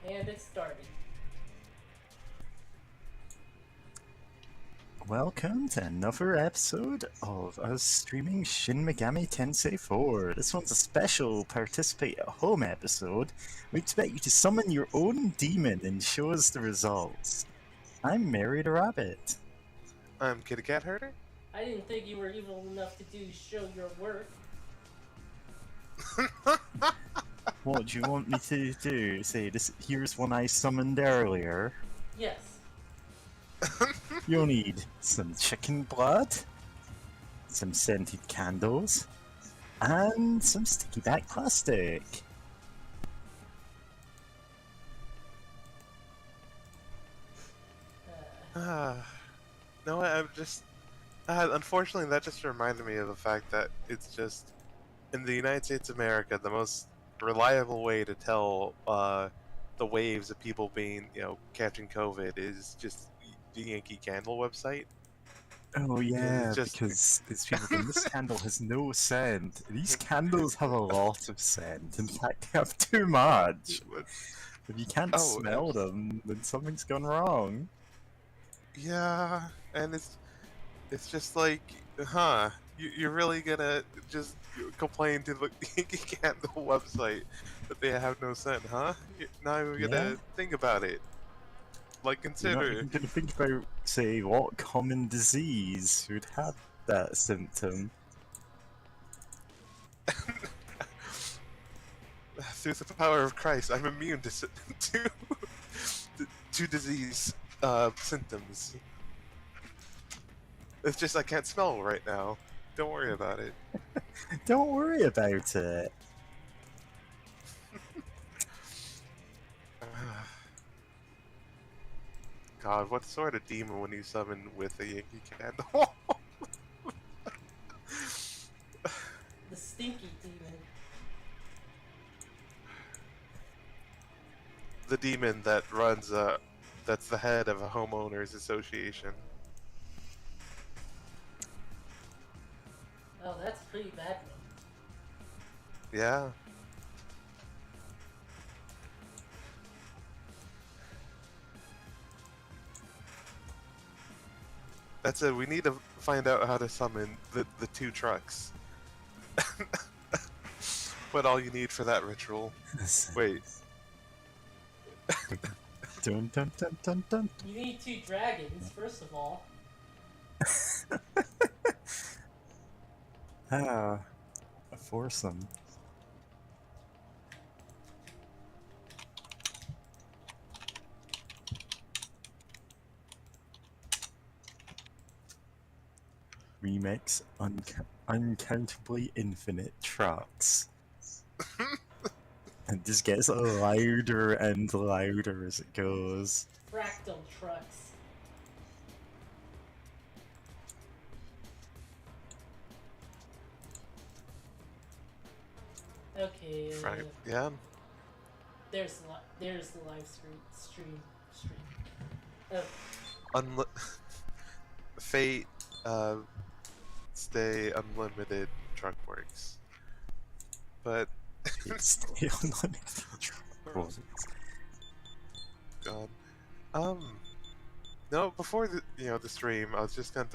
And it started. Welcome to another episode of us streaming Shin Megami Tensei 4. This one's a special participate at home episode. We expect you to summon your own demon and show us the results. I'm Mary the Rabbit. I'm Kitty Cat Herder. I didn't think you were evil enough to show your work. What do you want me to do? Say this. Here's one I summoned earlier. Yes. You'll need some chicken blood, some scented candles, and some sticky back plastic. No, I'm just. Unfortunately, that just reminded me of the fact that it's just in the United States of America, the most reliable way to tell the waves of people being, catching COVID is just the Yankee Candle website. Oh yeah, just... because it's people going, this candle has no scent. These candles have a lot of scent. In fact, they have too much. If you can't smell them, then something's gone wrong. Yeah, and it's just like, you're really gonna just complain to the Yankee Candle website that they have no scent, huh? You're not even gonna think about it. Like, consider. You're not even gonna think about, say, what common disease would have that symptom. Through the power of Christ, I'm immune to disease symptoms. It's just I can't smell right now. Don't worry about it. Don't worry about it. God, what sort of demon would you summon with a Yankee Candle? The stinky demon. The demon that runs that's the head of a homeowners association. Oh, that's a pretty bad one. Yeah. That's it. We need to find out how to summon the two trucks. What all you need for that ritual? Wait. Dun dun dun dun dun. You need two dragons, first of all. A foursome. Remix uncountably infinite trucks. And just gets louder and louder as it goes. Fractal trucks. Okay. Yeah. There's the live stream. Oh. Fate, stay unlimited truck works, but stay unlimited truck works. God, no. Before the stream, I was just gonna.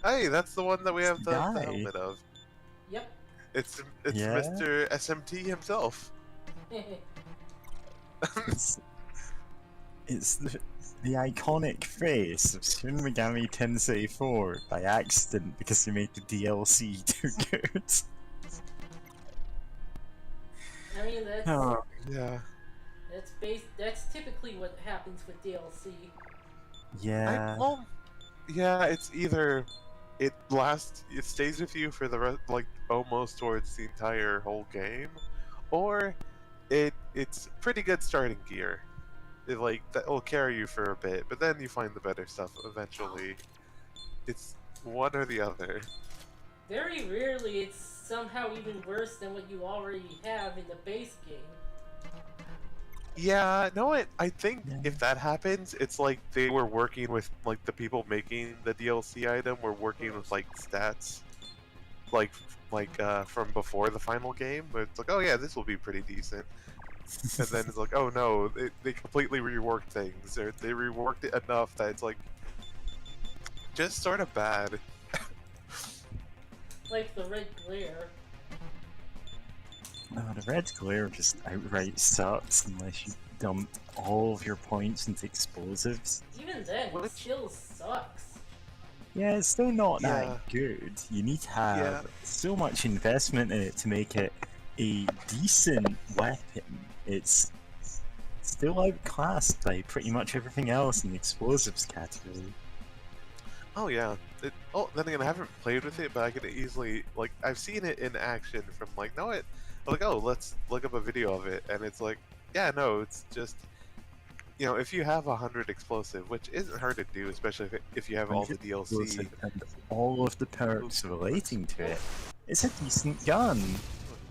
Hey, that's the one that we have the helmet of. Yep. It's Mr. SMT himself. It's the iconic face of Shin Megami Tensei 4 by accident because they made the DLC too good. I mean, that's... yeah. That's typically what happens with DLC. Yeah. Yeah, it's either it stays with you for the rest, like almost towards the entire whole game, or it's pretty good starting gear. That will carry you for a bit, but then you find the better stuff eventually. It's one or the other. Very rarely it's somehow even worse than what you already have in the base game. Yeah, no, I think if that happens, it's like they were working with, like, the people making the DLC item were working with, like, stats, from before the final game, but it's like, oh yeah, this will be pretty decent. and then it's like, oh no, they completely reworked things, or they reworked it enough that it's like just sort of bad. Like the red glare. The red glare just outright sucks unless you dump all of your points into explosives. Even then, it Which- still sucks. Yeah, it's still not Yeah. that good. You need to have Yeah. so much investment in it to make it a decent weapon. It's still outclassed by pretty much everything else in the explosives category. Oh yeah. Then again, I haven't played with it, but I could easily like I've seen it in action from like like, oh, let's look up a video of it, and it's like, yeah, no, it's just if you have 100 explosive, which isn't hard to do, especially if you have all the DLC. Explosive and all of the perks relating to it. It's a decent gun.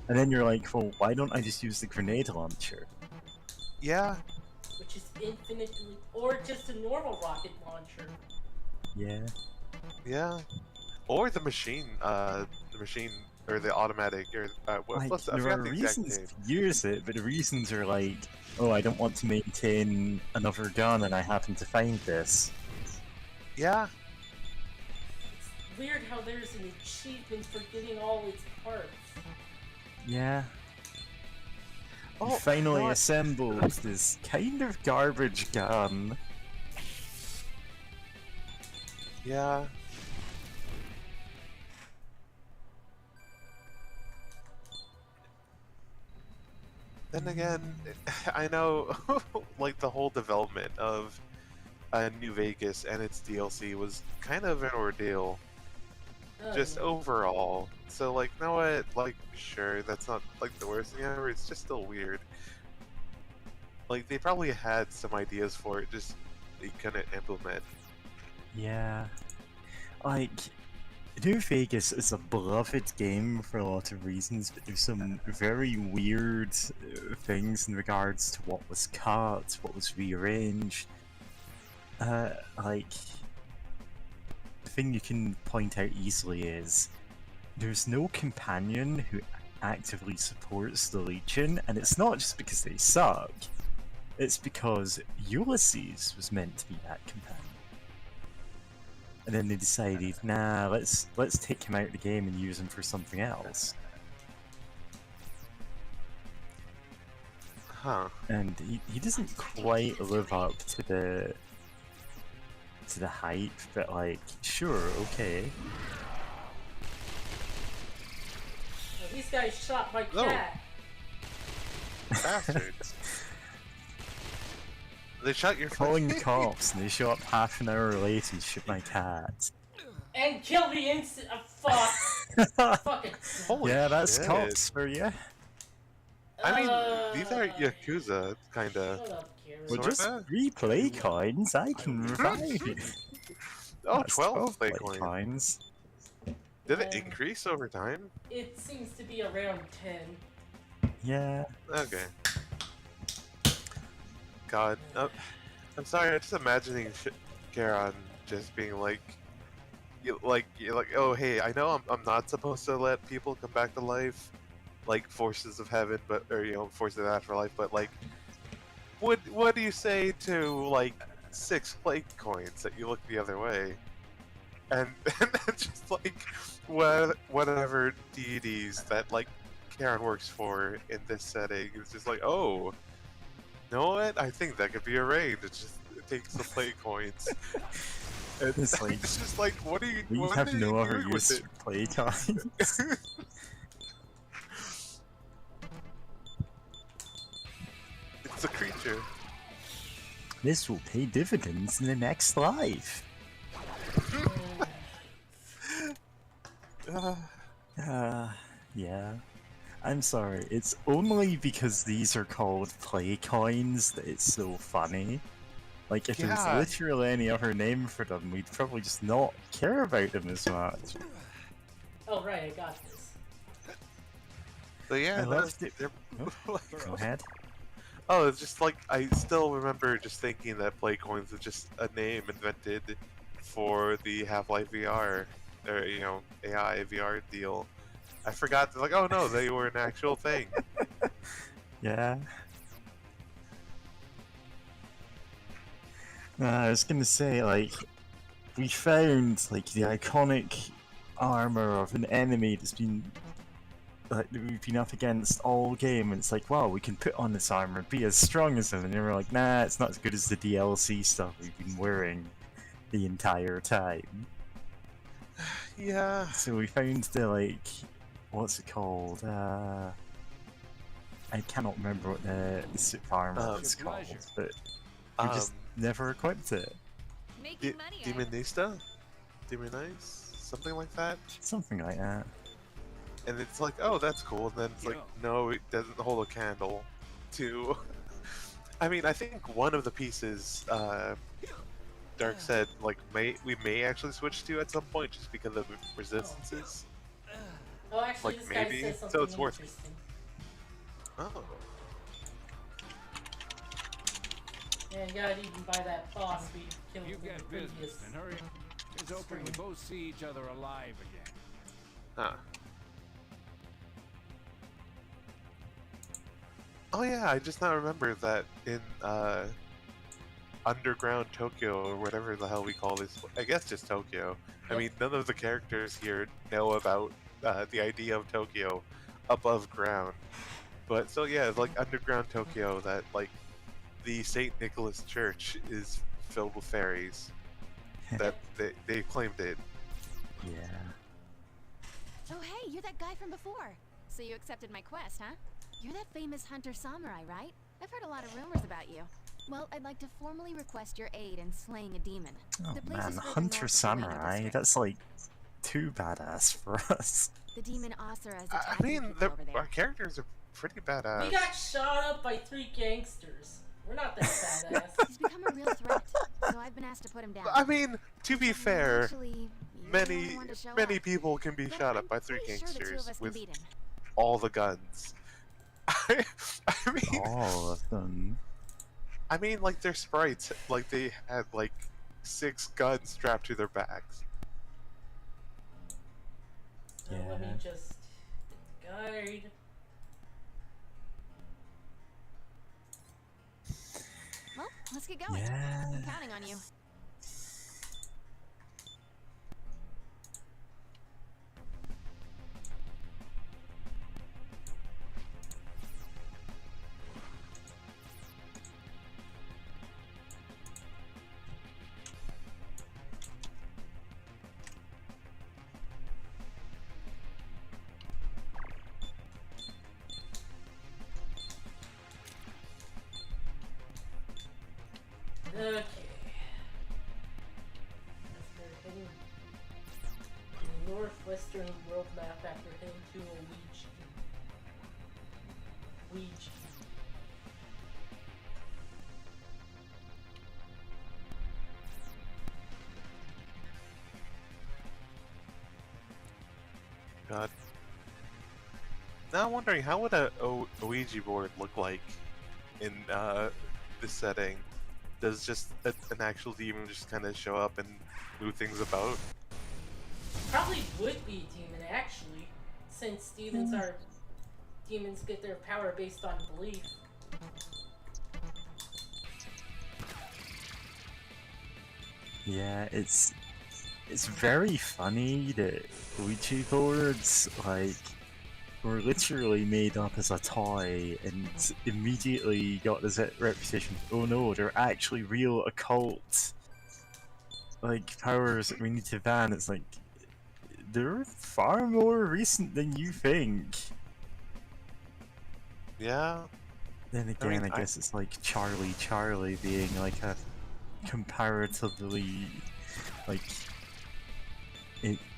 And then you're like, well, why don't I just use the grenade launcher? Yeah, Which is infinitely. Or just a normal rocket launcher. Yeah. yeah. Or the machine or the automatic or I Like, there forgot are the exact reasons name. to use it, but the reasons are like, oh, I don't want to maintain another gun and I happen to find this. Yeah, It's weird how there's an achievement for getting all its parts. Yeah. Oh, You finally what? assembled this kind of garbage gun. yeah. Then again, I know like the whole development of New Vegas and its DLC was kind of an ordeal. Just yeah. overall. So like, you know what? Like, sure, that's not like the worst thing ever. It's just still weird. Like they probably had some ideas for it, just they couldn't implement. Yeah. Like, New Vegas is a beloved game for a lot of reasons, but there's some very weird things in regards to what was cut, what was rearranged. Like, the thing you can point out easily is there's no companion who actively supports the Legion, and it's not just because they suck, it's because Ulysses was meant to be that companion. And then they decided, nah, let's take him out of the game and use him for something else. Huh. And he doesn't quite live up to the hype, but like, sure, okay. Well, these guys shot my Oh. cat. Bastards. They shot your Calling the cops and they show up half an hour late and shoot my cat. And kill the instant. Fuck. Fucking. Holy Yeah, that's shit. cops for you. I mean, these are Yakuza, kinda. Shut up, Karen. Well, just Sorta. 3 play coins, I can revive you. Oh, That's 12 play play coin. coins. Did it increase over time? It seems to be around 10. Yeah. Okay. God, I'm sorry. I'm just imagining Garon just being like, you're like, oh hey, I know I'm not supposed to let people come back to life, like forces of heaven, or forces of afterlife, but like, what do you say to like 6 plague coins that you look the other way, and then just like whatever deities that like Karen works for in this setting is just like, oh. You know what? I think that could be arranged. It takes the play coins. It's like, It's just like, what are you? we what have are no you other doing with use for play coins. It's a creature. This will pay dividends in the next life. Yeah. I'm sorry, it's only because these are called play coins that it's so funny. Like, if there was Yeah. literally any other name for them, we'd probably just not care about them as much. Oh, right, I got this. But yeah, I no, loved it. they're- Oh, go ahead. Oh, it's just like I still remember just thinking that play coins was just a name invented for the Half-Life VR or AI VR deal. I forgot. Like, oh no, they were an actual thing. Yeah. I was gonna say, like, we found, like, the iconic armor of an enemy that's been, like, that we've been up against all game, and it's like, wow, we can put on this armor and be as strong as them, and then we're like, nah, it's not as good as the DLC stuff we've been wearing the entire time. Yeah. So we found the, like, what's it called? I cannot remember what the suit armor is called, but we just never equipped it. Making money. Demonista? Demonize? Something like that? Something like that. And it's like, oh, that's cool. And then it's like, no, it doesn't hold a candle to. I mean, I think one of the pieces, Dark said, like, we may actually switch to at some point just because of resistances. Oh, actually, Like, this guy maybe? says So something it's worth it. interesting. Oh. Yeah, you gotta even buy that boss we killed You in the get previous. business, and hurry. It's hoping we both see each other alive again. Huh. Oh yeah, I just now remember that in underground Tokyo, or whatever the hell we call this, I guess just Tokyo. I mean, none of the characters here know about the idea of Tokyo above ground. But so yeah, it's like underground Tokyo, that like the St. Nicholas Church is filled with fairies. That they claimed it. Yeah. Oh hey, you're that guy from before. So you accepted my quest, huh? You're that famous hunter samurai, right? I've heard a lot of rumors about you. Well, I'd like to formally request your aid in slaying a demon. Oh The place man, is further Hunter north of the Ueno Samurai, district. that's like too badass for us. The demon Asura is I attacking mean, people over our there. characters are pretty badass. We got shot up by 3 gangsters. We're not that badass. He's become a real threat, so I've been asked to put him down. I mean, to be fair, Actually, you're the only one to show many up. people can be But shot I'm up by 3 pretty sure the two of gangsters us can with beat him. all the guns. I mean, All of them. I mean, like their sprites, like they had like 6 guns strapped to their backs. So let me Yeah. just get the guide. Well, let's get going. Yeah. I'm counting on you. Okay. After heading the northwestern world map after heading to Ouija. Ouija. God. Now I'm wondering, how would a Ouija board look like in this setting? Does just an actual demon just kind of show up and move things about? Probably would be demon actually, since demons get their power based on belief. Yeah, it's very funny that Ouija boards, like, were literally made up as a toy and immediately got this reputation. Oh no, they're actually real occult, like, powers that we need to ban. It's like, they're far more recent than you think. Yeah. Then again, mean, I guess it's like Charlie being like a comparatively, like,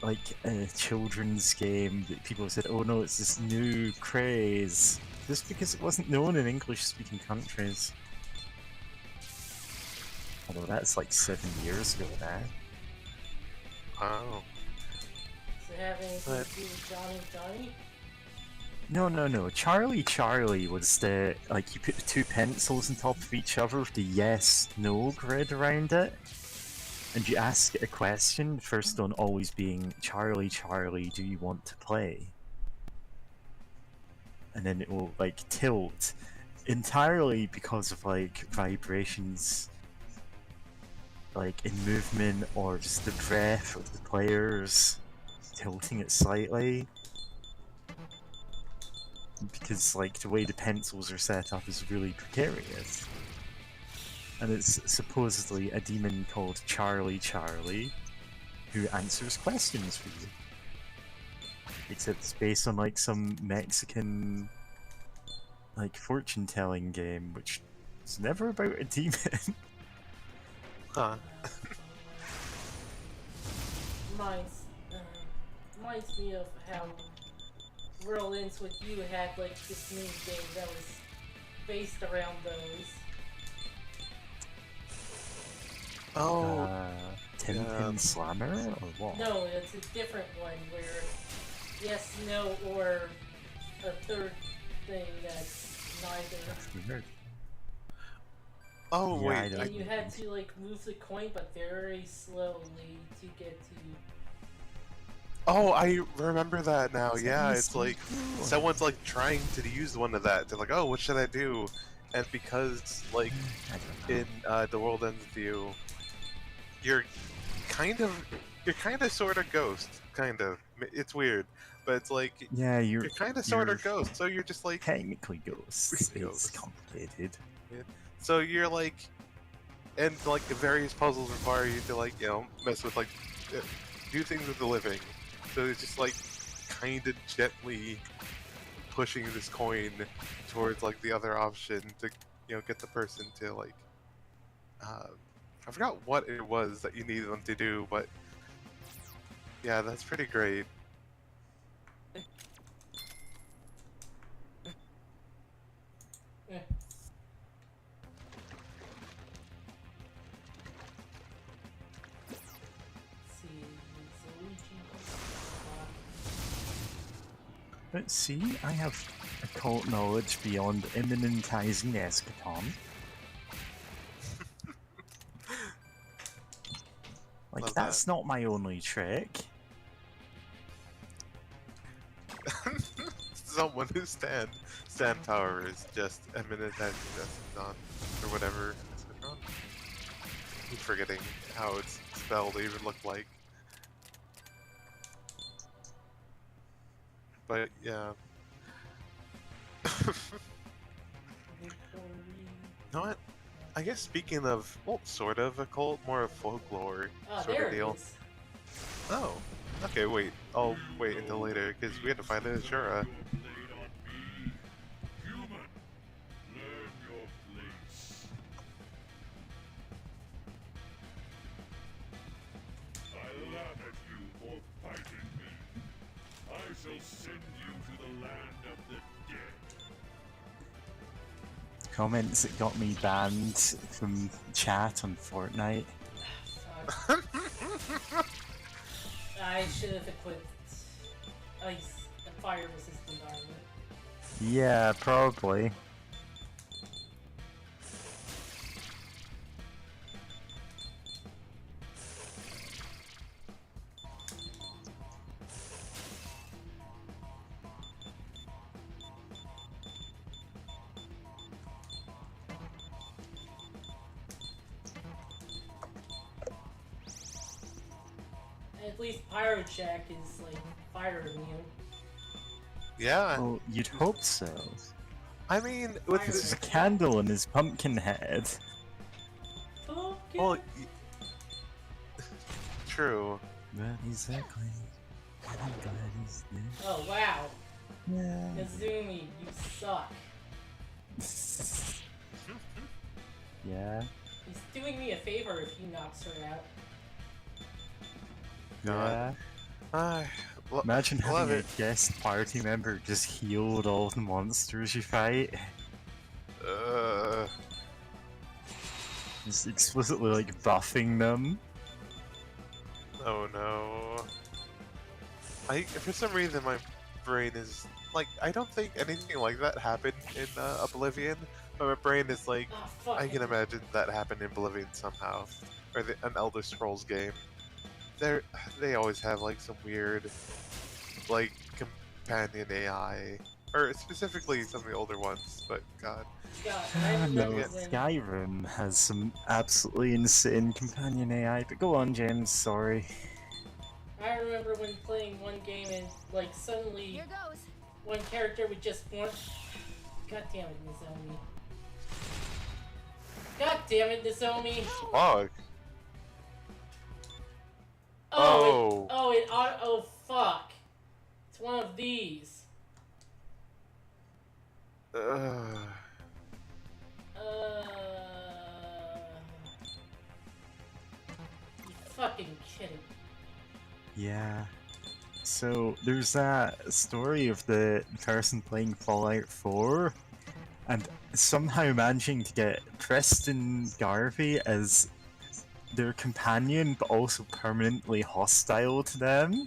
like a children's game that people said, oh no, it's this new craze, just because it wasn't known in English-speaking countries. Although that's like 7 years ago now. Oh. Does it have anything But- to do with Johnny? No. Charlie was the, like, you put the 2 pencils on top of each other with the yes/no grid around it. And you ask it a question, first one always being, Charlie, do you want to play? And then it will, like, tilt entirely because of, like, vibrations like in movement or just the breath of the players tilting it slightly. Because like the way the pencils are set up is really precarious. And it's supposedly a demon called Charlie who answers questions for you. Except it's based on like some Mexican like fortune telling game, which is never about a demon. Huh. Reminds, reminds me of how World Ends With You had like this new game that was based around those. Oh, Tin Pin Slammer or what? No, it's a different one where yes, no, or a third thing that's neither. Weird. oh Yeah, wait. And you had to like move the coin, but very slowly to get to. Oh, I remember that now. Is that Yeah, in it's like Sneak? someone's like trying to use one of that. They're like, oh, what should I do? And because like I don't know. in The World Ends With You, you're kind of sort of ghost, kind of. It's weird, but it's like Yeah, you're kind of sort you're of ghost. So you're just like technically ghosts. It's Ghosts. complicated. so you're like, and like the various puzzles require you to like mess with like do things with the living. So it's just like kind of gently pushing this coin towards like the other option to get the person to like I forgot what it was that you needed them to do, but yeah, that's pretty great. Eh. See, But see, I have occult knowledge beyond immanentizing eschaton. Like, Love that's not my only trick. Someone who stand power is just eminent as Eschaton, or whatever. Eschaton? I'm forgetting how it's spelled, or even look like. But yeah. You know what? I guess speaking of, well, sort of occult, more of folklore Oh, sort there of it deal. is. Oh, okay, wait. I'll wait until later, because we had to find Ashura. Comments that got me banned from chat on Fortnite. Fuck. I should have equipped ice and fire resistant armor. Yeah, probably. At least Pyrojack is like fire immune. Yeah, Well, you'd hope so. I mean, with Fire There's a resistant. candle in his pumpkin head. Fuck well, yeah. true. Well, exactly. I'm glad he's dead. Oh wow. Yeah. Kazumi, you suck. Yeah. He's doing me a favor if he knocks her out. Yeah. Imagine love having it. a guest party member just healed all the monsters you fight. Just explicitly like buffing them. Oh no. For some reason my brain is like, I don't think anything like that happened in Oblivion, but my brain is like, Oh fuck. I can imagine that happened in Oblivion somehow, or an Elder Scrolls game. They always have like some weird, like companion AI or specifically some of the older ones. But God, God, I No, remember when. Skyrim has some absolutely insane companion AI, but go on, James, sorry. I remember when playing one game and like suddenly Here goes. one character would just want. God damn it, Nozomi. God damn it, Nozomi. fuck. Oh, Oh. oh fuck. It's one of these. Ugh. You fucking kidding. Yeah. So, there's that story of the person playing Fallout 4 and somehow managing to get Preston Garvey as their companion, but also permanently hostile to them.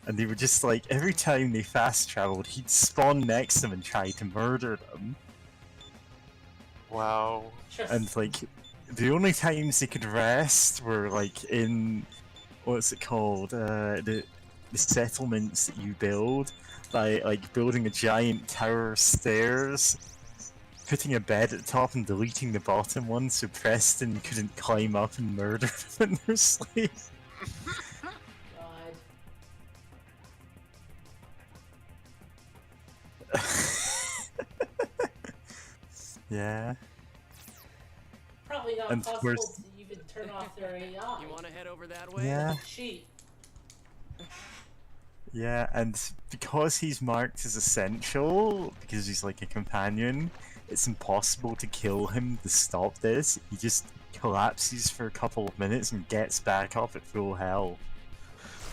And they were just like, every time they fast traveled, he'd spawn next to them and try to murder them. Wow. Just And like, the only times they could rest were like in, what's it called? The settlements that you build by like building a giant tower of stairs, putting a bed at the top and deleting the bottom one so Preston couldn't climb up and murder them in their sleep. God. Yeah. Probably not And possible where's- to even turn off their AI. You want to head over that way? Yeah. Cheat. Yeah, and because he's marked as essential, because he's like a companion, it's impossible to kill him to stop this. He just collapses for a couple of minutes and gets back up at full health.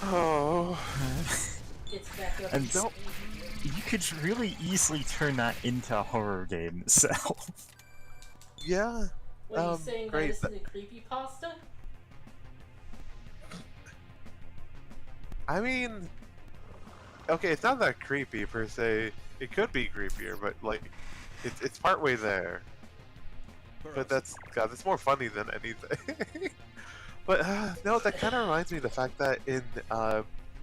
Oh. Gets back up. And no, you could really easily turn that into a horror game itself. Yeah. What are you saying? Great. That isn't a creepypasta? I mean, okay, it's not that creepy per se. It could be creepier, but like, it's partway there. But that's more funny than anything. But no, that kind of reminds me of the fact that in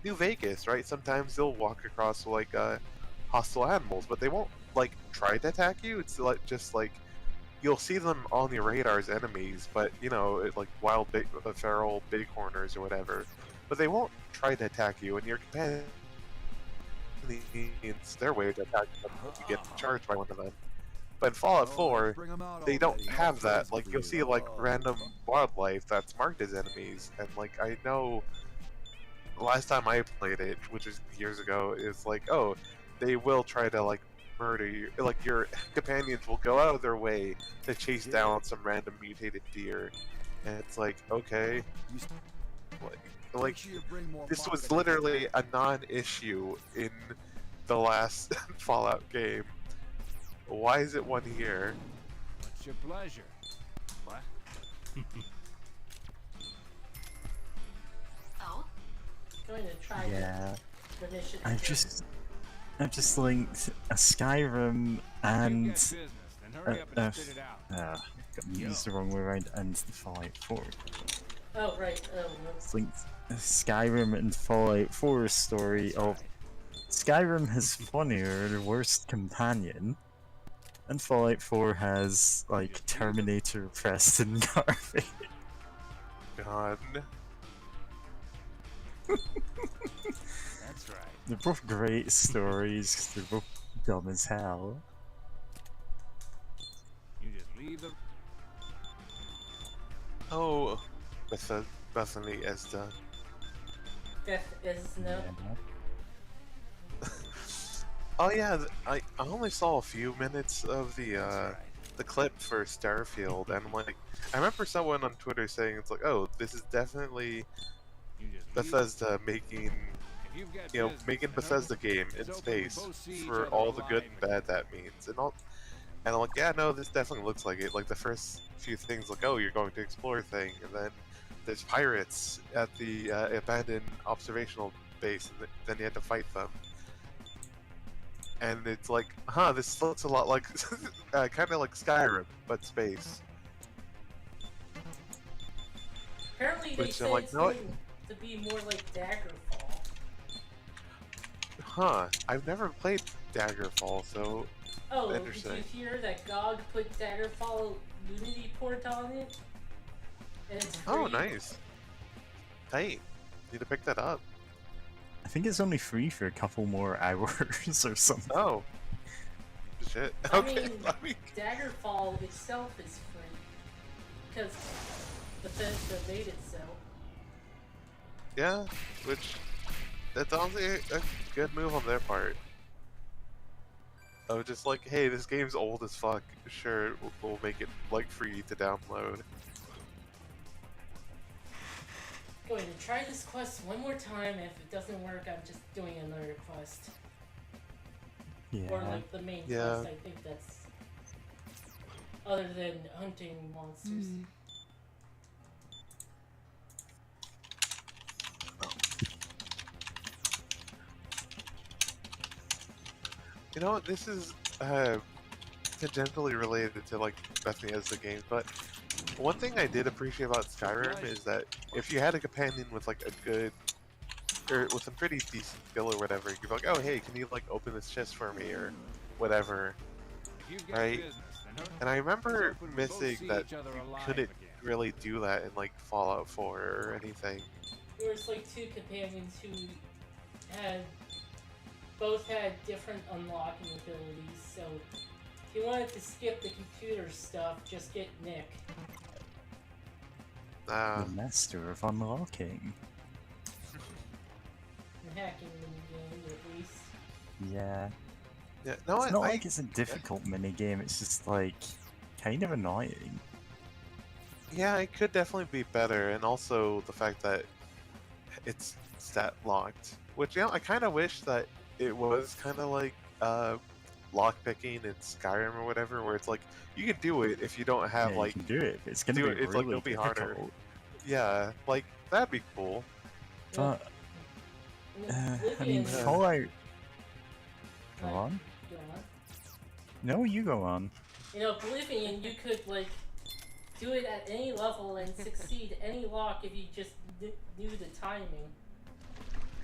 New Vegas, right? Sometimes you'll walk across like hostile animals, but they won't like try to attack you. It's like just like you'll see them on your radar as enemies, but you know, like wild feral bighorners or whatever. But they won't try to attack you, and your companion needs their way to attack them if you get charged by one of them. But in Fallout 4, they don't have that. Like, you'll see, like, random wildlife that's marked as enemies, and, like, I know last time I played it, which was years ago, is like, oh, they will try to, like, murder you. Like, your companions will go out of their way to chase down some random mutated deer. And it's like, okay. Like, this was literally a non-issue in the last Fallout game. Why is it one here? What's your pleasure? What? Oh? Going to try Yeah. to finish it. I've just linked a Skyrim You and get business, then hurry up and spit it out. got used the wrong way around, and the Fallout 4. Oh, right. Oh, It's linked a Skyrim and Fallout 4 story of Skyrim has funnier, the worst companion, and Fallout 4 has like Terminator Preston Garvey. God. That's right. They're both great stories 'cause they're both dumb as hell. You just leave the. Oh, Bethany Esda. Death is no. Oh yeah, I only saw a few minutes of the clip for Starfield, and like I remember someone on Twitter saying it's like, oh, this is definitely You just leave Bethesda making If you've got you know business, making then hurry. Bethesda game in It's open, we space both see each for other all the good alive and bad that means, and all. And I'm like, yeah, no, this definitely looks like it. Like the first few things, like, oh, you're going to explore thing, and then there's pirates at the abandoned observational base, and then you have to fight them. And it's like, huh, this looks a lot like, kind of like Skyrim, but space. Apparently they Which said I'm like, it's no, going to be more like Daggerfall. Huh, I've never played Daggerfall, so Oh, did interesting. you hear that GOG put Daggerfall Unity port on it? And it's free. Oh, nice. Tight. Need to pick that up. I think it's only free for a couple more hours or something. Oh. Shit. I Okay. mean, Daggerfall itself is free. Because Bethesda made it so. Yeah, which that's honestly a good move on their part. Oh, just like, hey, this game's old as fuck. Sure, we'll make it like free to download. Going to try this quest one more time, and if it doesn't work, I'm just doing another quest. Yeah. Or like the main Yeah. quest, I think that's... Other than hunting monsters. You know what? This is tangentially related to like Bethany as the game, but one thing I did appreciate about Skyrim is that if you had a companion with like a good or with some pretty decent skill or whatever, you'd be like, oh hey, can you like open this chest for me or whatever, You've got right? business, then, huh? And I remember Hoping we both missing see that each other you alive couldn't again. really do that in like Fallout 4 or anything. There was like two companions who both had different unlocking abilities, so if you wanted to skip the computer stuff, just get Nick. The master of unlocking. The hacking minigame, at least. Yeah. Yeah, no, It's not like it's a difficult minigame, it's just like kind of annoying. Yeah, it could definitely be better, and also the fact that it's stat locked, which I kind of wish that it was kind of like lockpicking in Skyrim or whatever, where it's like you can do it if you don't have Yeah, like you can do it, but it's gonna do be it, it's like really it'll be difficult. harder. Yeah, like that'd be cool. But And I mean, Oblivion- Fallout. Go Like, on. go on. No, you go on. In Oblivion, you could like do it at any level and succeed any lock if you just knew the timing.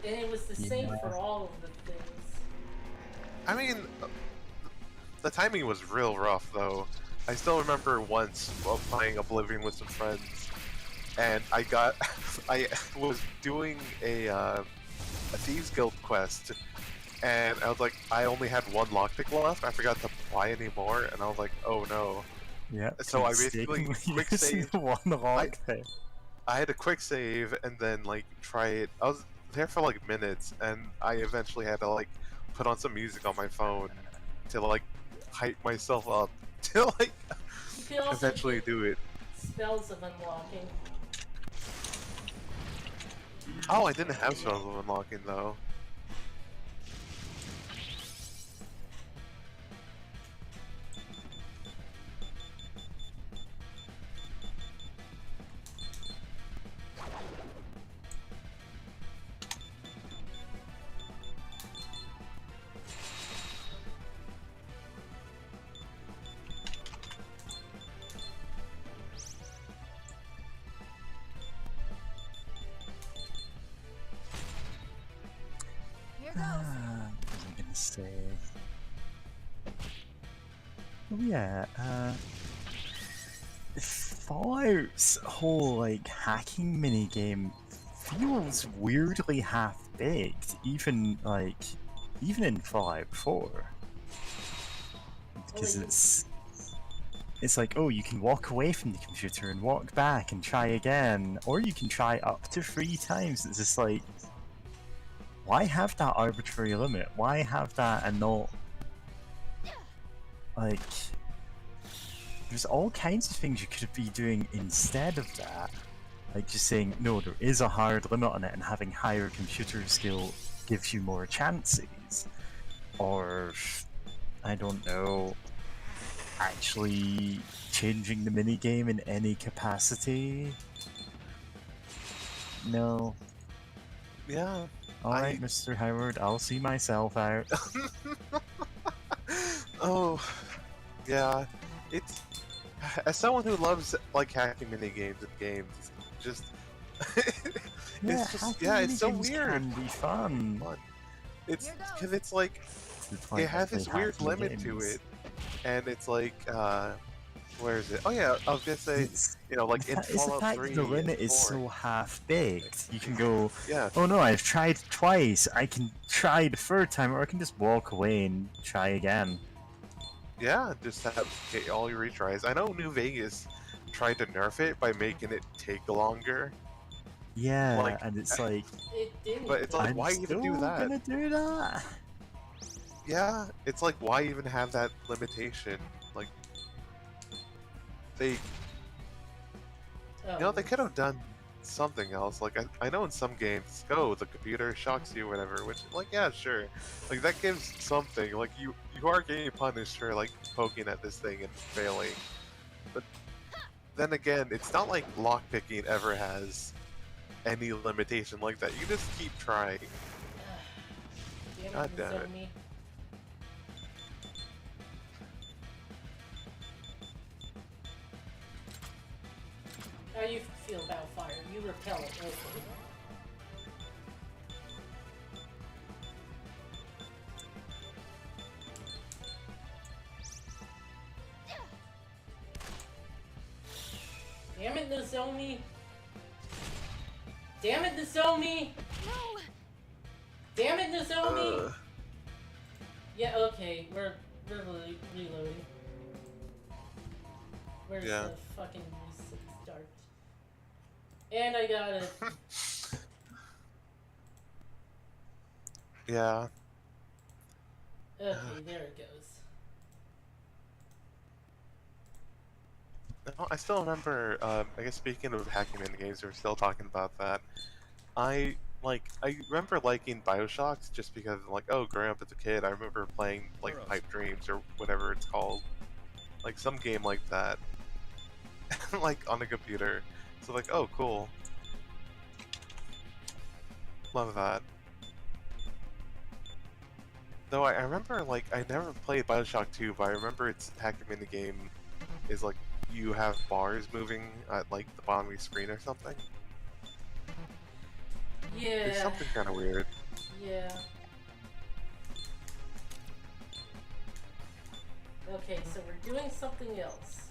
And it was the same Yeah. for all of the things. I mean, the timing was real rough though. I still remember once while playing Oblivion with some friends, and I was doing a Thieves Guild quest, and I was like, I only had one lockpick left. I forgot to buy any more, and I was like, oh no. Yeah. So I basically quick saved. one lockpick. I had a quick save and then like try it. I was there for like minutes, and I eventually had to like put on some music on my phone to like hype myself up to like You could also eventually get do it. spells of unlocking. Oh, I didn't have spells of unlocking though. Here goes. What was I gonna say? Oh yeah, Fallout's whole like hacking minigame feels weirdly half-baked, even in Fallout 4. Because it's like, oh, you can walk away from the computer and walk back and try again, or you can try up to 3 times. It's just like, why have that arbitrary limit? Why have that and not, like, there's all kinds of things you could be doing instead of that. Like just saying, no, there is a hard limit on it, and having higher computer skill gives you more chances. Or, I don't know, actually changing the minigame in any capacity? No. Yeah. Alright, Mr. Howard, I'll see myself out. Oh, yeah. It's as someone who loves like hacking mini games and games, just Yeah, it's just hacking yeah, it's so minigames weird. can be fun. It's Here goes. because it's like to the point it has where I this play weird hacking limit to games. it, and it's like, where is it? Oh yeah, I was gonna say, It's, like in it's the Fallout fact that 3 the and limit is 4. so half-baked. You can go, Yeah, oh no, I've tried twice. I can try the third time, or I can just walk away and try again. yeah, just have get all your retries. I know New Vegas tried to nerf it by making it take longer, Yeah, like, and it's like, It didn't. but it's though. like, I'm why even still do that? gonna do that. Yeah, it's like, why even have that limitation? Like, they, Oh, they could have done something else. Like, I know in some games, the computer shocks you, or whatever. Which, like, yeah, sure, like that gives something. Like, you are getting punished for like poking at this thing and failing. But then again, it's not like lockpicking ever has any limitation like that. You just keep trying. Damn God it, damn it. Nozomi. How you feel about fire? You repel it, okay. Damn it, Nozomi! Damn it, Nozomi! No! Damn it, Nozomi! Uh, Yeah, okay, we're reloading. Where's Yeah. the fucking restart? And I got it. yeah. Okay, there it goes. No, I still remember. I guess speaking of hacking in games, we're still talking about that. I remember liking Bioshocks just because, like, oh, growing up as a kid, I remember playing like Pipe Dreams or whatever it's called, like some game like that, like on a computer. So like, oh, cool, love that. Though I remember, like, I never played Bioshock 2, but I remember its hacking minigame is like you have bars moving at like the bottom of your screen or something. It's Yeah. something kind of weird. Yeah. Okay, so we're doing something else.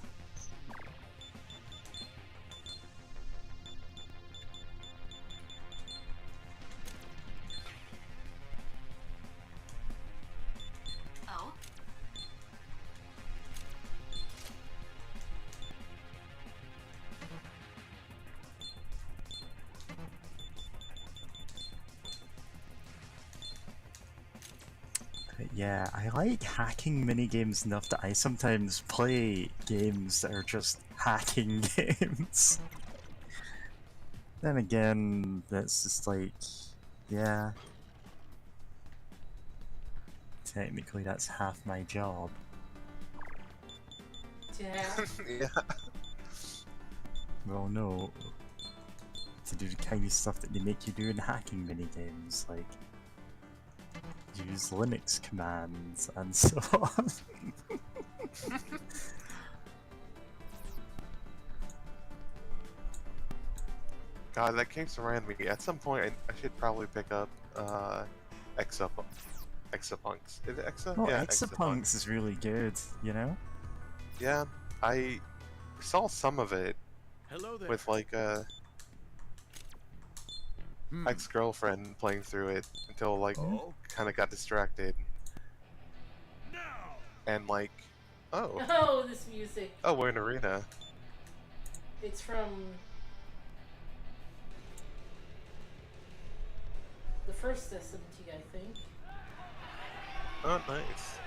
Oh? But yeah, I like hacking minigames enough that I sometimes play games that are just hacking games. Then again, that's just like, yeah. Technically, that's half my job. Yeah. Yeah. Well, no. To do the kind of stuff that they make you do in hacking minigames, like use Linux commands and so on. God, that keeps reminding me. At some point, I should probably pick up Exapunks. Is it Exa? Well, Yeah, Exapunks is really good, you know? Yeah, I saw some of it Hello there. with like a Hmm. ex-girlfriend playing through it until like Oh. kind of got distracted Now. and like, oh, Oh, this music. we're in arena. It's from the first SMT, I think. Oh, nice.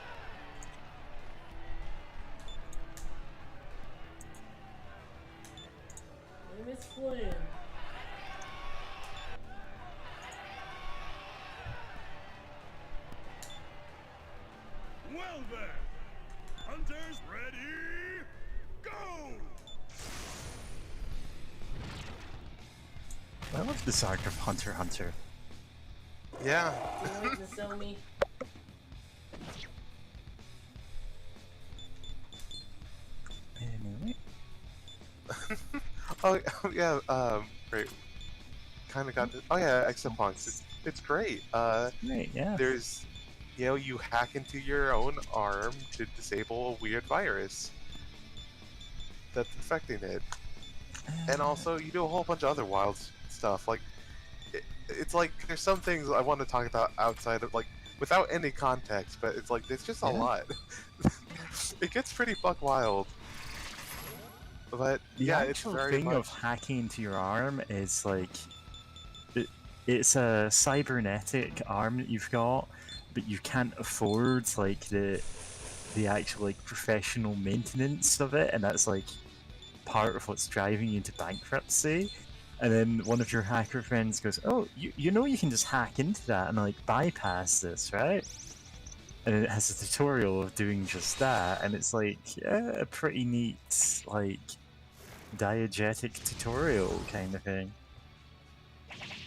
Name is Flynn. Well then, hunters ready, go! I love this arc of Hunter x Hunter. Yeah. Damn it, Nozomi. Anyway. Oh yeah. Great. Kind of got this. Oh yeah, Exapunks. It's great. Right, yeah. There's you know, you hack into your own arm to disable a weird virus that's infecting it. And also, you do a whole bunch of other wild stuff. Like, it's like there's some things I want to talk about outside of, like, without any context, but it's like there's just a Yeah. lot. It gets pretty buck wild. But The yeah, it's actual very thing much. of hacking into your arm is like it's a cybernetic arm that you've got, but you can't afford like the actual like professional maintenance of it, and that's like part of what's driving you into bankruptcy. And then one of your hacker friends goes, "Oh, you know you can just hack into that and like bypass this, right?" And it has a tutorial of doing just that, and it's like a pretty neat like diegetic tutorial kind of thing.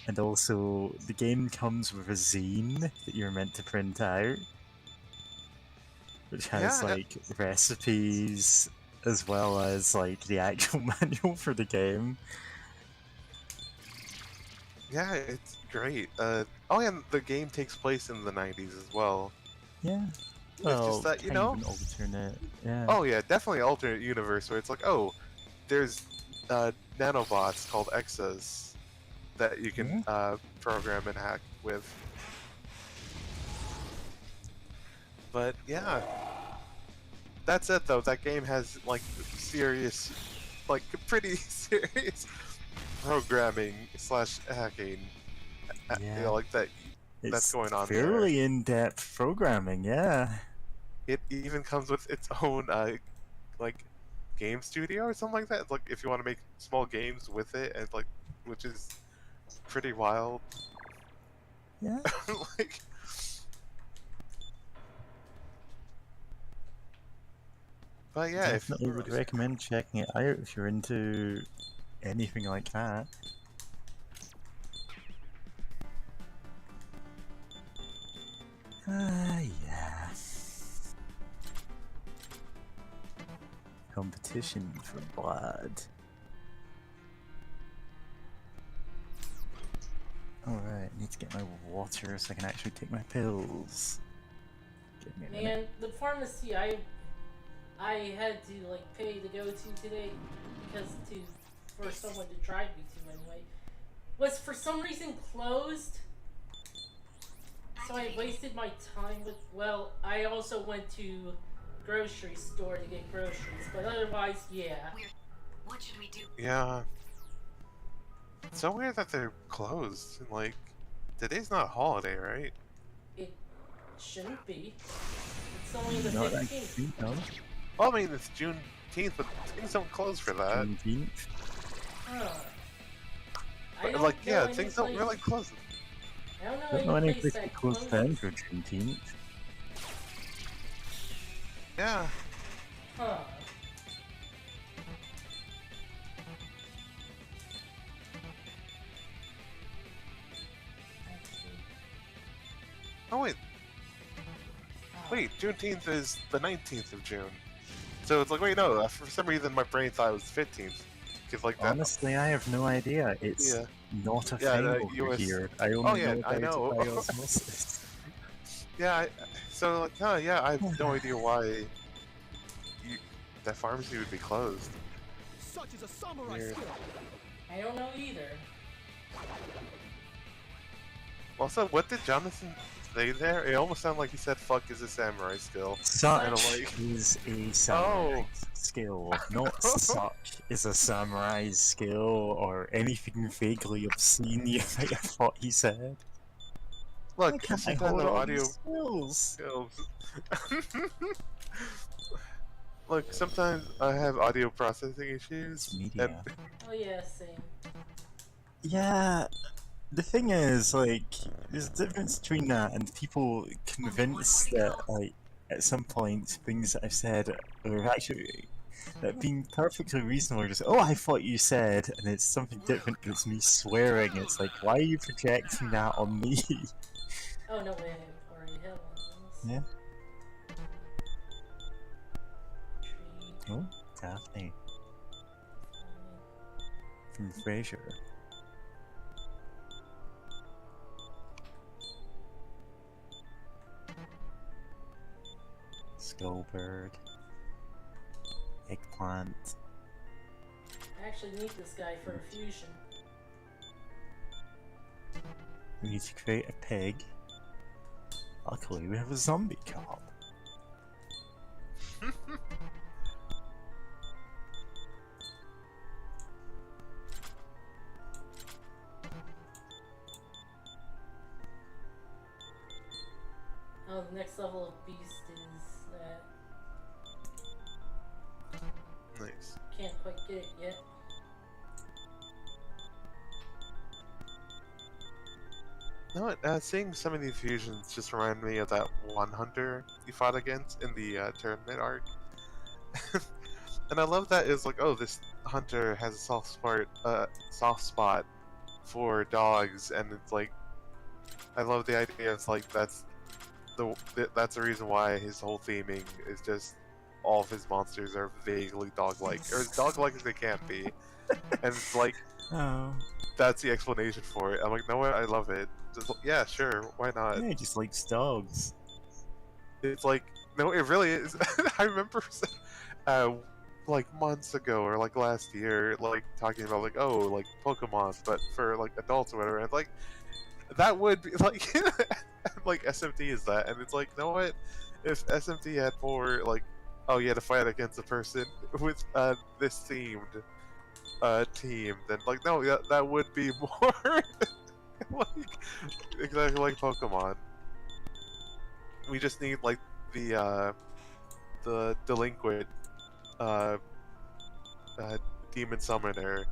And also, the game comes with a zine that you're meant to print out, which has Yeah, like recipes as well as like the actual manual for the game. yeah, it's great. Oh, and the game takes place in the 90s as well. Yeah. It's Well, just that, you kind of know. an alternate. Yeah. Oh yeah, definitely an alternate universe where it's like, oh, there's nanobots called Exas that you can program and hack with. But yeah, that's it though. That game has like serious, like pretty serious programming slash hacking. You Yeah. know, like that. That's It's going on there. fairly in-depth programming, yeah. It even comes with its own like game studio or something like that. It's like if you want to make small games with it, and like, which is pretty wild. Yeah. Like, but yeah, if Definitely would recommend checking it out if you're into anything like that. Yeah. Competition for blood. Alright, need to get my water so I can actually take my pills. Give me a minute. Man, the pharmacy I had to like pay to go to today because for someone to drive me to anyway was for some reason closed. So I wasted my time with. Well, I also went to grocery store to get groceries, but otherwise, yeah. What should we do? yeah, it's so weird that they're closed. And, like, today's not a holiday, right? It shouldn't be. It's only the Not that I 15th. think of. Well, I mean it's Juneteenth, but things don't close for that. Juneteenth. Huh. I But don't like, know yeah, any things don't place- really close. I don't know Don't know any any place place that that closed down closes. for Juneteenth. Yeah, Huh. oh wait, Juneteenth is the 19th of June. So it's like, wait, no, for some reason my brain thought it was 15th. Because like that. Honestly, I have no idea. It's Yeah. not a Yeah, thing the over US here. I only yeah, know I about know. it by osmosis. Yeah, so like, oh yeah, I have no idea why that pharmacy would be closed. Such is a samurai Weird. skill. I don't know either. Also, what did Jonathan say there? It almost sounded like he said "fuck" is a samurai skill. Suck And I'm like, is a samurai skill, not suck is a samurai skill or anything vaguely obscene you might have thought he said. Why look, can't I sometimes hold the all audio these skills? skills. Look, sometimes I have audio processing issues. It's media. Oh yeah, same. Yeah, the thing is, like, there's a difference between that and people convinced that, like, at some point things that I've said are actually that being perfectly reasonable. Just, oh, I thought you said, and it's something different, but it's me swearing. It's like, why are you projecting that on me? Oh no, way, I already have one of those. Yeah. Tree, Oh, Daphne fine. from Frasier. Goldberg. Eggplant. I actually need this guy for a fusion. We need to create a pig. Luckily, we have a zombie cop. Oh, the next level of beast is that. Nice. Can't quite get it yet. You know what? Seeing some of these fusions just remind me of that one hunter you fought against in the tournament arc. And I love that it's like, oh, this hunter has a soft spot for dogs, and it's like, I love the idea. It's like that's the reason why his whole theming is just all of his monsters are vaguely dog-like, or as dog-like as they can be, and it's like Oh. that's the explanation for it. I'm like, no, what? I love it. Just, yeah, sure, why not? Yeah, he just likes dogs. It's like, no, it really is. I remember, like months ago or like last year, like talking about like, oh, like Pokemon, but for like adults or whatever. And like, that would be like, like SMT is that, and it's like, you know what? If SMT had more like, oh, you had to fight against a person with this themed team, then like, no, yeah, that would be more like exactly like Pokemon. We just need like the delinquent uh, demon summoner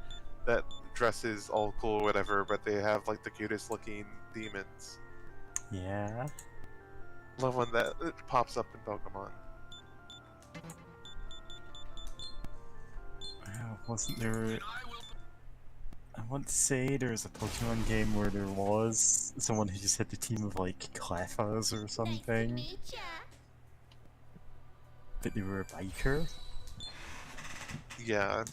that dresses all cool or whatever, but they have like the cutest looking demons. Yeah. Love when that it pops up in Pokemon. Wasn't there... I want to say there was a Pokemon game where there was someone who just had a team of like Cleffas or something, but they were a biker. Yeah,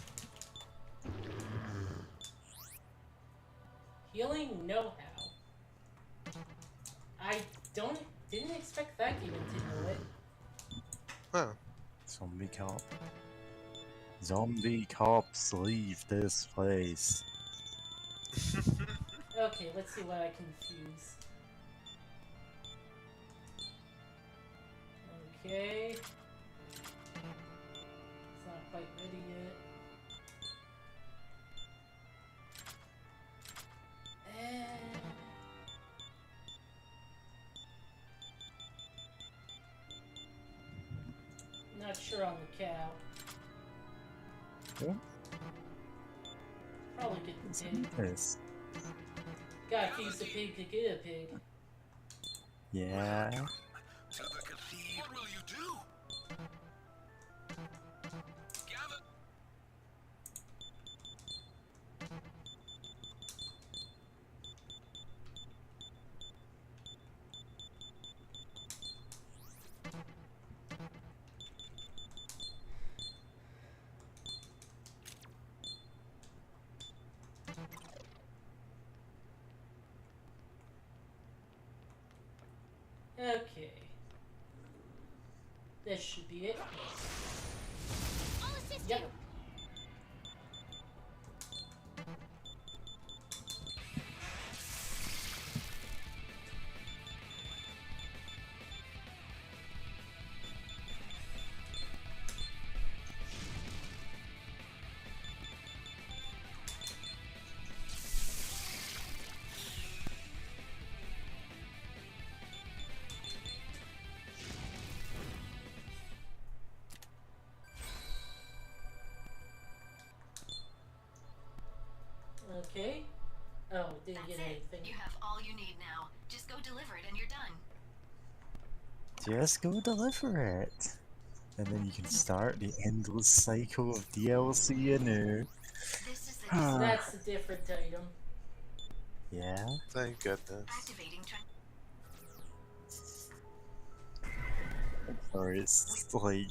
Healing know-how. I didn't expect that demon to know it. huh. Zombie cop. Zombie cops leave this place. Okay, let's see what I can fuse. Okay. It's not quite ready yet. Not sure on the cow. Yeah. Probably get the pig. Yes. Gotta fuse the pig to get a pig. Yeah. What will you do? Gather. Okay. This should be it. I'll assist Yep. you. Okay. Oh, didn't That's get it. anything. You have all you need now. Just go deliver it and you're done. Just go deliver it. And then you can start the endless cycle of DLC anew. This is the Ah. That's a different item. Yeah? Thank goodness. activating Or it's like...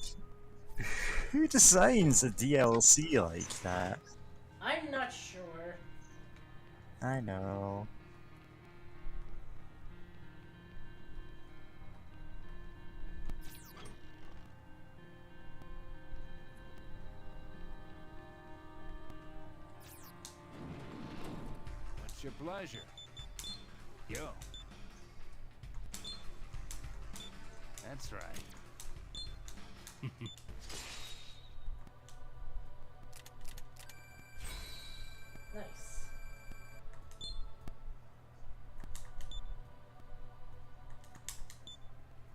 Who designs a DLC like that? I'm not sure. I know. What's your pleasure? Yo. That's right. Nice.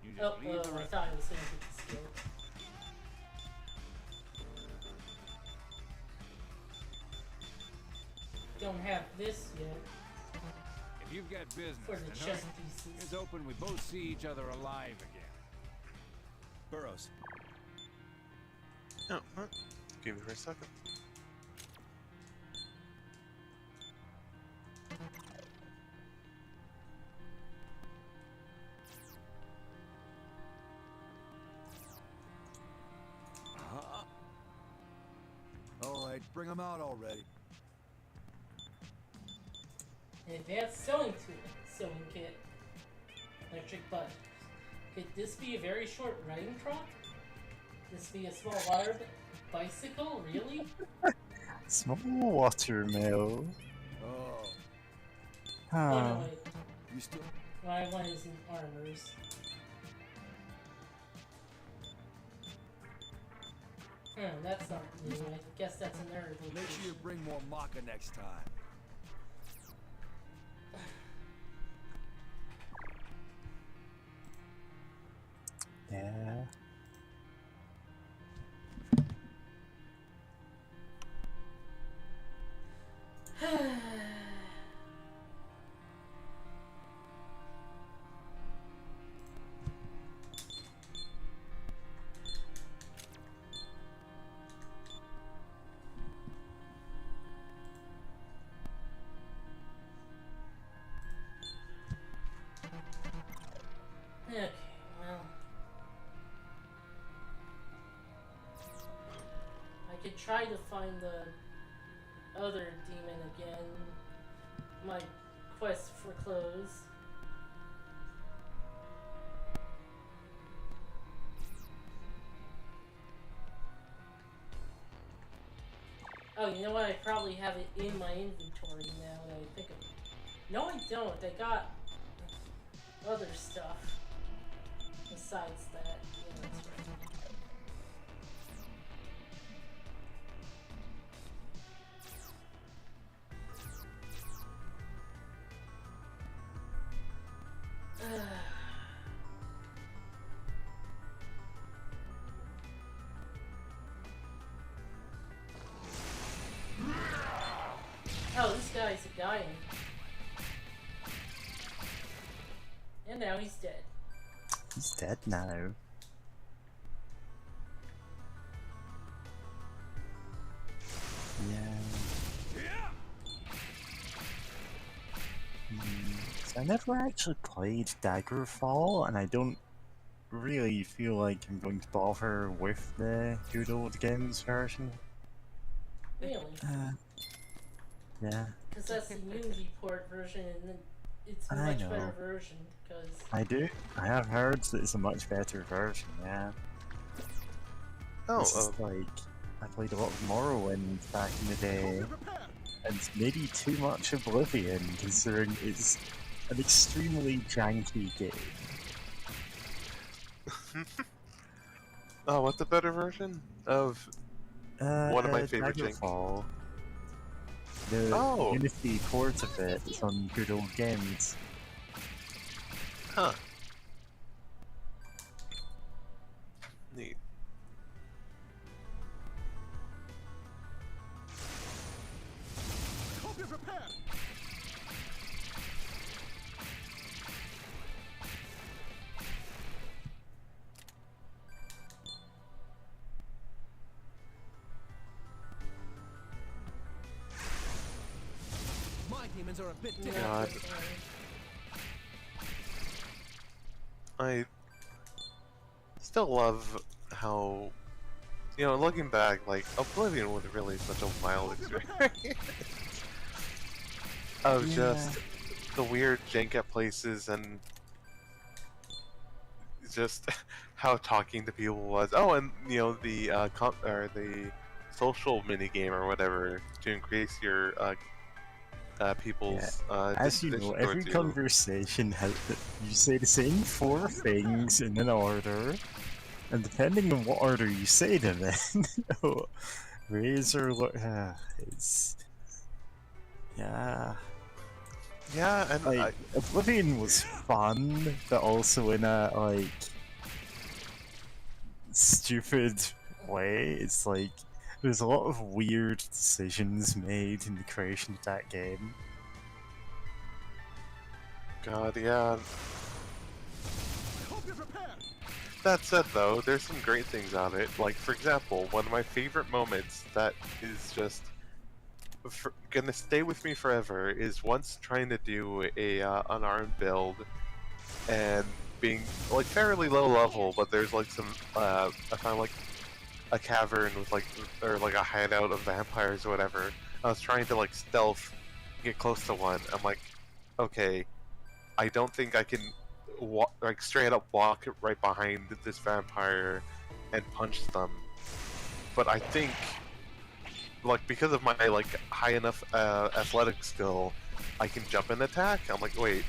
You Oh, just leave the I rest. thought I was gonna get the skill. Don't have this yet If you've got business, for the then chest hurry. pieces. It's open. We both see each other alive again. Burrows. No, give me for a second. All right, bring them out already. Advanced sewing tool, sewing kit, electric buttons. Could this be a very short riding truck? This be a small water bicycle? Really? Small watermill. Oh, Oh Ah, no, wait. you still? What I want is in armors. That's not new. I guess that's a nerd. Make sure you bring more maca next time. yeah. Okay, well. I could try to find the other demon again. My quest for clothes. Oh, you know what? I probably have it in my inventory now that I think of it. No, I don't. I got other stuff besides that. Yeah, that's right. Oh, this guy's a guy. And now he's dead. He's dead now. Yeah. So I never actually played Daggerfall, and I don't really feel like I'm going to bother with the good old games version. Really? Yeah, Because that's the Unity port version, and then it's a I much know. better version. Because I do. I have heard that it's a much better version, yeah. Oh, This is like, I played a lot of Morrowind back in the day, and maybe too much Oblivion, considering it's an extremely janky game. oh, what's the better version of? One of my favorite jank. Daggerfall. The Oh. Unity port of it is on good old games. Huh. Neat. Hope you're prepared. My demons are a bit yeah, different. God. that's fine. I still love how, you know, looking back, like, Oblivion was really such a wild experience. Of just the weird jank at places and just how talking to people was. Oh, and, you know, the, the social minigame or whatever to increase your, people's As you know, disposition every towards you. conversation has you say the same four things in an order, and depending on what order you say them in, oh, Razor, it's yeah. Yeah, and Like Oblivion was fun, but also in a like stupid way. It's like there's a lot of weird decisions made in the creation of that game. God, yeah. Hope you're prepared. That said, though, there's some great things on it. Like, for example, one of my favorite moments that is just gonna stay with me forever is once trying to do a unarmed build and being like fairly low level, but there's like some I found like a cavern with like or like a hideout of vampires or whatever. I was trying to like stealth get close to one. I'm like, okay, I don't think I can like straight up walk right behind this vampire and punch them, but I think like because of my like high enough athletic skill, I can jump and attack. I'm like, wait,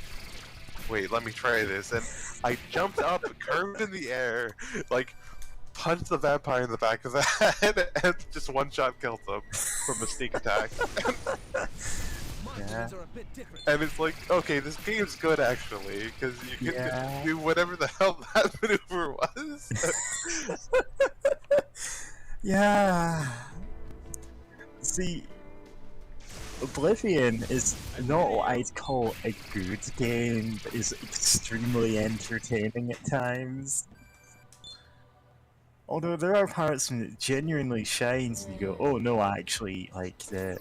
let me try this, and I jumped up, curved in the air, like punched the vampire in the back of the head, and just one shot killed him from a sneak attack. My Yeah. demons are a bit different. And it's like, okay, this game's good actually, because you can Yeah. do whatever the hell that maneuver was. Yeah. See, Oblivion is not what I'd call a good game, but is extremely entertaining at times. Although there are parts when it genuinely shines and you go, oh no, actually, like the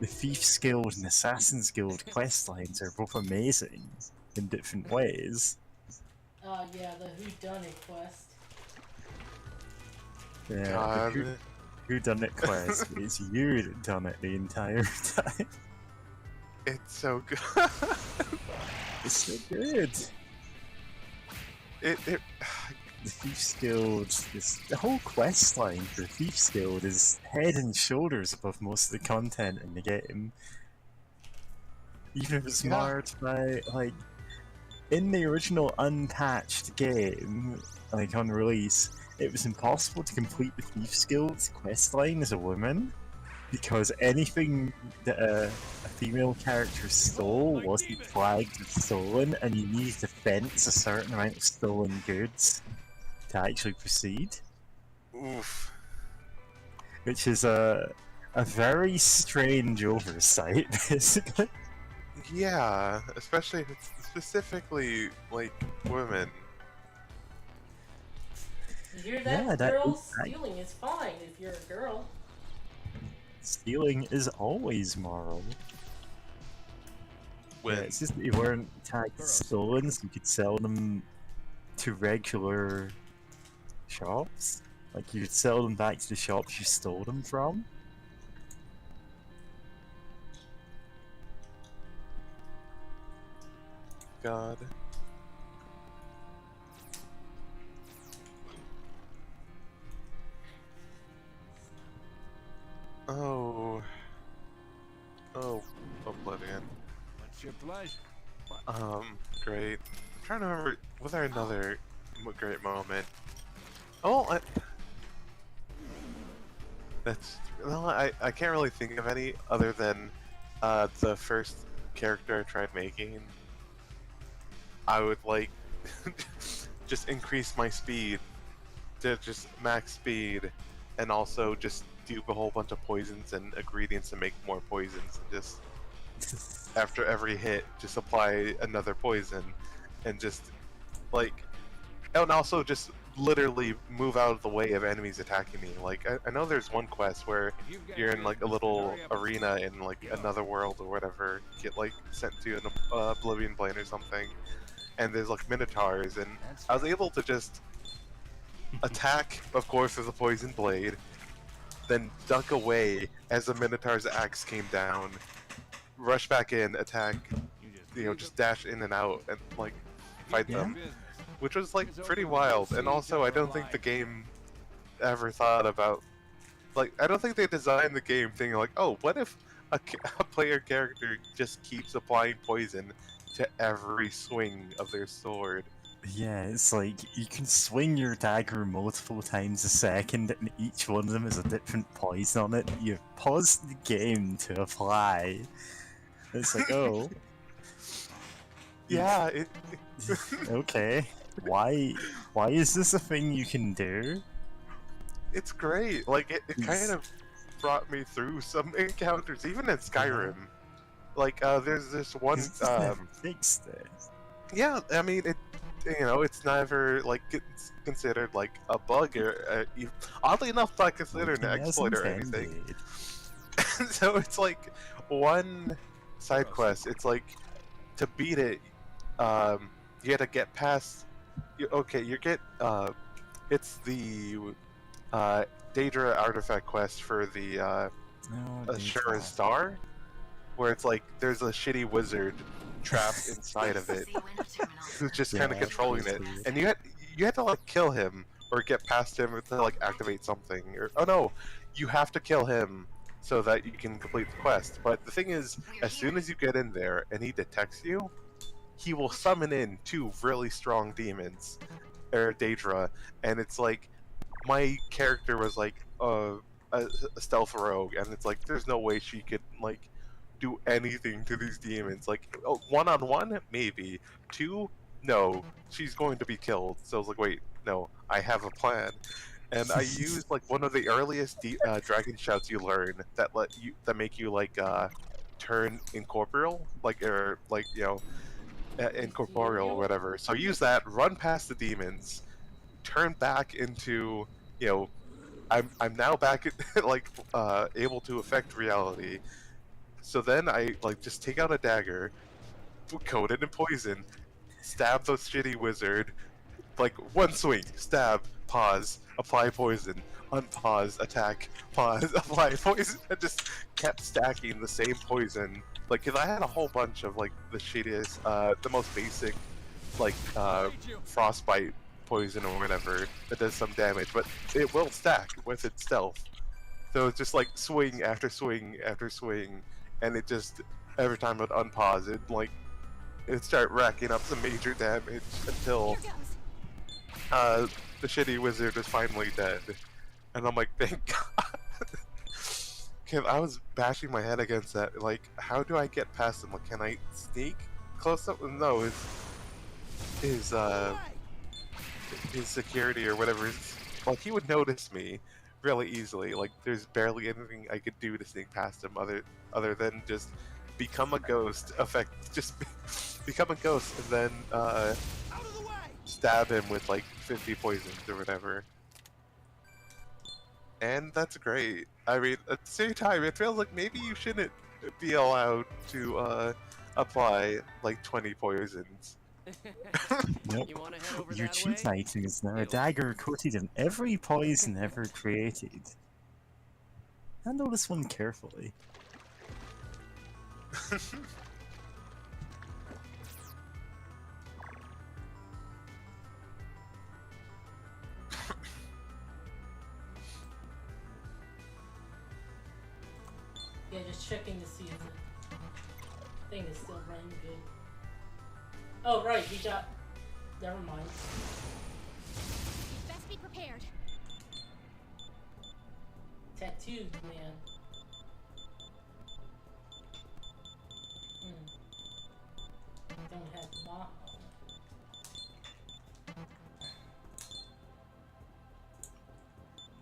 Thief's Guild and Assassin's Guild quest lines are both amazing in different ways. Yeah, the whodunit quest. Yeah, the God. who done it quest is you that done it the entire time. It's so good. It's so good. it The Thief's Guild, the whole quest line for Thief's Guild is head and shoulders above most of the content in the game. Even if it's Yeah. marred by, like, in the original unpatched game, like on release, it was impossible to complete the Thief's Guild's quest line as a woman, because anything that a female character stole wasn't flagged as stolen, and you needed to fence a certain amount of stolen goods to actually proceed, oof. which is a very strange oversight, basically. Yeah, especially if it's specifically like women. You hear that, Yeah, that girl? is right. Stealing is fine if you're a girl. Stealing is always moral. When Yeah, it's just that you weren't tagged as stolen, so you could sell them to regular shops. Like, you could sell them back to the shops you stole them from. God. Oh. Oh, Oblivion. What's your pleasure? Great. I'm trying to remember, was there another great moment? Oh, that's, well, I can't really think of any other than, the first character I tried making. I would, like, just increase my speed to just max speed, and also just do a whole bunch of poisons and ingredients to make more poisons, and just after every hit, just apply another poison, and just like, and also just literally move out of the way of enemies attacking me. Like, I know there's one quest where you're in like a little arena in like another world or whatever, get like sent to an Oblivion plane or something, and there's like minotaurs, and I was able to just attack, of course, with a poison blade, then duck away as the minotaur's axe came down, rush back in, attack, you know, just dash in and out and like fight them, which was like pretty wild. And also, I don't think the game ever thought about, like, I don't think they designed the game thinking like, oh, what if a player character just keeps applying poison to every swing of their sword. Yeah, it's like you can swing your dagger multiple times a second, and each one of them is a different poison on it. You pause the game to apply. It's like, oh, Yeah, okay. Why? Why is this a thing you can do? it's great. Like it kind It's- of brought me through some encounters, even in Skyrim. Like there's this one. 'Cause it's never fixed it. Yeah, I mean it. It's never like it's considered like a bug or oddly enough not considered an Working as exploit or anything. intended. So it's like one side quest. It's like to beat it, you had to get past. You get it's the Daedra artifact quest for the Oh, Asura's Star, where it's like there's a shitty wizard trapped inside of it See you in the terminal. who's just Yeah, kind of controlling it, basically. and you had to like kill him or get past him to like activate something. Or oh no, you have to kill him so that you can complete the quest. But the thing is, as soon as you get in there and he detects you, he will summon in two really strong demons, or Daedra, and it's like my character was like a stealth rogue, and it's like there's no way she could like do anything to these demons. Like one on one, maybe. Two, no, she's going to be killed. So I was like, wait, no, I have a plan. And I used like one of the earliest dragon shouts you learn that make you like turn incorporeal, like or like incorporeal or whatever. So use that, run past the demons, turn back into I'm now back at, like able to affect reality. So then I like just take out a dagger, coat it in poison, stab the shitty wizard, like one swing, stab, pause, apply poison, unpause, attack, pause, apply poison. I just kept stacking the same poison. Like, cause I had a whole bunch of like the shittiest, the most basic, like frostbite poison or whatever that does some damage, but it will stack with its stealth. So it's just like swing after swing after swing, and it just every time it would unpause, it start racking up some major damage until Here goes. the shitty wizard is finally dead. And I'm like, thank God. Cause I was bashing my head against that. Like, how do I get past him? Like, can I sneak close up? No, his security or whatever. Like, he would notice me really easily. Like, there's barely anything I could do to sneak past him other than just become a ghost. Just become a ghost and then Out of the way! stab him with like 50 poisons or whatever. And that's great. I mean, at the same time, it feels like maybe you shouldn't be allowed to apply like 20 poisons. Nope. You want to head over Your that cheat way? item is now a dagger coated in every poison ever created. Handle this one carefully. Yeah, just checking to see if the thing is still running good. Oh, right, we got. Never mind. Best be prepared. Tattooed man. Don't have ma.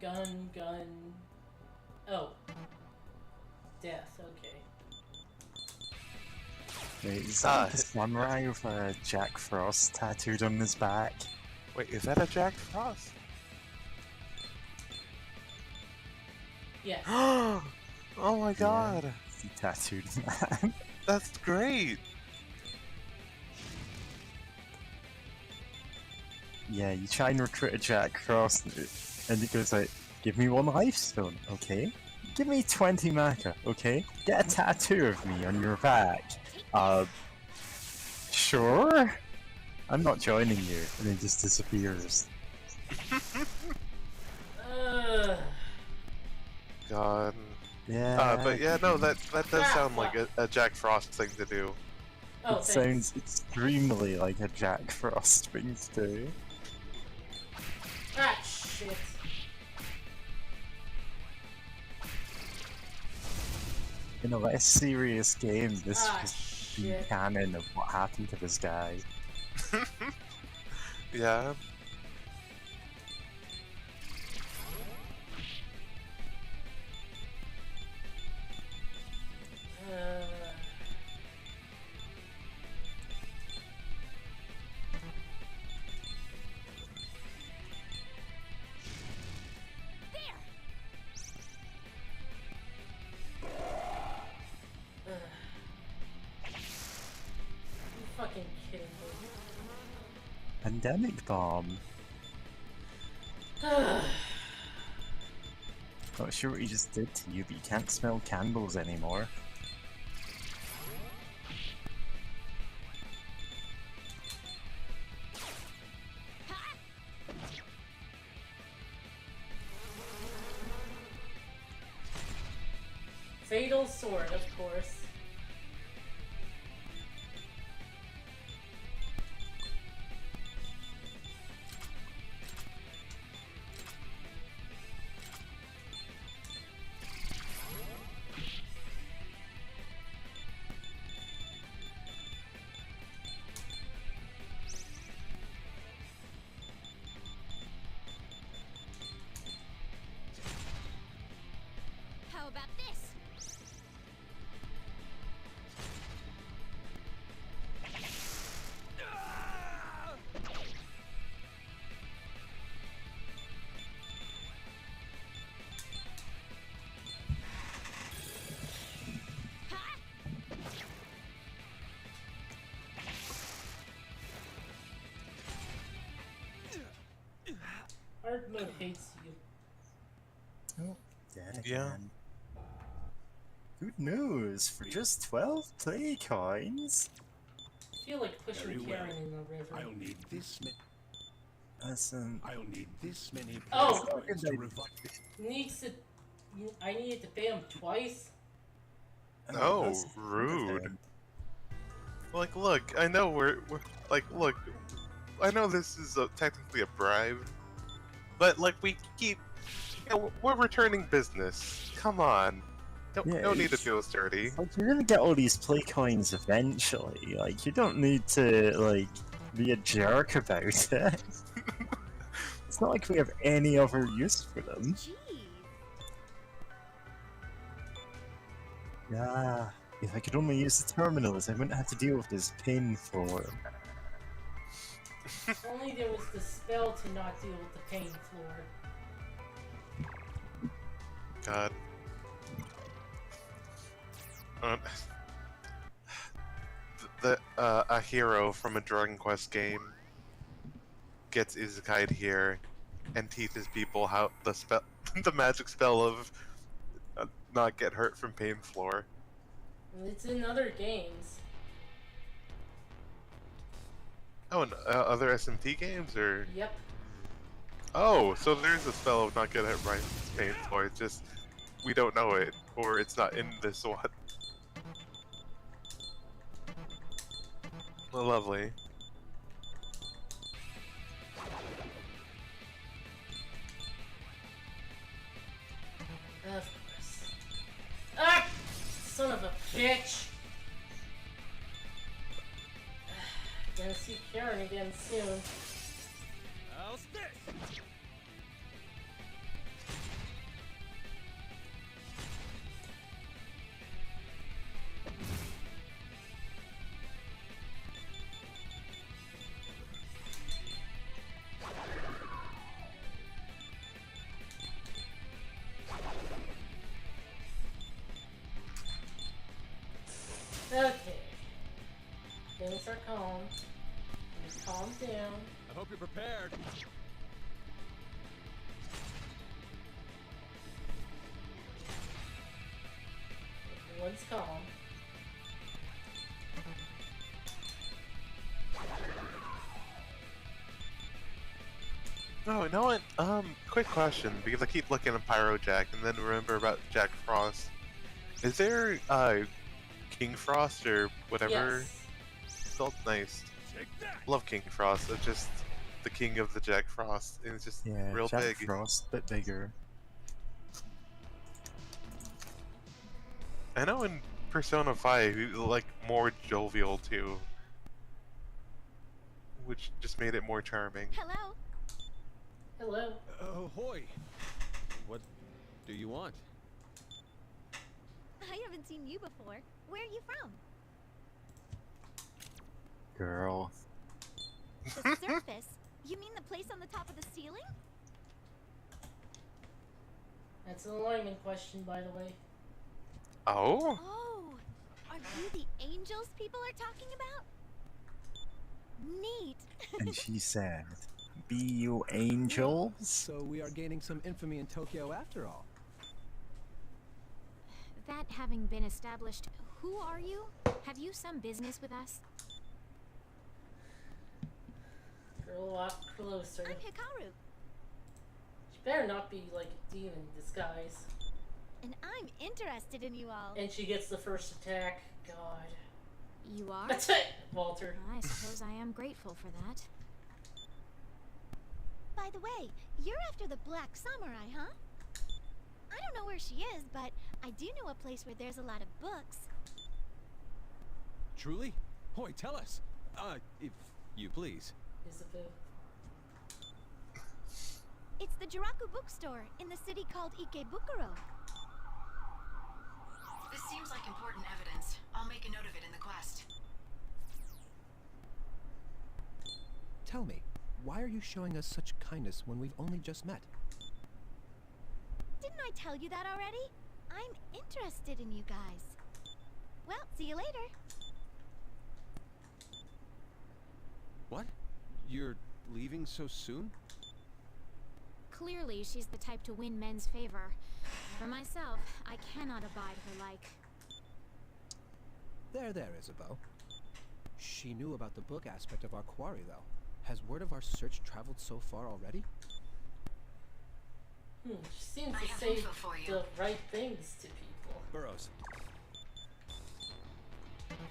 Gun. Oh. Death, okay. Wait, is that the samurai with a Jack Frost tattooed on his back? Wait, is that a Jack Frost? Yes. Oh my god, He tattooed that. that's great! Yeah, you try and recruit a Jack Frost, and it goes like, give me 1 life stone, okay? Give me 20 maca, okay? Get a tattoo of me on your back. Sure? I'm not joining you, and then just disappears. Ugh. God. Yeah. But yeah, no, that does Ah, sound like fuck. a Jack Frost thing to do. Oh, It thanks. sounds extremely like a Jack Frost thing to do. Ah, shit. In a less serious game, this Ah, just shit. canon of what happened to this guy. Yeah. Uh, you fucking kidding me? Pandemic bomb. Not sure what he just did to you, but you can't smell candles anymore. Fatal sword, of course. How about this? Hard mode hates you. Oh, dead Yeah. again. Good news! For just 12 play coins! I feel like pushing Very well. Karen in the river. I'll need this many. Listen, I'll need this many Oh! points to revive. Needs to. I needed to pay him twice? Oh, that's rude. him. Like, look, I know we're like, look, I know this is technically a bribe, but like we keep, we're returning business. Come on, Yeah, no need to it's- feel us dirty. Like, you're gonna get all these play coins eventually. Like, you don't need to, like, be a jerk about it. It's not like we have any other use for them. Gee. Yeah. If I could only use the terminals, I wouldn't have to deal with this pain floor. If only there was the spell to not deal with the pain floor. God. A hero from a Dragon Quest game gets isekai'd here and teaches people how the spell, the magic spell of not get hurt from pain floor. It's in other games. Oh, and other SMT games or? Yep. Oh, so there's a spell of not get hit by pain floor. It's just we don't know it, or it's not in this one. Well, lovely. Of course. Ah! Son of a bitch! Gonna see Karen again soon. How's this? Okay. Things are calm. Just calm down. I hope you're prepared. Everyone's calm. Oh, you know what? Quick question, because I keep looking at Pyro Jack and then remember about Jack Frost. Is there King Frost or whatever? Yes. Felt nice. Take that! Love King Frost. It's just the king of the Jack Frost. And it's just Yeah, real Jack big. Frost, bit bigger. I know in Persona 5 he was like more jovial too, which just made it more charming. Hello. Hello. Ahoy! What do you want? I haven't seen you before. Where are you from? Girl. The surface? You mean the place on the top of the ceiling? That's an alignment question, by the way. Oh? Oh, are you the angels people are talking about? Neat. And she said, "Be you angels?" So we are gaining some infamy in Tokyo after all. That having been established, who are you? Have you some business with us? Girl, walk closer. I'm Hikaru, She better not be like a demon in disguise. and I'm interested in you all. And she gets the first attack. God. You are? That's it, Walter. I suppose I am grateful for that. By the way, you're after the Black Samurai, huh? I don't know where she is, but I do know a place where there's a lot of books. Truly? Hoy, tell us. If you please. Isabel. It's the Jiraku bookstore in the city called Ikebukuro. This seems like important evidence. I'll make a note of it in the quest. Tell me, why are you showing us such kindness when we've only just met? Didn't I tell you that already? I'm interested in you guys. Well, see you later. What? You're leaving so soon? Clearly, she's the type to win men's favor. For myself, I cannot abide her like. There, Isabeau. She knew about the book aspect of our quarry, though. Has word of our search traveled so far already? She seems I to have say info for you. the right things to people. Burroughs.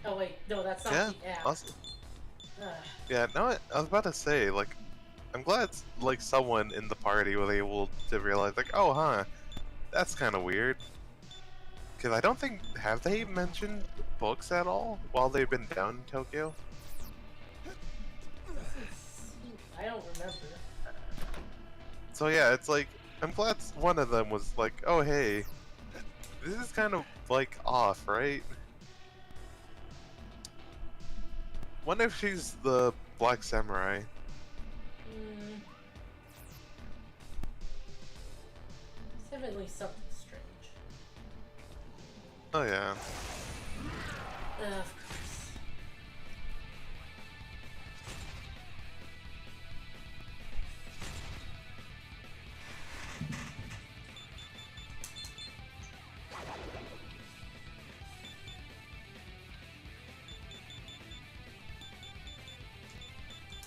Oh wait, no, that's not Yeah, the app. awesome. Ugh. Yeah, no, I was about to say, like, I'm glad, like, someone in the party was able to realize, like, oh, huh, that's kind of weird. Because I don't think, have they mentioned books at all while they've been down in Tokyo? I don't remember. So yeah, it's like, I'm glad one of them was like, oh, hey, this is kind of, like, off, right? Wonder if she's the Black Samurai. It's definitely something strange. Oh yeah. Of course.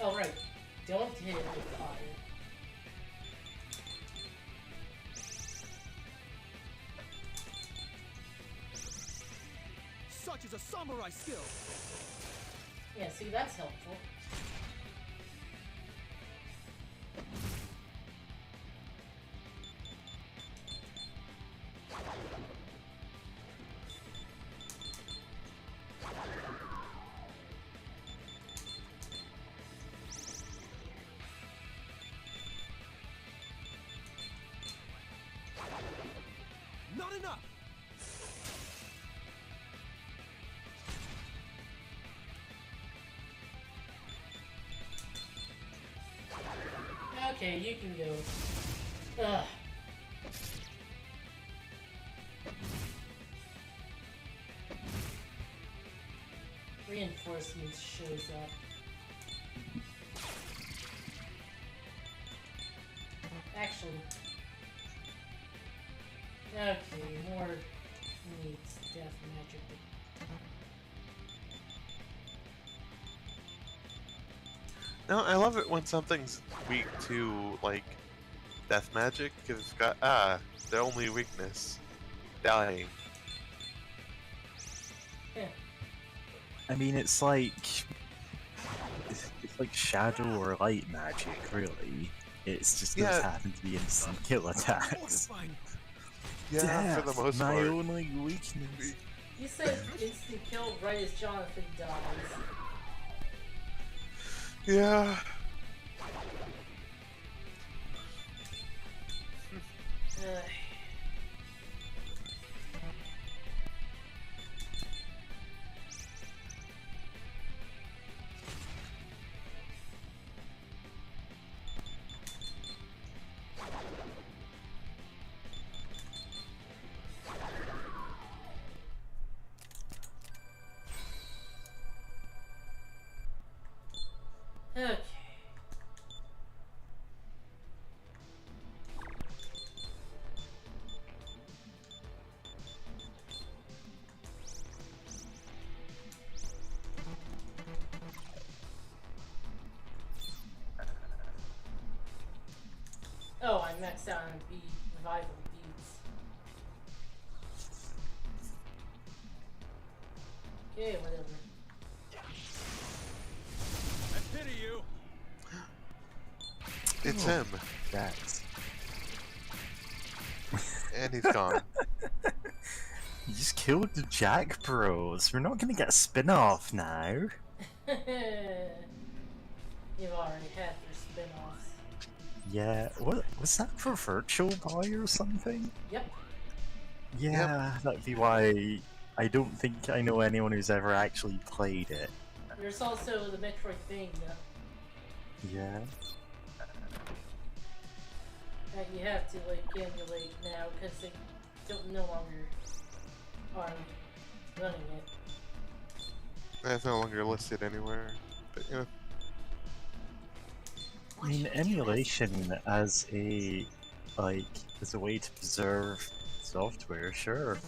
Oh right, don't hit it with fire. Such is a samurai skill! Yeah, see, that's helpful. Not enough! Okay, you can go. Ugh. Reinforcements shows up. Actually. Okay, more needs death magic. No, I love it when something's weak to, like, death magic, because it's got, the only weakness. Dying. I mean, it's like shadow or light magic, really. It's just those Yeah, happen to be instant kill attacks. Mortifying. yeah, for the Death, most my part. only weakness. You said instant kill right as Jonathan dies. Yeah. Ugh. Okay. Oh, I maxed out on bead revival beads. Okay, whatever. I pity you. It's Oh. him. That's. And he's gone. You just killed the Jack Bros. We're not gonna get a spin-off now. You've already had your spin-offs. Yeah, what was that for Virtual Boy or something? Yep. Yeah, that'd be why I don't think I know anyone who's ever actually played it. There's also the Metroidvania Yeah. that you have to like emulate now because they don't no longer are running it. That's no longer listed anywhere. But yeah. I mean, emulation as a as a way to preserve software, sure.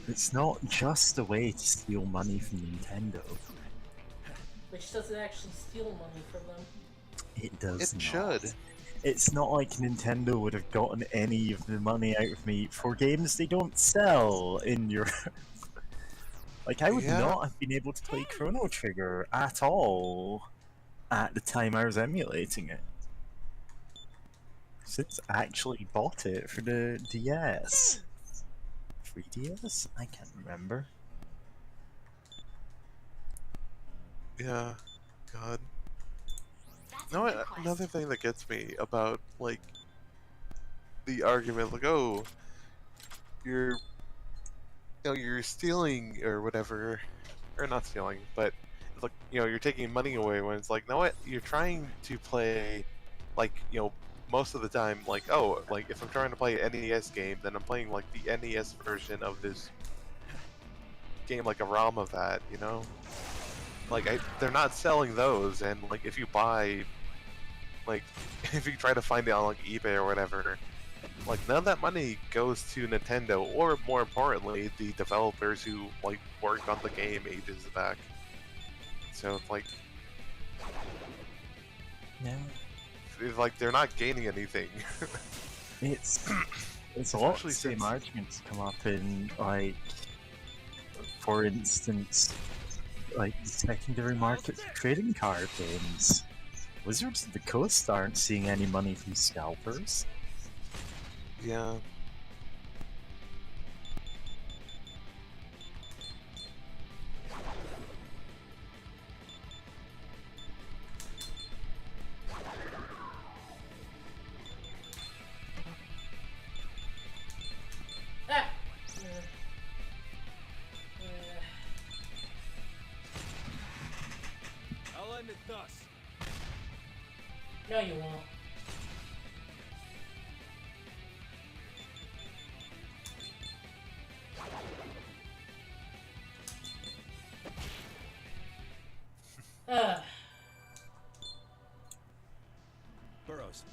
It's not just a way to steal money from Nintendo. Which doesn't actually steal money from them. It does It not. should. It's not like Nintendo would have gotten any of the money out of me for games they don't sell in Europe. Like, I would Yeah. not have been able to play Chrono Trigger at all at the time I was emulating it. Since I actually bought it for the DS. 3DS? I can't remember. Yeah. God. That's You know a new what? quest. Another thing that gets me about, like, the argument, like, oh, you're stealing or whatever, or not stealing, but it's like, you're taking money away when it's like, no, what? You're trying to play, like, most of the time, like, oh, like, if I'm trying to play an NES game, then I'm playing, like, the NES version of this game, like a ROM of that, Like, they're not selling those, and, like, if you buy, like, if you try to find it on, like, eBay or whatever, like, none of that money goes to Nintendo, or more importantly, the developers who, like, worked on the game ages back. So, it's like, Yeah. it's like they're not gaining anything. It's a lot of Especially the same since- arguments come up in, like, for instance, like the secondary market for trading card games. Wizards of the Coast aren't seeing any money from scalpers. Yeah. Ah! I'll end it thus. No, you won't. Ugh. Burrows.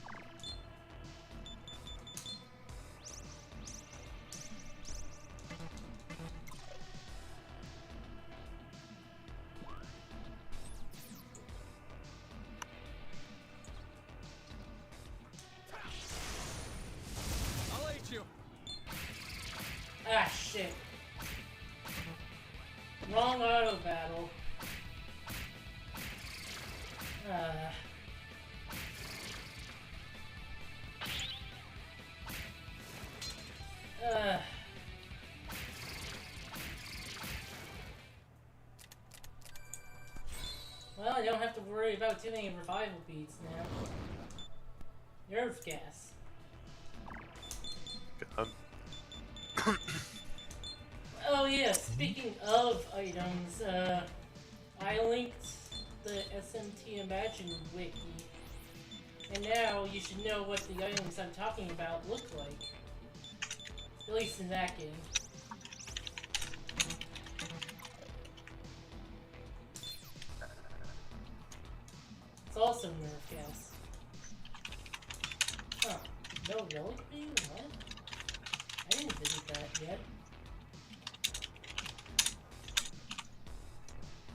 I'll eat you. Ah, shit. Wrong auto battle. Well, I don't have to worry about too many revival beads now. Nerve gas. God. Oh yeah, speaking of items, I linked the SMT Imagine wiki, and now you should know what the items I'm talking about look like. At least in that game. It's also nerf gas. Huh. No relic beam? What? I didn't visit that yet.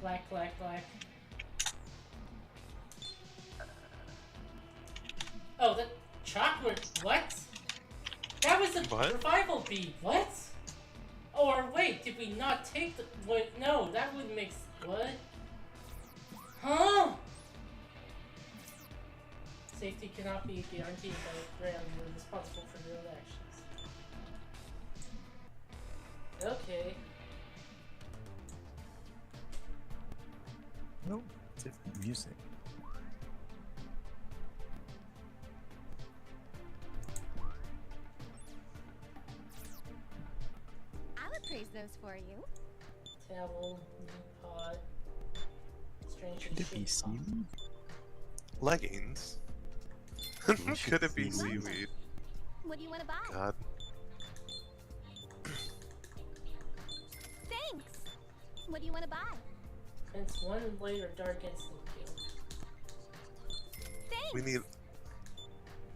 Black, black, black. Oh, that chocolate. What? That was a What? revival bead. What? Or wait, did we not take the? Wait, no, that wouldn't make. What? Huh? Safety cannot be guaranteed by ground. You're responsible for your own actions. Okay. No, different music. I'll appraise those for you. Towel, new pod. Strange Could it be shape. seaweed? Leggings? Delicious Could it be seaweed. seaweed? What do you want to buy? God. Thanks. What do you want to buy? Fence one later dark instant kill. Thanks. We need.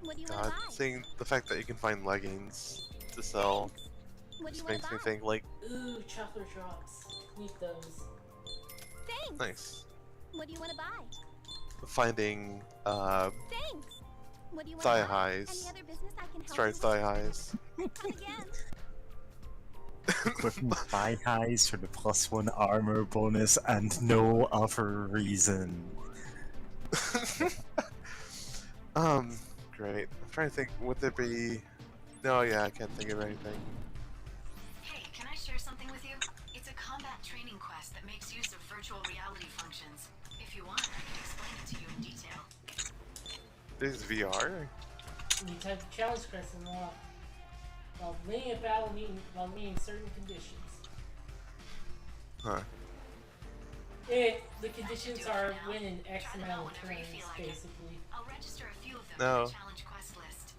What do you want God, to buy? seeing the fact that you can find leggings to sell What do you just want makes to me buy? think, like, Ooh, chocolate drops. Need those. Thanks. nice. What do you want to buy? Finding, Thanks. What do you want thigh to buy? highs. Any other business I can help Striped you thigh highs. with? Come again. Equipping thigh highs for the +1 armor bonus and no other reason. Great. I'm trying to think, would there be... No, yeah, I can't think of anything. Hey, can I share something with you? It's a combat training quest that makes use of virtual reality functions. If you want, I can explain it to you in detail. There's VR? You type the challenge quest and unlock. While winning a battle while meeting certain conditions. Huh. The conditions are win in X Try them amount out of whenever you turns, feel like it. basically. I'll register a few of them No. in the challenge quest list.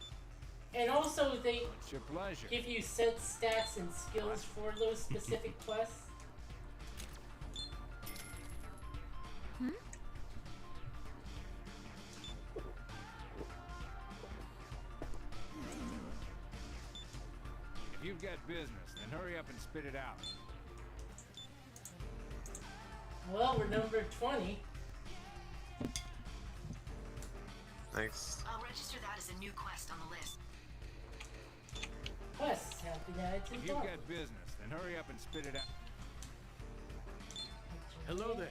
And also, they It's your pleasure. give you set stats and skills for those specific quests. If you've got business, then hurry up and spit it out. Well, we're number 20. Nice. I'll register that as a new quest on the list. Quests have been added to If the you've dock. got business, then hurry up and spit it out. Hello there.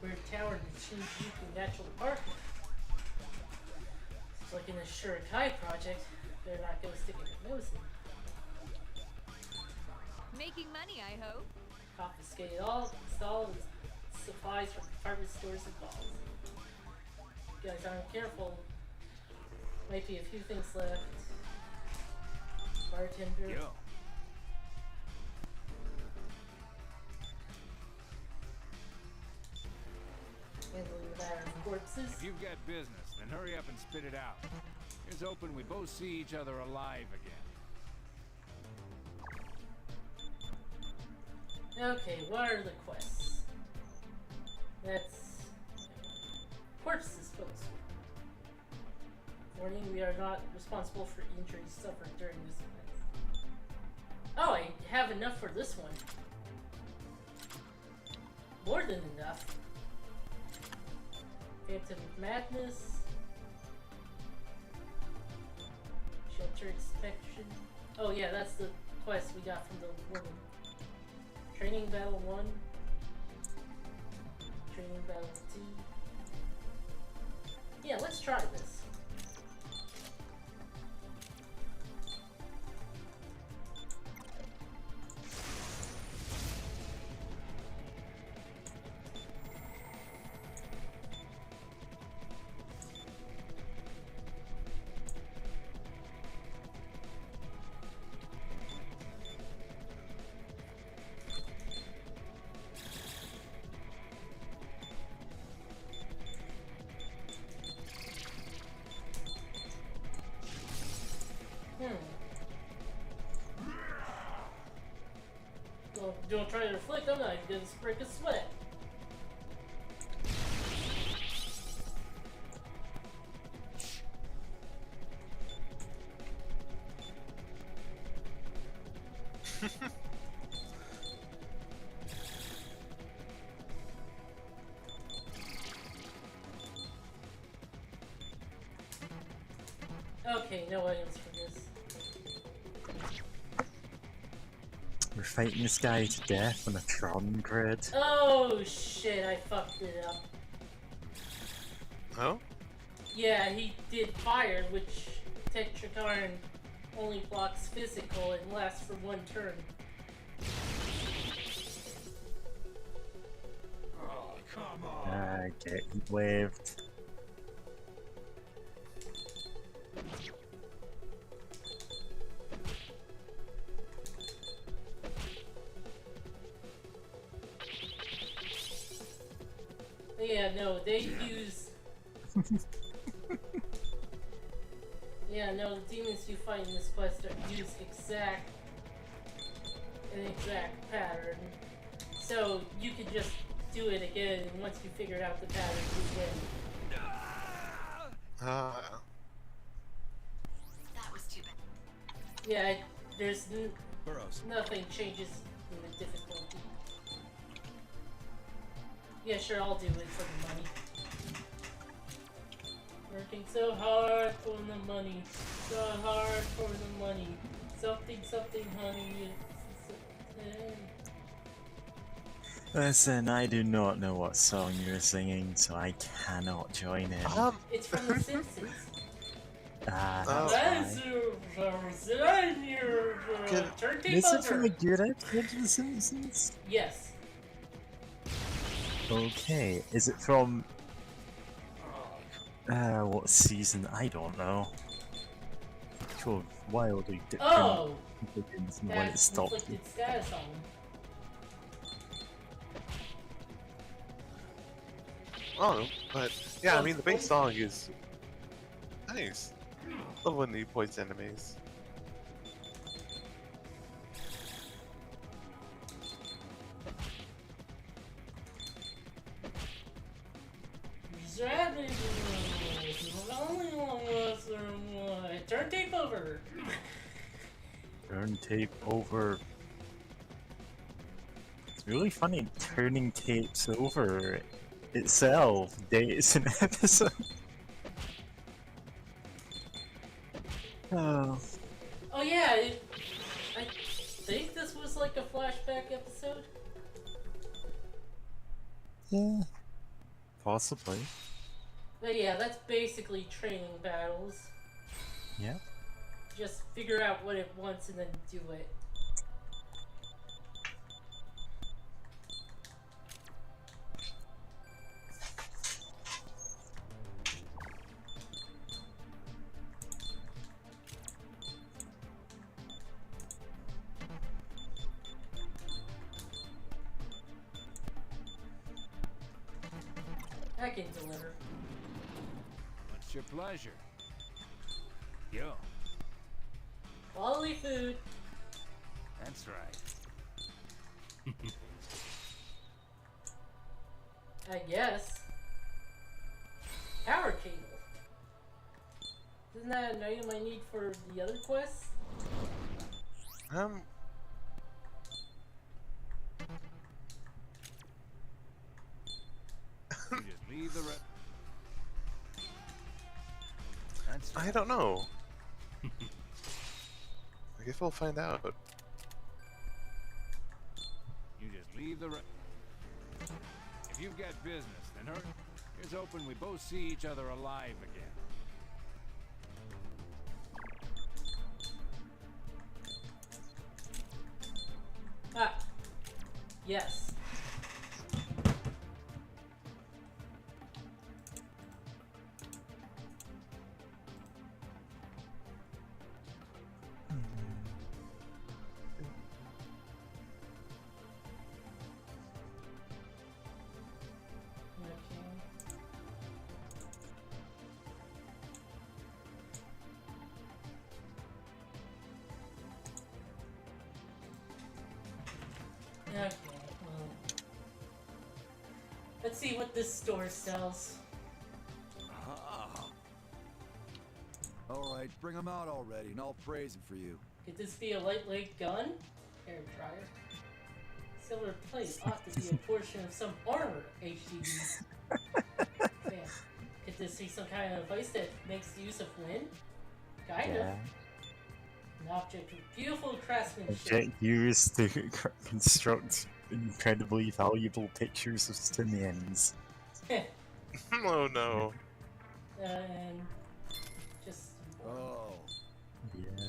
We're towered in Shinjuku Natural Park. It's like in the Shurikai project. They're not gonna stick their nose in. Making money, I hope. Confiscate all installed supplies from department stores and malls. If you guys aren't careful, might be a few things left. Bartender. Yo. Handling the battered corpses. If you've got business, then hurry up and spit it out. Here's hoping we both see each other alive again. Okay, what are the quests? That's corpse disposal. Warning, we are not responsible for injuries suffered during this event. Oh, I have enough for this one. More than enough. Phantom Madness. Shelter Inspection. Oh yeah, that's the quest we got from the woman Training Battle 1. Training Battle 2. Yeah, let's try this. Well, don't try to reflect, I'm not even gonna break a sweat. Okay, no items for this. We're fighting this guy to death on a Tron grid. Oh shit, I fucked it up. Oh? Yeah, he did fire, which Tetrakarn only blocks physical and lasts for 1 turn. Oh, come on. Get heat waved. Yeah, no, they use... Yeah, no, the demons you fight in this quest use an exact pattern. So you can just do it again, and once you figure out the pattern, you win. Ah. That was too bad. Yeah, there's Burrows. nothing changes in the difficulty. Yeah, sure, I'll do it for the money. Working so hard for the money. So hard for the money. Something, something, honey. Listen, I do not know what song you're singing, so I cannot join in. It's from The Simpsons. Ah, Oh. that's why. Turn tape Is it from over. a good episode of The Simpsons? Yes. Okay, is it from... what season? I don't know. Cool, wildly different Oh! begins and when it That's stops. inflicted status on him. Oh, but yeah, I mean the base song is nice. Love when he points enemies. Turn tape over. Turn tape over. It's really funny turning tapes over itself dates an episode. Oh. Oh yeah, I think this was like a flashback episode. Yeah. Possibly. But yeah, that's basically training battles. Yeah. Just figure out what it wants and then do it. I can deliver. What's your pleasure? Yo, Quality food. that's right. I guess. Power cable. Isn't that an item I need for the other quests? You just leave the rest. That's I right. don't know. I guess we'll find out. You just leave the If you've got business, then hurry. Here's hoping we both see each other alive again. Ah. Yes. Okay, well, let's see what this store sells. Alright, bring them out already, and I'll praise them for you. Could this be a lightweight gun? Hair dryer. Silver plate ought to be a portion of some armor, HDD. Damn. Could this be some kind of device that makes use of wind? Kind of. An object with beautiful craftsmanship. Object used to construct incredibly valuable pictures of simians. Oh no. And just. Oh. Yeah.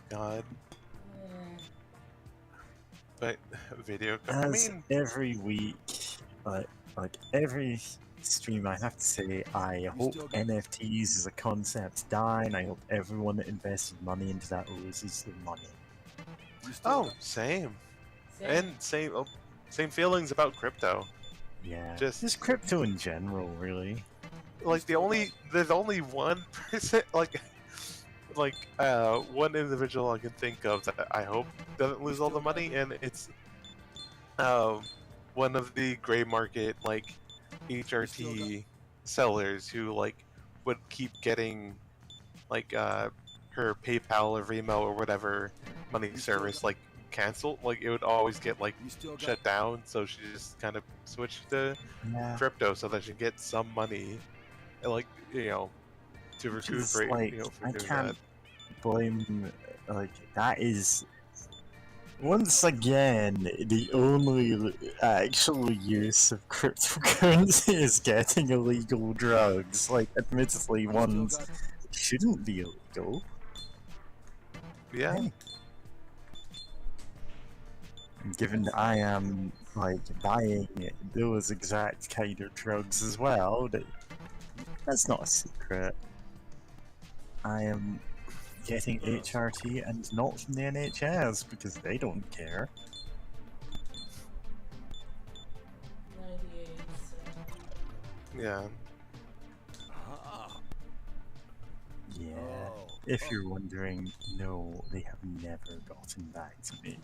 God. Uh, But video. As I mean, every week, like every stream, I have to say, I hope still got- NFTs as a concept die, and I hope everyone that invested money into that loses their money. You still oh, got- same. same. And same feelings about crypto. Yeah, Just- crypto in general, really. Like there's only one person, like one individual I can think of that I hope doesn't lose all the money, and it's one of the gray market like HRT sellers who like would keep getting like her PayPal or Venmo or whatever money service like canceled. Like it would always get like You still got- shut down, so she just kind of switched to Yeah. crypto so that she gets some money, and like to Which is, recuperate, like, for I doing can't that. blame, like, that is once again the only actual use of cryptocurrency is getting illegal drugs. Like, admittedly, you still ones got- shouldn't be illegal. Yeah. Hey. And given that I am like buying those exact kind of drugs as well, that's not a secret. I am getting HRT and not from the NHS because they don't care. 98. Yeah. Ah. Yeah. Oh. If you're wondering, no, they have never gotten back to me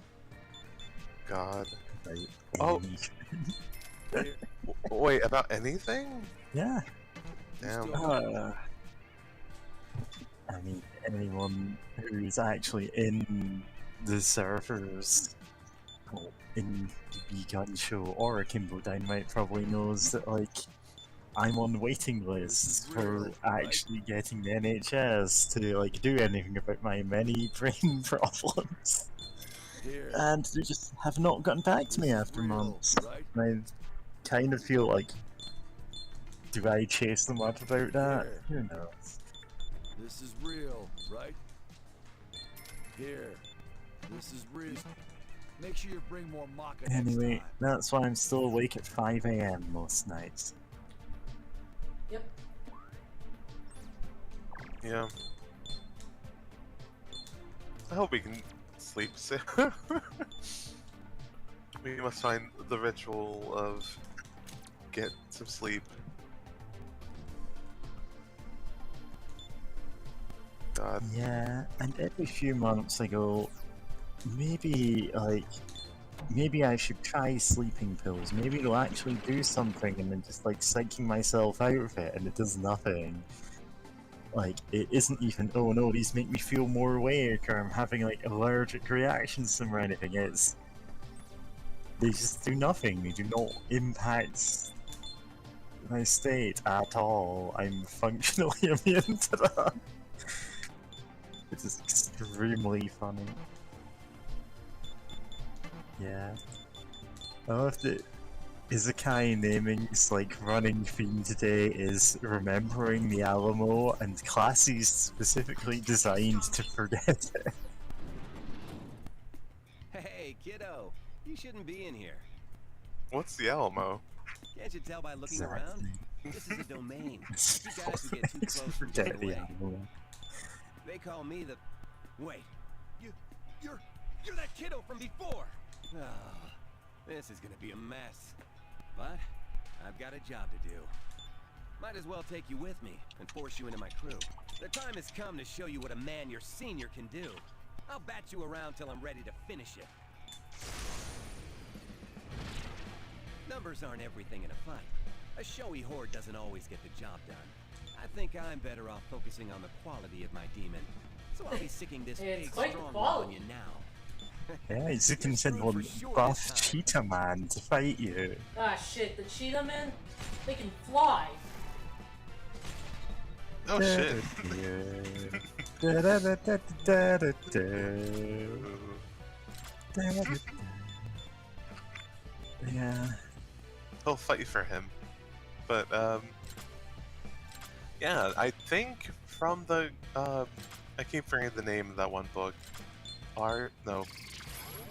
God. about Oh. anything. Here, Wait, about anything? Yeah. you Damn. still got- I mean, anyone who's actually in the servers, well, in the Begun Show or Akimbo Dynamite probably knows that, like, I'm on waiting lists for real, right? actually getting the NHS to, like, do anything about my many brain problems. Here. And they just have not gotten back to me This is after real, months. right? And I kind of feel like, do I chase them up about that? Here. Who knows? This is real, right? Here. This is real. Make sure you bring more maca Anyway, next time. that's why I'm still awake at 5 AM most nights. Yep. Yeah. I hope we can sleep soon. We must find the ritual of get some sleep. God. Yeah, and every few months I go, maybe, like, maybe I should try sleeping pills. Maybe it'll actually do something, and then just, like, psyching myself out of it, and it does nothing. Like, it isn't even, oh no, these make me feel more awake, or I'm having, like, allergic reactions to them or anything. It's, they just do nothing. They do not impact my state at all. I'm functionally immune to that. It is extremely funny. Yeah. Oh, if the Izakai naming's like running theme today is remembering the Alamo, and Classy's specifically designed to forget it. Hey, kiddo. You shouldn't be in here. What's the Alamo? Can't you tell by looking around? Exactly. This is a domain. It's You guys who get too makes close you will get forget the away. Alamo. They call me the... Wait. You're that kiddo from before! Oh, this is gonna be a mess. But I've got a job to do. Might as well take you with me and force you into my crew. The time has come to show you what a man your senior can do. I'll bat you around till I'm ready to finish it. Numbers aren't everything in a fight. A showy horde doesn't always get the job done. I think I'm better off focusing on the quality of my demon. So I'll be sicking this It's big, quite strong one quality. on you now. Yeah, he's looking to You're send screwed one for sure buff this time. cheetah man to fight you. Ah shit, the cheetah men? They can fly. Oh shit. Yeah. He'll fight for him. But yeah, I think from the I keep forgetting the name of that one book.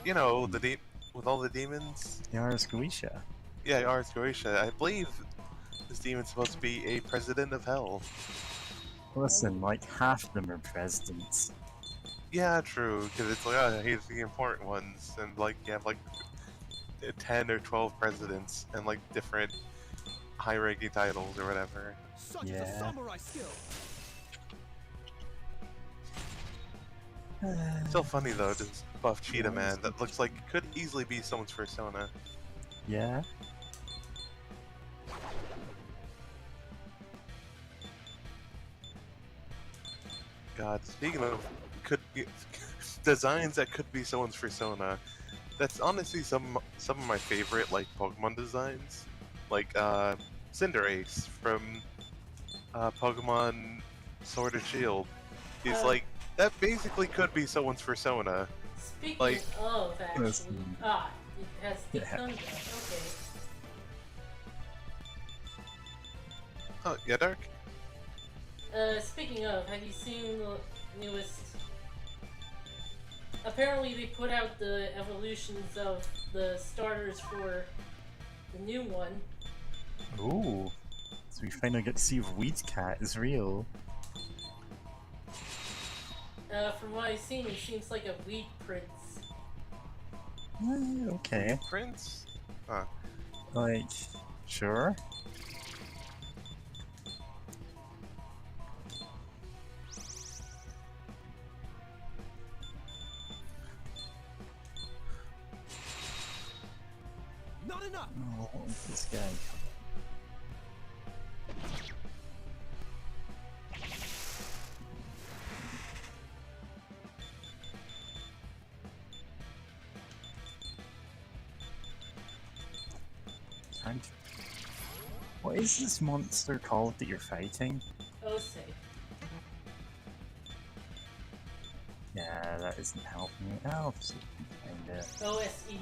You know, with all the demons. Yara's Goetia. Yeah, Ars Goetia. I believe this demon's supposed to be a president of hell. Listen, like half of them are presidents. Yeah, true. Because it's like, oh, he's the important ones, and like you have like 10 or 12 presidents and like different high-ranking titles or whatever. Such Yeah. is a samurai skill. Still funny though, this buff cheetah man that looks like it could easily be someone's persona. Yeah. God, speaking of could be designs that could be someone's persona, that's honestly some of my favorite like Pokemon designs, like Cinderace from Pokemon Sword and Shield. He's like that basically could be someone's persona. Speaking Like- of, actually, Listen. it has the Yeah. thunder. Okay. Oh yeah, Dark. Speaking of, have you seen the newest? Apparently, they put out the evolutions of the starters for the new one. Ooh. So we finally get to see if Weed Cat is real. From what I've seen, it seems like a weed prince. Okay. Prince? Huh. Like, sure. Not enough. Oh, what is this guy? Time to- What is this monster called that you're fighting? Ose. Yeah, that isn't helping me. I'll see if I can find it. OSE.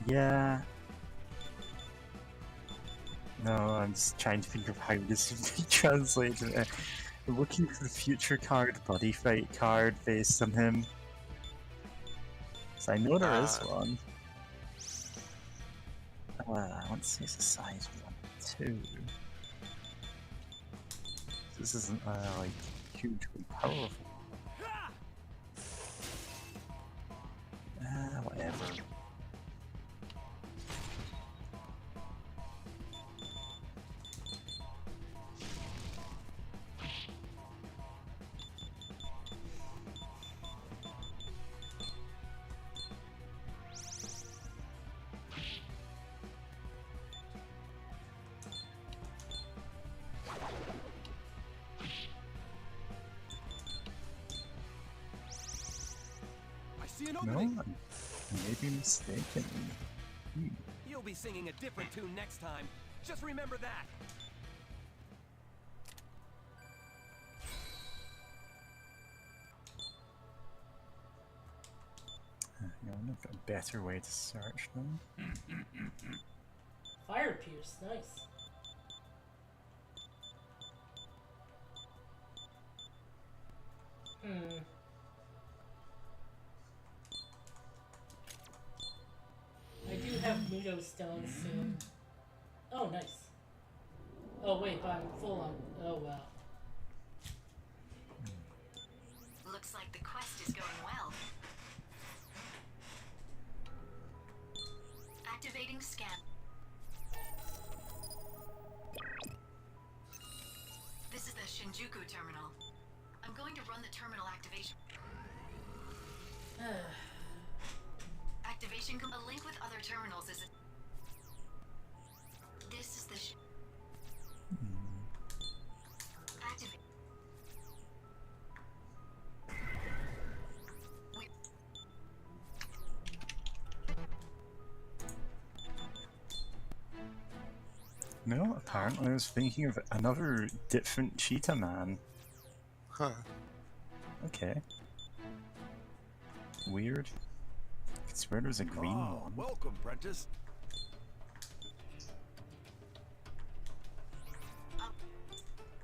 Yeah. No, I'm just trying to think of how this would be translated. I'm looking for the future card, Buddy Fight card based on him. So I know there is one. I want to say it's a size 1, 2. This isn't like hugely powerful. Whatever. I see an No, opening. I may be mistaken. You'll be singing a different tune next time. Just remember that. on, I've got a better way to search them. Fire pierce, nice. I do have Mudo stones soon. Oh, nice. Oh wait, but I'm full on. Oh wow. Looks like the quest is going well. Activating scan. This is the Shinjuku terminal. I'm going to run the terminal activation. Activation. A link with other terminals is. This is the. Activate. No, apparently I was thinking of another different cheetah man. Huh. Okay. Weird. I swear there was a green one. Welcome, Prentice.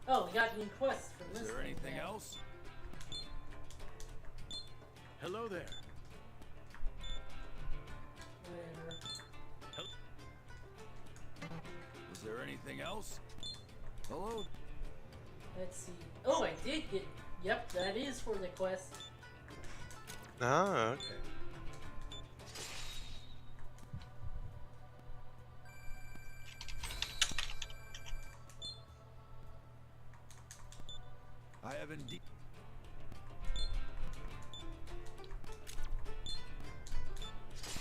Oh, we got new quests for Is this. there thing anything now. else? Hello there. Whatever. Is there anything else? Hello? Let's see. Oh, I did get. Yep, that is for the quest. Ah, okay. I have indeed.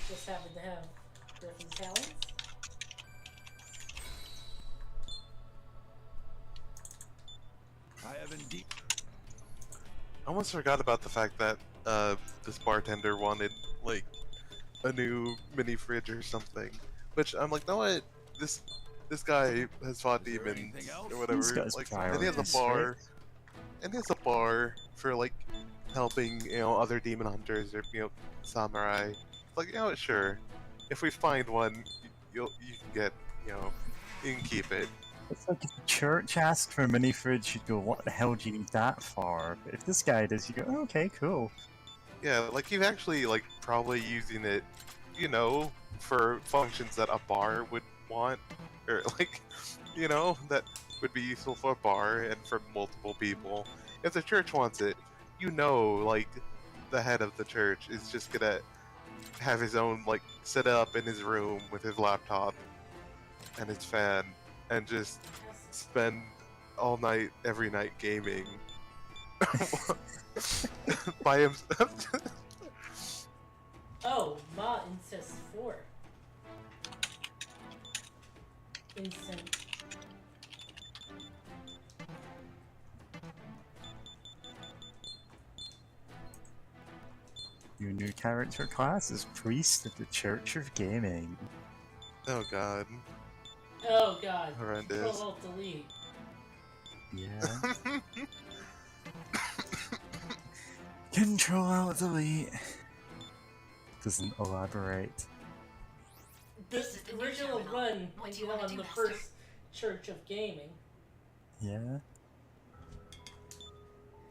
Just happen to have Griffin's talents. I have indeed. I almost forgot about the fact that this bartender wanted like a new mini fridge or something. Which I'm like, no, what? This guy has fought Is there demons anything else? or whatever. He's got his Like, and he has priorities a bar, straight. and he has a bar for like helping other demon hunters or samurai. Like, what, sure, if we find one, you can get you can keep it. It's like if the church asked for a mini fridge, you'd go, what the hell do you need that for? But if this guy does, you go, oh, okay, cool. Yeah, like he's actually like probably using it, for functions that a bar would want, or like, that would be useful for a bar and for multiple people. If the church wants it, like the head of the church is just gonna have his own like set up in his room with his laptop and his fan and just spend all night, every night gaming by himself. Oh, Ma Incest 4. Instant. Your new character class is Priest of the Church of Gaming. Oh god, Oh god. horrendous. Control delete. Yeah. Control Alt Delete. Doesn't elaborate. This original run was on the first Church of Gaming. Yeah.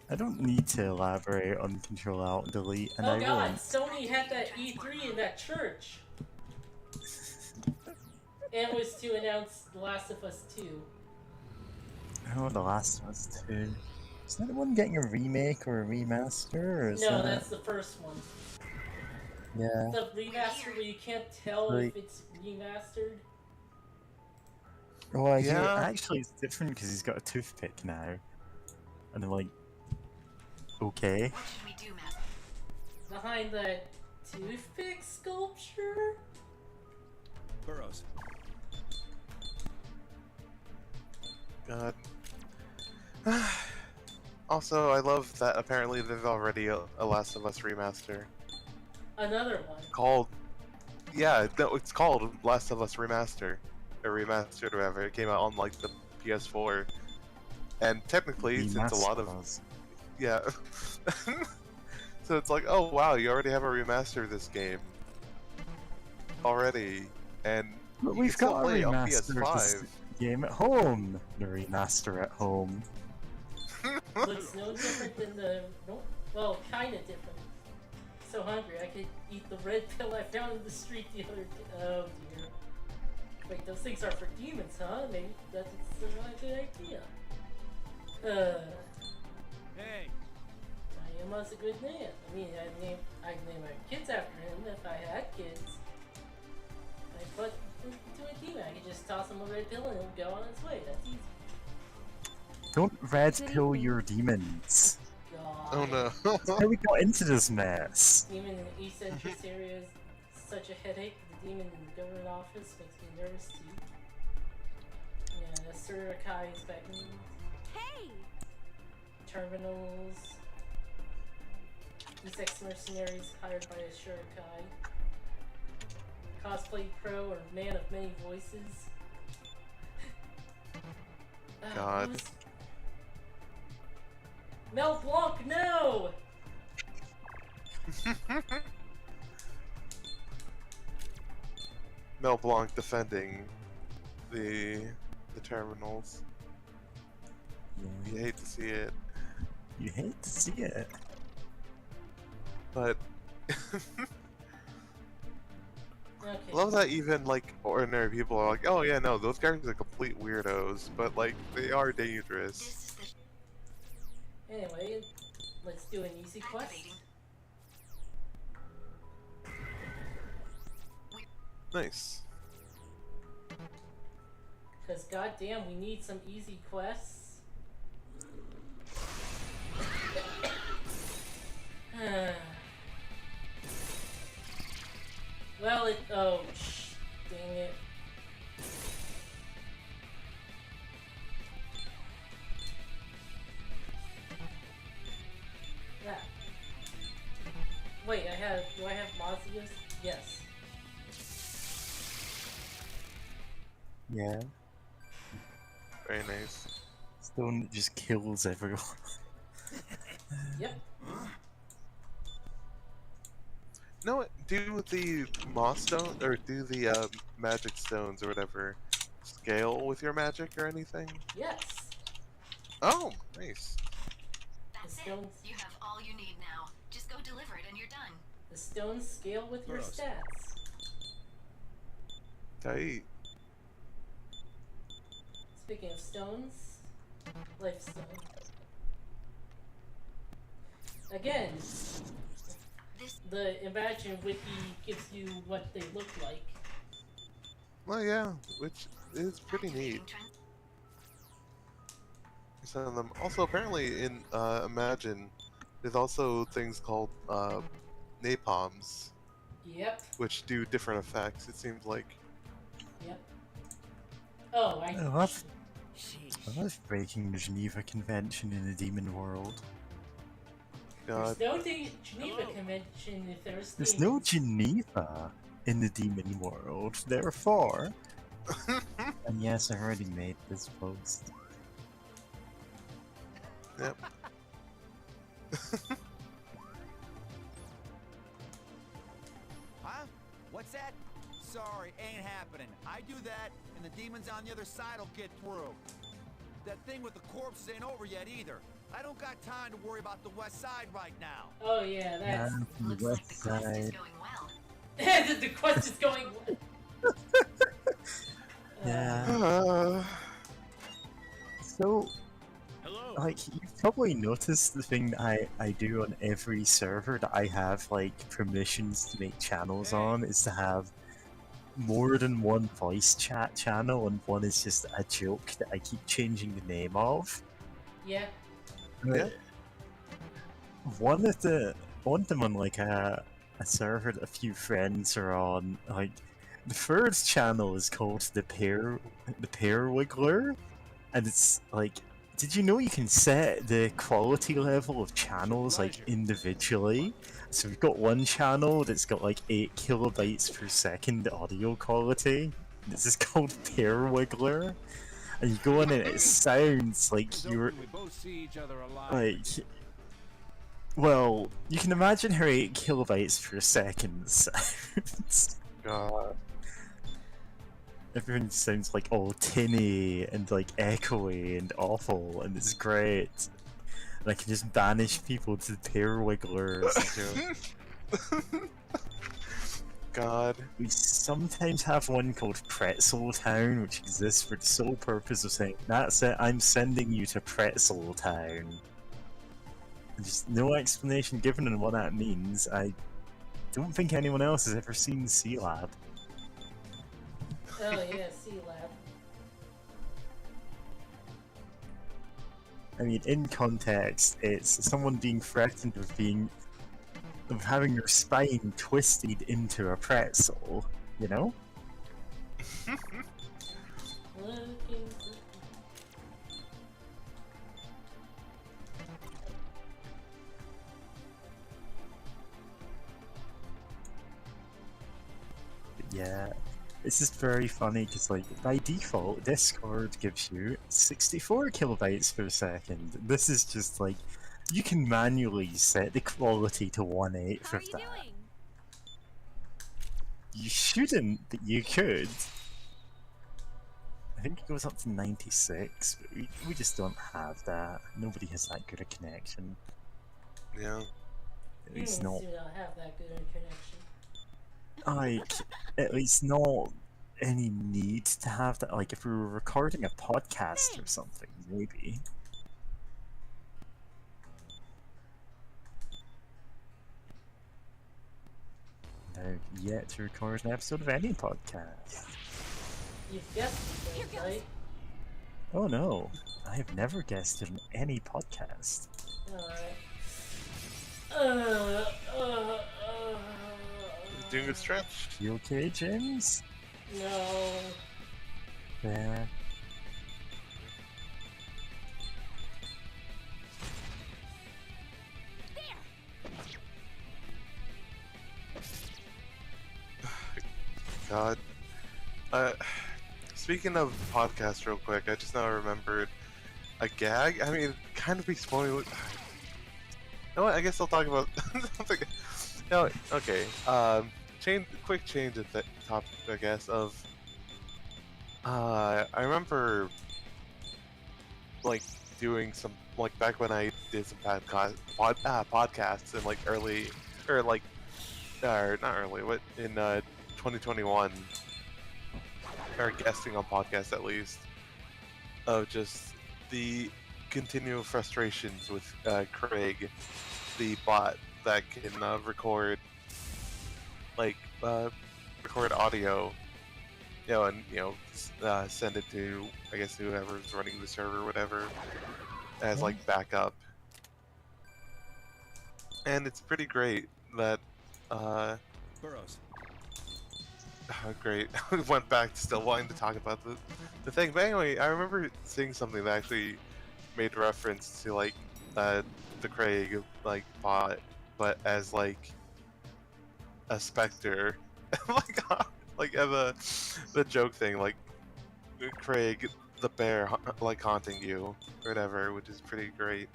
I don't need to elaborate on Control Alt Delete, and Oh I god, won't. Sony had that E3 in that church. And it was to announce The Last of Us 2. Oh, The Last of Us 2. Is that the one getting a remake or a remaster? Or is No, that... that's the first one. Yeah. The remaster where you can't tell Like- if it's remastered. Oh, I hear Yeah. actually it's different because he's got a toothpick now. And I'm like, okay. What should we do, Master? Behind that toothpick sculpture? Burrows. God. Also, I love that apparently there's already a Last of Us remaster Another one. called. Yeah, no, it's called Last of Us Remaster, or Remastered, or whatever. It came out on like the PS4, and technically, since a lot of Remasters. yeah, So it's like, oh wow, you already have a remaster of this game already, and But you we've can still got a play it on remaster of this PS5. game at home. The remaster at home. Looks no different than the no, well, kind of different. So hungry, I could eat the red pill I found in the street the other day. Oh dear. Wait, those things are for demons, huh? Maybe that's a good idea. Hey, Mayama's a good name. I mean, I'd name my kids after him if I had kids. But to a demon, I could just toss him a red pill and he'll go on his way. That's easy. Don't red pill your demons. God. Oh no. That's how we got into this mess. Demon in the East Entrance area is such a headache. The demon in the government office makes me nervous too. Yeah, Surukai is back in Hey! terminals. These ex-mercenaries hired by a Surukai. Cosplay pro or man of many voices. God. who's- Mel Blanc, no! Mel Blanc defending the terminals. You hate to see it, You hate to see it. but Okay. I love that even like ordinary people are like, oh yeah, no, those guys are complete weirdos, but like they are dangerous. This is the Anyway, let's do an easy quest. activating. Nice. Because goddamn, we need some easy quests. Well, oh, dang it. Yeah. Wait, do I have Mazia's? Yes. Yeah. Very nice. Stone just kills everyone. Yep. No, do the moss stone or do the magic stones or whatever scale with your magic or anything? Yes. Oh, nice. That's it. stones. You have all you need now. Just go deliver it and you're done. The stones scale with your Gross. stats. Tight. Speaking of stones, life stone. Again, This the Imagine Wiki gives you what they look like. Well, yeah, which is pretty neat. activating Some of them. Also, apparently in Imagine, there's also things called napalms, Yep, which do different effects. It seems like. yep. Oh, I. Oh, that's- I love breaking the Geneva Convention in the demon world. God. There's no Geneva Convention if there's. There's demons. no Geneva in the demon world, therefore. And yes, I already made this post. Yep. Huh? What's that? Sorry, ain't happening. I do that, and the demons on the other side will get through. That thing with the corpses ain't over yet either. I don't got time to worry about the west side right now. Oh yeah, Yeah, that's. from the Looks like west the quest is side. going well. the quest is going. Yeah. Uh, So, hello. like, you've probably noticed the thing that I do on every server that I have, like, permissions to make channels on is to have more than one voice chat channel, and one is just a joke that I keep changing the name of. Yeah. Yeah. One of them on, like, a server that a few friends are on, like, the third channel is called the Pear Wiggler, and it's like, did you know you can set the quality level of channels like individually? So we've got one channel that's got like 8 kilobytes per second audio quality. This is called Pear Wiggler, and you go in and it sounds like It's you're open, we both see each other alive. like Well, you can imagine how 8 kilobytes per second sounds. God. Everything sounds like all tinny and like echoey and awful, and it's great. And I can just banish people to the pair wigglers. God. We sometimes have one called Pretzel Town, which exists for the sole purpose of saying, "That's it, I'm sending you to Pretzel Town." And just no explanation given on what that means. I don't think anyone else has ever seen C-Lab. Oh yeah, C-Lab. I mean, in context, it's someone being threatened of having their spine twisted into a pretzel, you know? Looking for... But yeah, it's just very funny because, like, by default, Discord gives you 64 kilobytes per second. This is just like, you can manually set the quality to 1/8 How are of you that. doing? You shouldn't, but you could. I think it goes up to 96, but we just don't have that. Nobody has that good a connection. Yeah. At least Humans not, do not have that good a connection. like, at least not any need to have that. Like, if we were recording a podcast or something, maybe. I've yet to record an episode of any podcast. You've guessed it, Here though, goes. right? Oh no, I have never guested on any podcast. Alright. Doing a stretch. You okay, James? No. Yeah. God. Speaking of podcasts, real quick, I just now remembered a gag. I mean, kind of be spoiling. You know what? I guess I'll talk about something. No, okay. Quick change of the topic, I guess. Of I remember like doing some like back when I did some podcasts in like early or like not early, what in 2021 or guesting on podcasts at least of just the continual frustrations with Craig, the bot that can record audio, you know, and send it to I guess whoever's running the server or whatever as like backup. And it's pretty great that Burrows. great. We went back to still wanting to talk about the thing. But anyway, I remember seeing something that actually made reference to like the Craig like bot, but as like a specter. like the joke thing, like Craig the bear like haunting you or whatever, which is pretty great.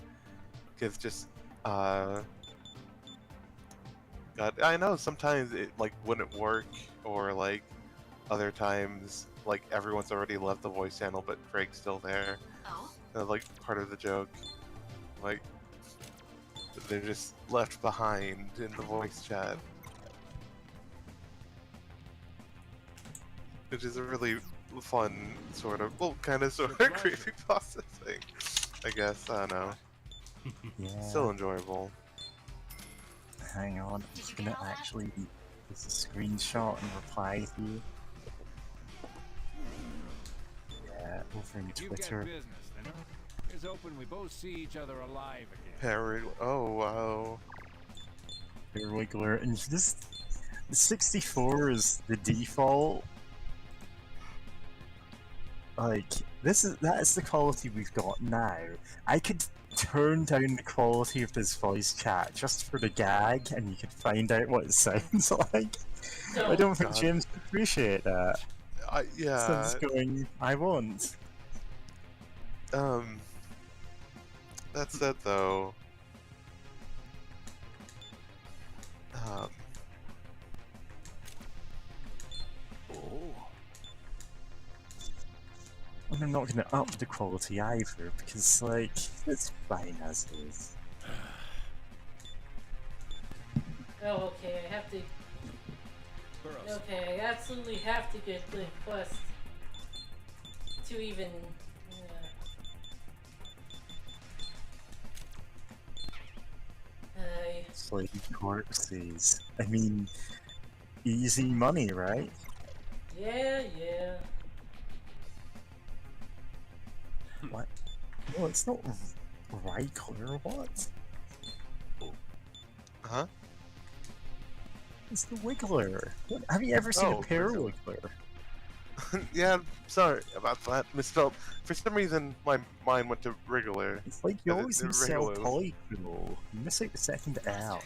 Cause just God, I know sometimes it like wouldn't work, or like other times like everyone's already left the voice channel, but Craig's still there. Oh? Like part of the joke, like they're just left behind in the voice chat, which is a really fun sort of, well, kind of sort of creepypasta thing, I guess. I don't know. Yeah. Still enjoyable. Hang on, I'm Did just you gonna get all that? actually take a screenshot and reply to you. Yeah, over on If you've Twitter. got business, then here's hoping we both see each other alive again. Parrot. Oh wow. Bear Wiggler, and just the 64 is the default. Like that is the quality we've got now. I could turn down the quality of this voice chat just for the gag, and you could find out what it sounds like. I don't think God. James would appreciate that. So Yeah. it's going, I won't. That said though, Um, And I'm not going to up the quality either, because, like, it's fine as is. Oh, okay, I have to. Burrows. Okay, I absolutely have to get the quest to even. I. Slave corpses. I mean, easy money, right? Yeah, yeah. What? No, it's not Reichler, what? huh? It's the Wiggler. What? Have you ever seen Oh, a pair Wiggler. Wiggler? Yeah, sorry about that. Misspelled. For some reason, my mind went to regular. It's like you As always in misspell regular. polygonal. You miss out the second L.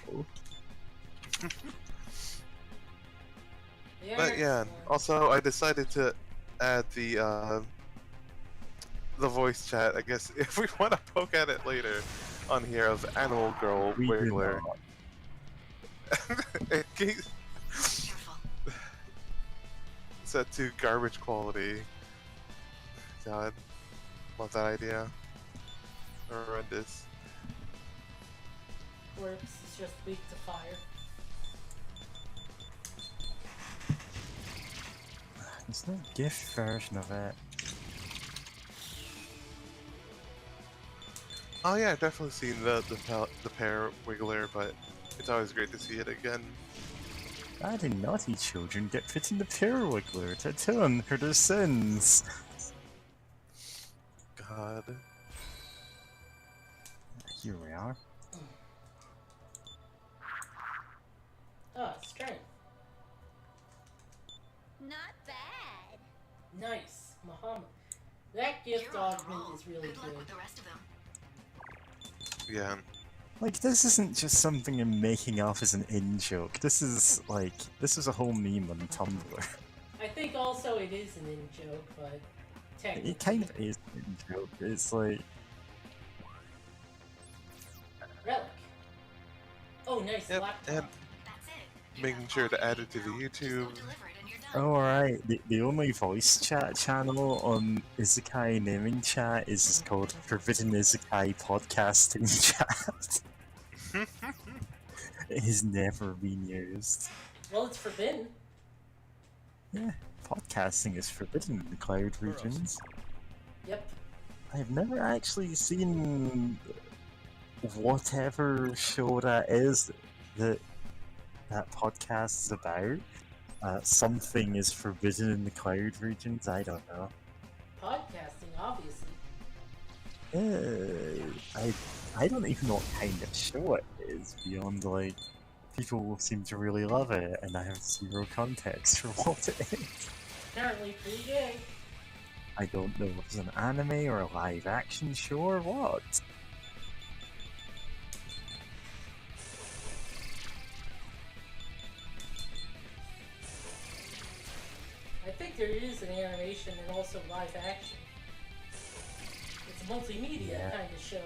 But yeah, also I decided to add the voice chat. I guess if we want to poke at it later on here of Animal Girl We do Wiggler. not. In case Careful. set to garbage quality. God, love that idea. Horrendous. Corpse is just weak to fire. There's no GIF version of it. Oh yeah, I've definitely seen the pair Wiggler, but it's always great to see it again. Bad and naughty children get put in the pair Wiggler to atone for their sins. God. Here we are. Oh, strength. Not bad. Nice. Muhammad. That gift You're on a augment roll. is really Good luck good. with the rest of them. Yeah. Like, this isn't just something I'm making up as an in-joke. This is, like, this is a whole meme on Tumblr. I think also it is an in-joke, but technically. It kind of is an in-joke. It's like, Relic. Oh, nice Yep, laptop. and That's it. You making have sure all to you add need it to the now. Just go YouTube. deliver it and you're done. oh, alright, the only voice chat channel on Isekai naming chat is called Forbidden Isekai Podcasting Chat. It has never been used. Well, it's forbidden. Yeah, podcasting is forbidden in the cloud regions. Yep. I've never actually seen whatever show that is that podcast is about. Something is forbidden in the cloud regions. I don't know. Podcasting, obviously. I don't even know what kind of show it is beyond like people seem to really love it, and I have zero context for what it is. Apparently pretty gay. I don't know if it's an anime or a live action show or what. I think there is an animation and also live action. It's a multimedia Yeah. kind of show.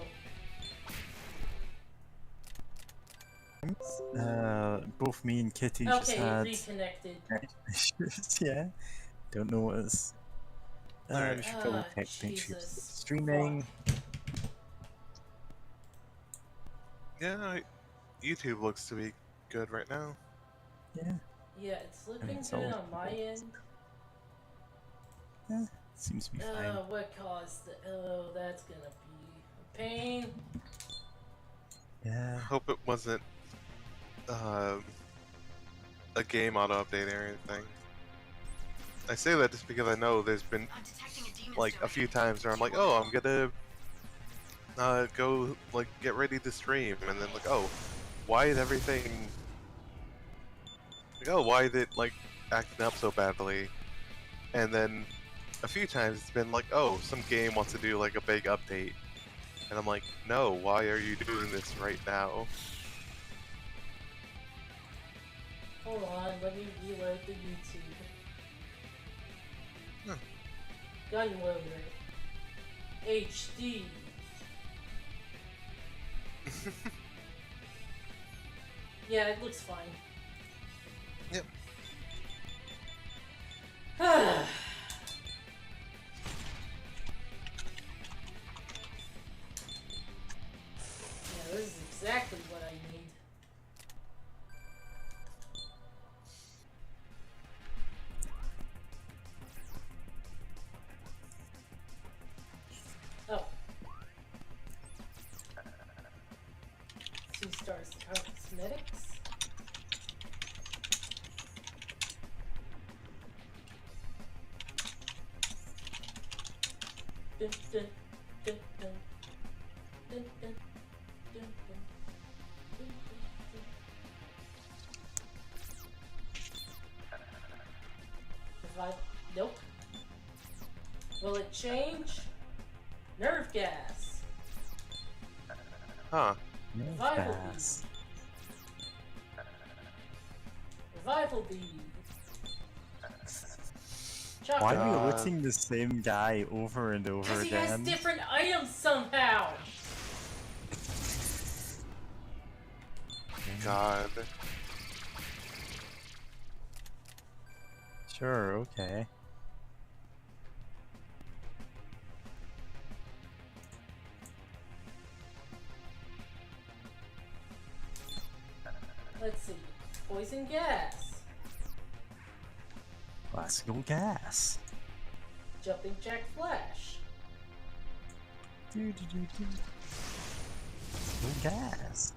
Both me and Kitty just Okay, had reconnected. issues, yeah. Don't know what is. Alright. We should probably Ah, make sure it's Jesus. streaming. Yeah, YouTube looks to be good right now. Yeah, Yeah, it's looking it's good always on my good. end. seems to be fine. What caused the... Oh, that's gonna be a pain. Yeah. Hope it wasn't a game auto update or anything. I say that just because I know there's been I'm detecting a demon's like a domain. few times where I'm like, oh, I'm gonna go like get ready to stream, and then like, oh, why is everything like, oh, why is it like acting up so badly? And then a few times it's been like, oh, some game wants to do like a big update, and I'm like, no, why are you doing this right now? Hold on, let me reload the YouTube. Gunloader. HD. Yeah, it looks fine. Yep. Yeah, this is exactly what I need. Oh. 2 stars to cosmetics. Dun, dun, dun, dun. Dun, dun, dun, dun. Dun, dun, dun. Revive. Nope. Will it change? Nerve gas. Huh. Revival Fast. bead. Revival bead. Why Chocolate. are we God. looting the same guy over and over Because he has again? different items somehow. God. Sure, okay. Let's see. Poison gas. Classical gas. Jumping Jack Flash. Classical gas.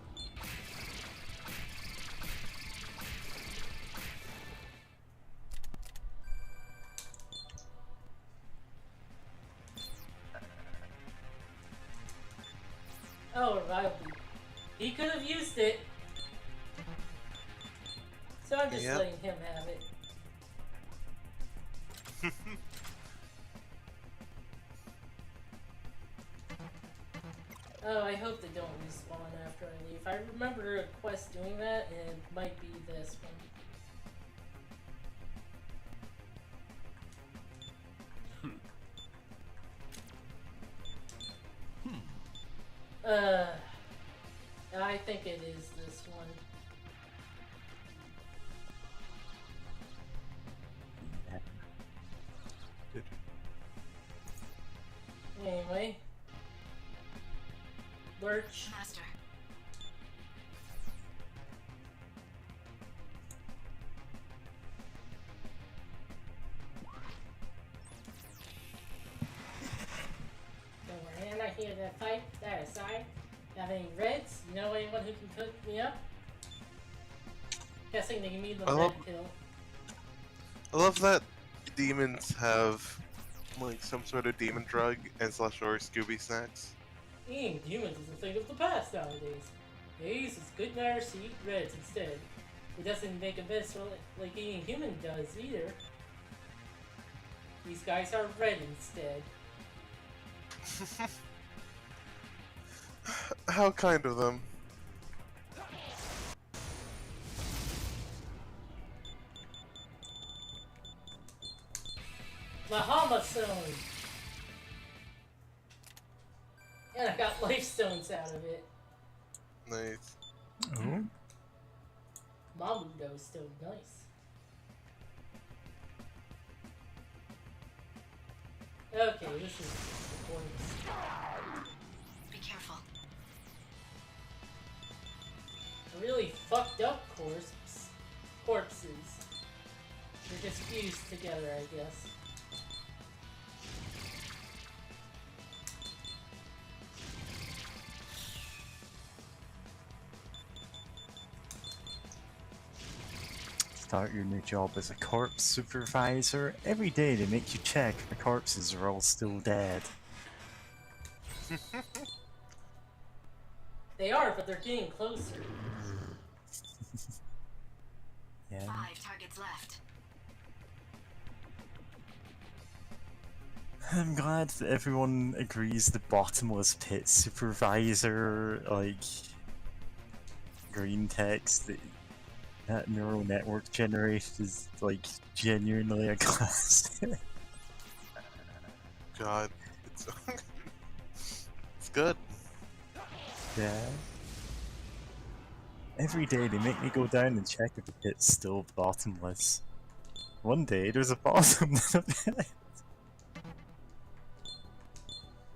Oh, revival bead. He could have used it. So I'm just Yep. letting him have it. Oh, I hope they don't respawn after I leave. I remember a quest doing that, and it might be this one. I think it is this one. Anyway. Lurch. Master. Don't worry, I'm not here to fight. That aside, have any reds? You know anyone who can cook me up? Guessing they can mean the I red love- pill. I love that demons have like some sort of demon drug and slash or Scooby snacks. Eating humans is a thing of the past nowadays. Days it's good manners to eat reds instead. It doesn't make a mess like eating human does either. These guys are red instead. How kind of them. Bahama Stone! And I got life stones out of it. Nice. Oh? Mamudo is still nice. Okay, this is points. Be careful. A really fucked up corpses. They're just fused together, I guess. Start your new job as a corpse supervisor. Every day they make you check if the corpses are all still dead. They are, but they're getting closer. Yeah. 5 targets left. I'm glad that everyone agrees the bottomless pit supervisor, like, green text that neural network generated is, like, genuinely a class. God, it's it's good. Yeah. Every day they make me go down and check if the pit's still bottomless. One day there's a bottom to the pit.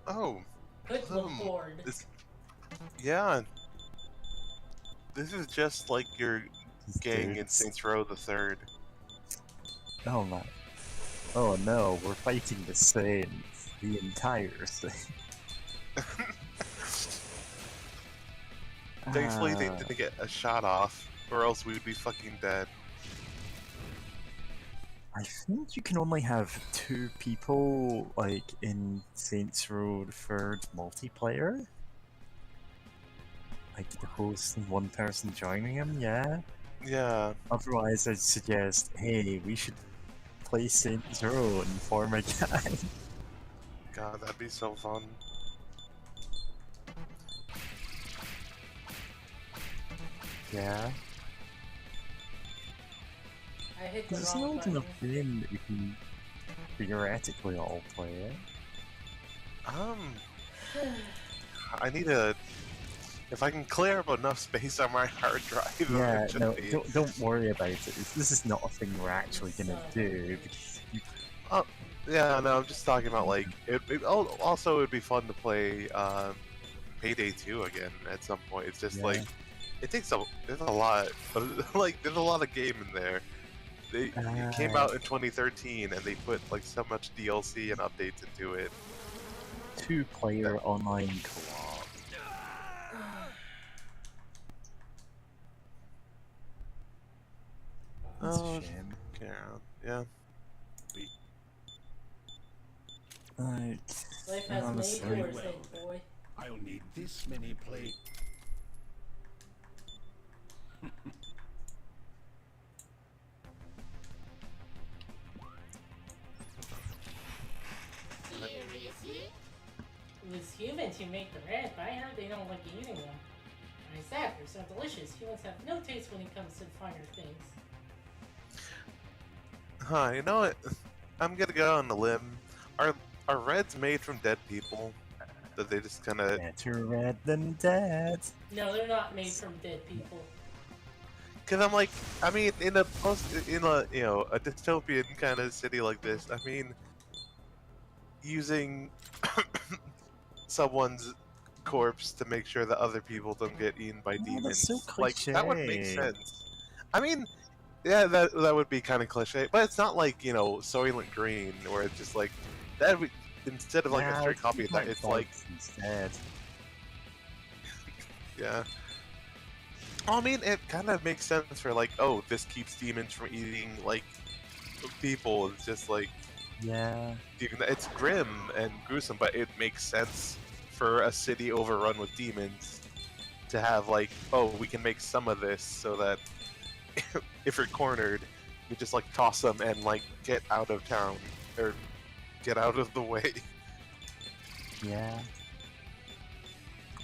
Oh, Good board. yeah. This is just like your gang in Dudes. Saints Row the Third. Oh my. Oh no, we're fighting the Saints. The entire thing. Thankfully, they didn't get a shot off, or else we'd be fucking dead. I think you can only have 2 people, like, in Saints Row the Third multiplayer. Like, the host and one person joining him, yeah? Yeah. Otherwise, I'd suggest, hey, we should play Saints Row and form a gang. God, that'd be so fun. Yeah. I hit the There's an wrong old button. enough game that you can theoretically all play it. I need a... If I can clear up enough space on my hard drive, Yeah, no, eventually. don't worry about it. This is not a thing we're actually gonna do. Because Oh, yeah, no, I'm just talking about, like, also it'd be fun to play, Payday 2 again at some point. It's just, Yeah. like, there's a lot, like, there's a lot of game in there. It came out in 2013, and they put, like, so much DLC and updates into it. 2-player online co-op. That's Oh, a shame. get around. Yeah. Like, Life has honestly, many doors, hey boy. I'll need this many plates. It was humans who make the bread, but I heard they don't like eating them. Why is that? They're so delicious. Humans have no taste when it comes to finer things. Huh, you know what? I'm gonna go on the limb. Are reds made from dead people? That they just kind of... better red than dead. No, they're not made from dead people. Cause I'm like, I mean, in a you know, a dystopian kind of city like this, I mean, using someone's corpse to make sure that other people don't get eaten by Oh, demons, that's so like that would make cliche. sense. I mean, yeah, that would be kind of cliche, but it's not like, you know, Soylent Green, where it's just like that. Instead of like a Nah, straight copy of that, it's like, instead. yeah. I mean, it kind of makes sense for like, oh, this keeps demons from eating like people. It's just like, Yeah. it's grim and gruesome, but it makes sense for a city overrun with demons to have like, oh, we can make some of this so that if you're cornered, you just like toss them and like get out of town or get out of the way. Yeah.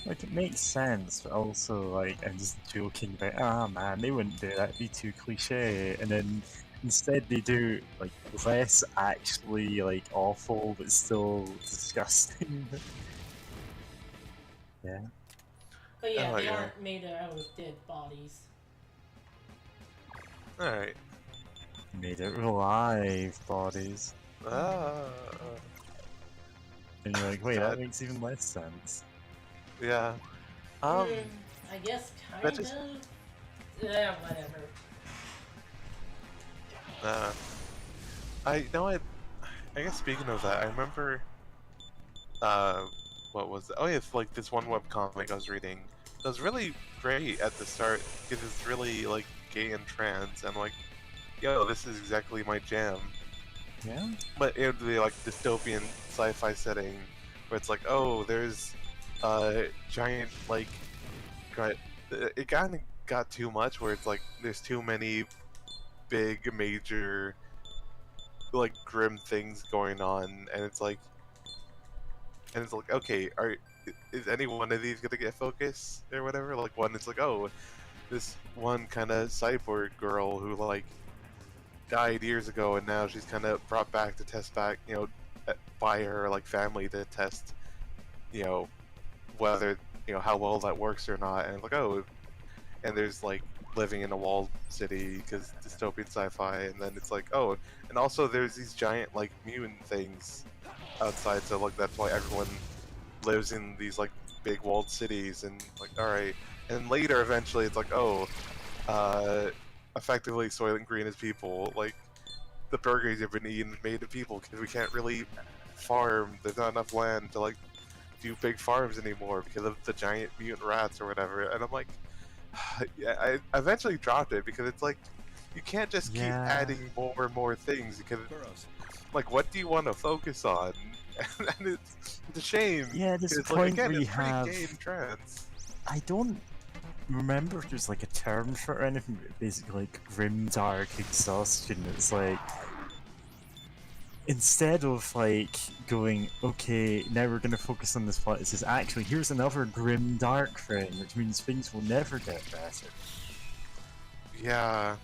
Like, it makes sense, but also, like, I'm just joking about, ah man, they wouldn't do that, it'd be too cliche. And then instead they do, like, less actually, like, awful, but still disgusting. Yeah. But yeah, Oh, they yeah. aren't made out of dead bodies. Alright. Made it alive bodies. And you're like, wait, that God. makes even less sense. Yeah. I guess kind that just- of. Yeah, whatever. I know I guess speaking of that, I remember what was it? Oh yeah, it's like this one webcomic I was reading. It was really great at the start because it's really like gay and trans, and like, yo, this is exactly my jam. Yeah? But in the like dystopian sci-fi setting where it's like, oh, there's giant like it kind of got too much where it's like there's too many big major like grim things going on, and it's like okay, is any one of these gonna get focus or whatever? Like one, it's like, oh, this one kind of cyborg girl who like died years ago, and now she's kind of brought back to test back, you know, by her like family to test, you know, whether, you know, how well that works or not. And like, oh, and there's like living in a walled city because dystopian sci-fi, and then it's like, oh, and also there's these giant like mutant things outside, so like that's why everyone lives in these like big walled cities, and like, all right, and later eventually it's like, oh, effectively Soylent Green is people, like the burgers you've been eating is made of people because we can't really farm, there's not enough land to like do big farms anymore because of the giant mutant rats or whatever, and I'm like, yeah, I eventually dropped it because it's like, you can't just keep Yeah. adding more and more things because Burrows. like, what do you want to focus on? And it's a shame. Yeah, there's a 'cause, like, point again, where you it's pretty have. game trends. I don't remember if there's like a term for anything, but basically like grim dark exhaustion. It's like instead of like going, okay, now we're gonna focus on this plot, it says actually here's another grim dark thing, which means things will never get better. Yeah,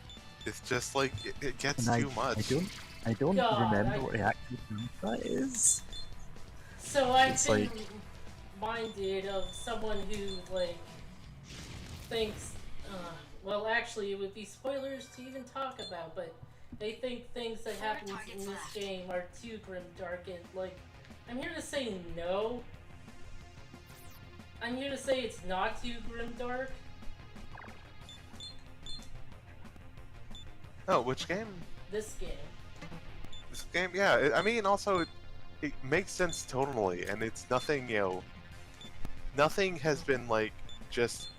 it's just like it gets And too much. I don't God, remember what the actual term for that is. So I've It's been like- reminded of someone who like thinks, well, actually, it would be spoilers to even talk about, but they think things that happen in this game are too grim dark, and like, I'm here to say no. I'm here to say it's not too grim dark. Oh, which game? This game. This game, yeah. I mean, also, it makes sense tonally, and it's nothing, you know. Nothing has been like just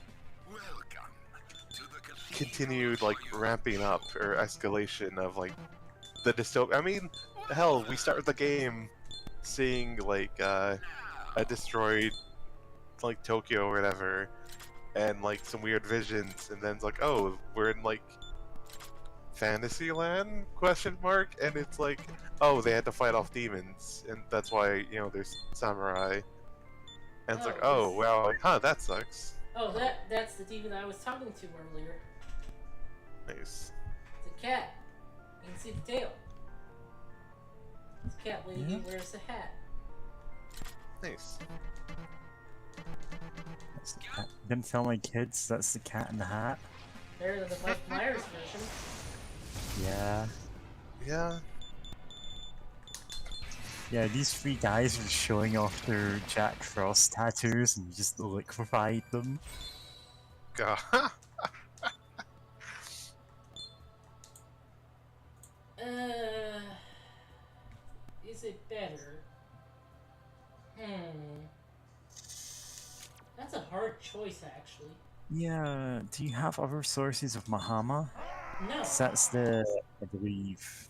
continued like ramping up or escalation of like the dystopia. I mean, hell, we start the game seeing like a destroyed like Tokyo or whatever, and like some weird visions, and then it's like, oh, we're in like Fantasyland ? And it's like, oh, they had to fight off demons, and that's why, you know, there's samurai. And it's like, oh, wow, like, huh, that sucks. Oh, that's the demon I was talking to earlier. Nice. It's a cat. You can see the tail. It's a cat lady who wears a hat. Nice. That's the cat. I'm gonna tell my kids that's the cat in the hat. Better than the Mike Myers version. Yeah. Yeah. Yeah, these three guys were showing off their Jack Frost tattoos and just liquefied them. God. Is it better? That's a hard choice, actually. Yeah, do you have other sources of Mahama? No. 'Cause that's the, I believe,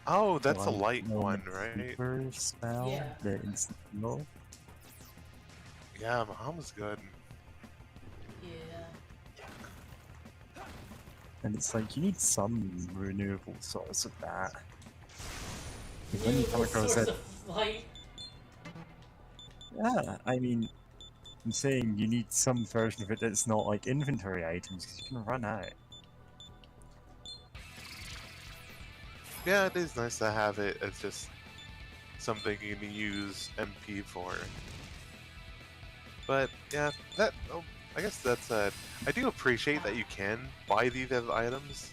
Oh, that's a light light one, element right? super spell, Yeah. the instant heal. Yeah, Mahama's good. Yeah. And it's like, you need some renewable source of that. 'Cause when you come Renewable across source it, of light. yeah, I mean, I'm saying you need some version of it that's not like inventory items, because you can run out. Yeah, it is nice to have it as just something you can use MP for. But yeah, that I guess that's I do appreciate that you can buy these as items,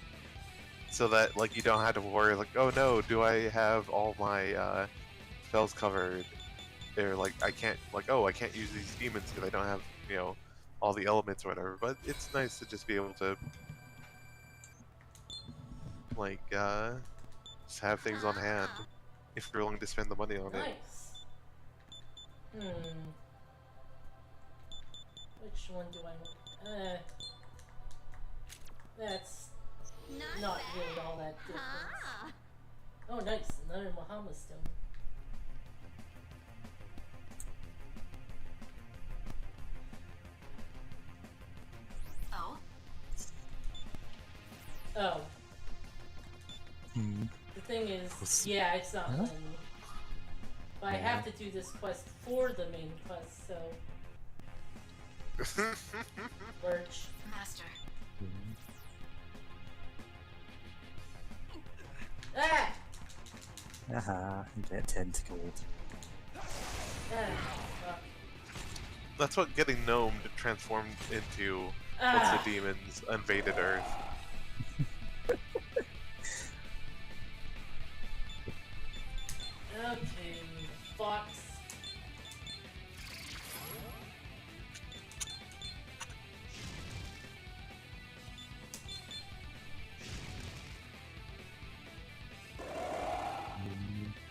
so that like you don't have to worry like, oh no, do I have all my spells covered? Or like I can't use these demons because I don't have, you know, all the elements or whatever. But it's nice to just be able to like just have things on hand if you're willing to spend the money on it. Nice. Which one do I want? That's not really all that different. Oh, nice. Another Muhammad stone. Oh? Oh. Hmm. The thing is, yeah, it's not letting me. But I have to do this quest for the main quest, so. Lurch. Master. Ah! Haha, you get tentacled. Ah, fuck. That's what getting gnomed transformed into once the Ah. demons invaded Earth. Okay, Fox.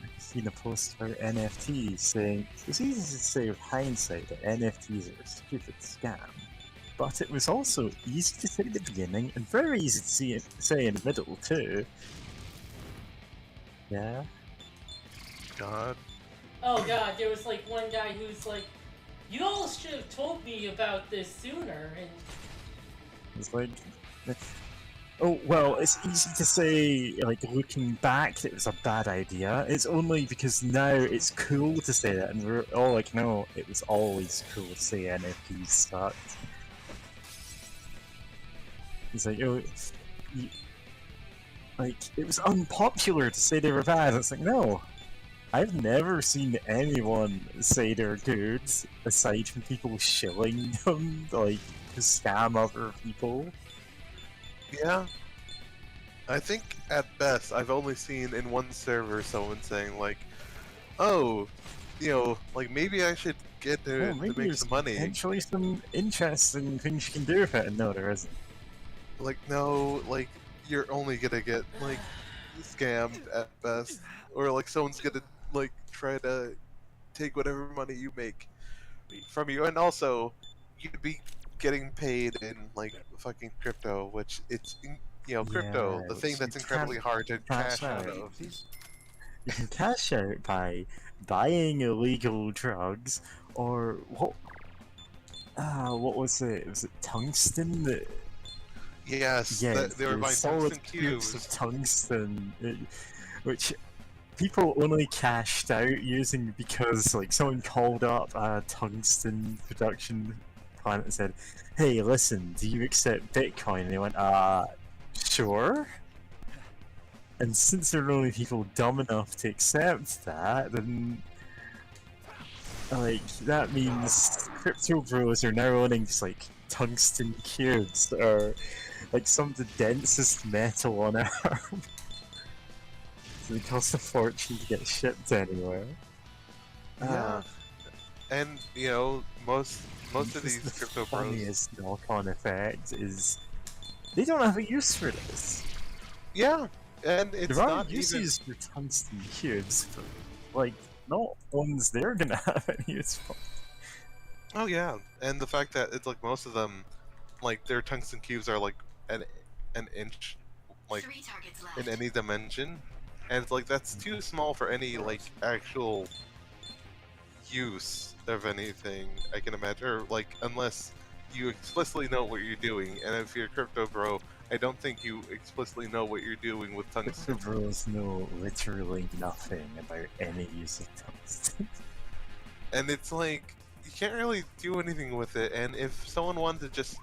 I've seen a post about NFTs saying it's easy to say with hindsight that NFTs are a stupid scam, but it was also easy to say at the beginning and very easy to say in the middle too. Yeah. God. Oh god, there was like one guy who's like, you all should have told me about this sooner, and It's like, oh well, it's easy to say, like looking back, that it was a bad idea. It's only because now it's cool to say that, and we're all like, no, it was always cool to say NFTs sucked. It's like, oh, like it was unpopular to say they were bad. It's like, no, I've never seen anyone say they're good aside from people shilling them, like to scam other people. Yeah. I think at best I've only seen in one server someone saying like, "Oh, like maybe I should get Oh, to maybe make there's some money." potentially some interesting things you can do with it, and no, there isn't. Like no, like you're only gonna get like scammed at best, or like someone's gonna like try to take whatever money you make from you, and also you'd be getting paid in like fucking crypto, which crypto, Yeah, the thing which you that's can't incredibly hard to cash cash out out. of. You can cash out by buying illegal drugs, or what was it? Was it tungsten? Yes, Yeah, they were the buying solid tungsten cubes of cubes. tungsten, which people only cashed out using because like someone called up a tungsten production plant and said, "Hey, listen, do you accept Bitcoin?" And they went, sure." And since there are only people dumb enough to accept that, then like that means crypto bros are now owning just like tungsten cubes or like some of the densest metal on Earth. So they cost a fortune to get shipped anywhere. Yeah, and most of Just these the crypto bros. funniest knock-on effect is they don't have a use for this. Yeah, and it's There are not even. uses for tungsten cubes, but like not ones they're gonna have any use for. Oh yeah, and the fact that it's like most of them, like their tungsten cubes are like an inch, like 3 targets in left. any dimension, and it's like that's too small for any like actual use of anything I can imagine, or like unless you explicitly know what you're doing, and if you're a crypto bro, I don't think you explicitly know what you're doing with Crypto tungsten. bros know literally nothing about any use of tungsten. And it's like you can't really do anything with it, and if someone wanted to just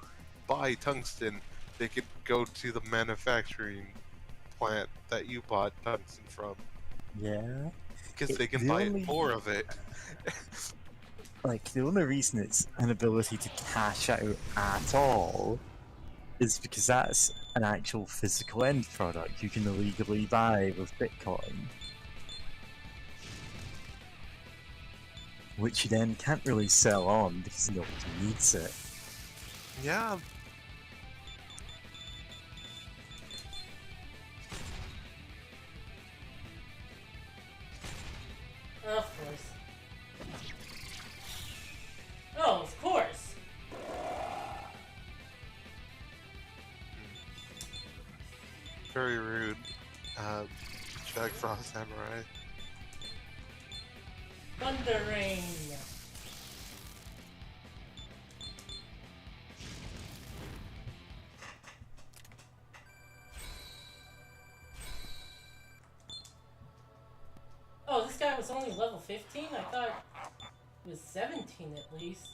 buy tungsten, they could go to the manufacturing plant that you bought tungsten from, Yeah. because they can The buy only more of it. like the only reason it's an ability to cash out at all is because that's an actual physical end product you can illegally buy with Bitcoin. Which you then can't really sell on because nobody needs it. Yeah. of course. Oh, of course. Very rude. Jack Frost Samurai. Thunder Rain. Oh, this guy was only level 15? I thought he was 17 at least.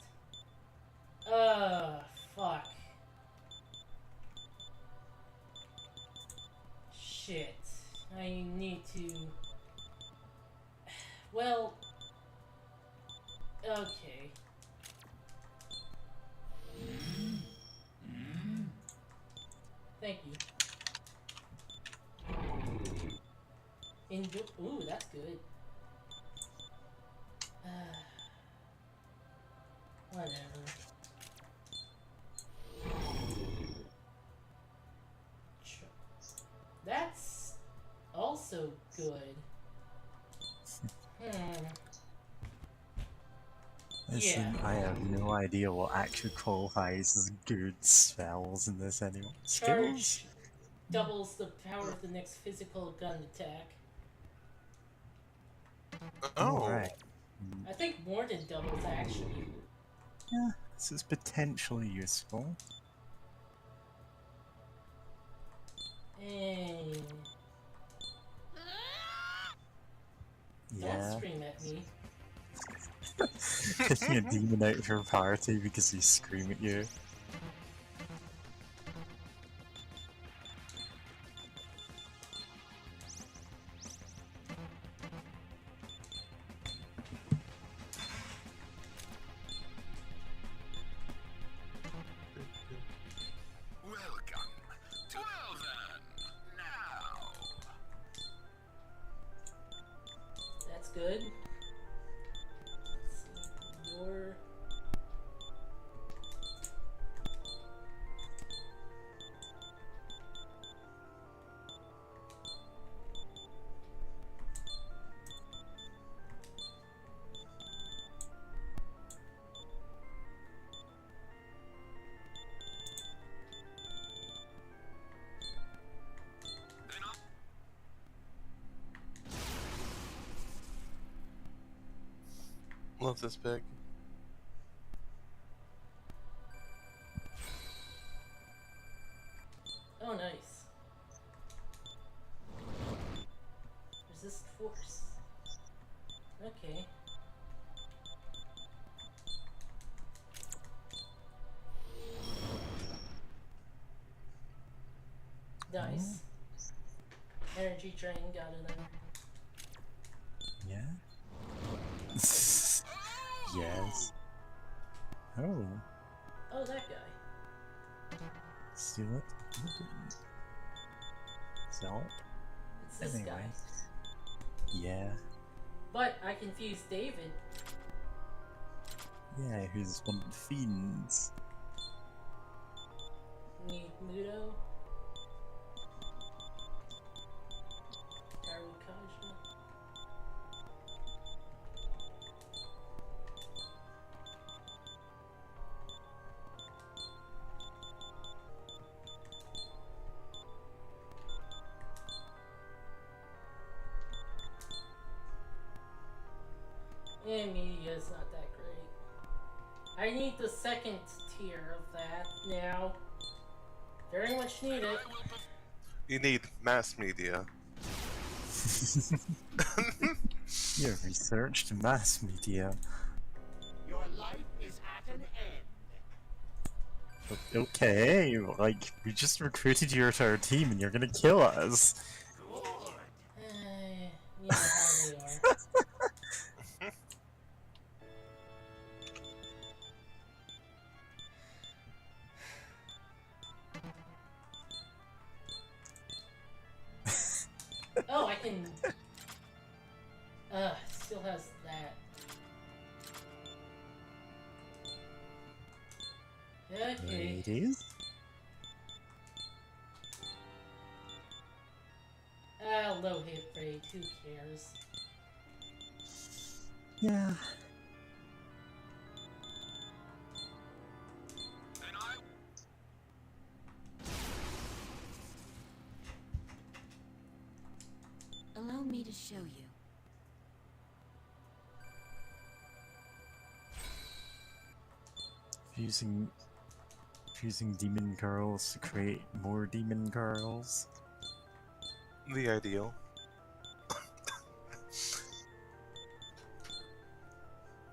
Fuck. Shit. I need to... Well... Okay. Thank you. Enjoy. Ooh, that's good. Whatever. That's also good. Listen, Yeah. I have no idea what actually qualifies as good spells in this anymore. Skills? Charge doubles the power of the next physical gun attack. Oh, Alright. I think more than doubles, actually. Yeah, this is potentially useful. Hey. Don't Yeah. scream at me. Picking a demon out of your party because they scream at you. Welcome to Elven. Now. That's good. Let's see. Your... love this pick. Oh, nice. Resist force. Okay. Nice. Energy drain got another. Yeah? Yes. Oh. Oh, that guy. Steal it. Sell it. It's this Anyway. guy. Yeah. But I confused David. Yeah, who's one of the fiends. Need Mudo. Harukaja. And media's not that great. I need the second tier of that now. Very much need it. You need mass media. You have researched mass media. Your life is at an end. Okay, like, we just recruited you to our team and you're gonna kill us. You know how they are. Oh, I can... still has that. Okay. Ladies? Low hit rate, who cares? Yeah. Allow me to show you. Fusing demon girls to create more demon girls. The ideal.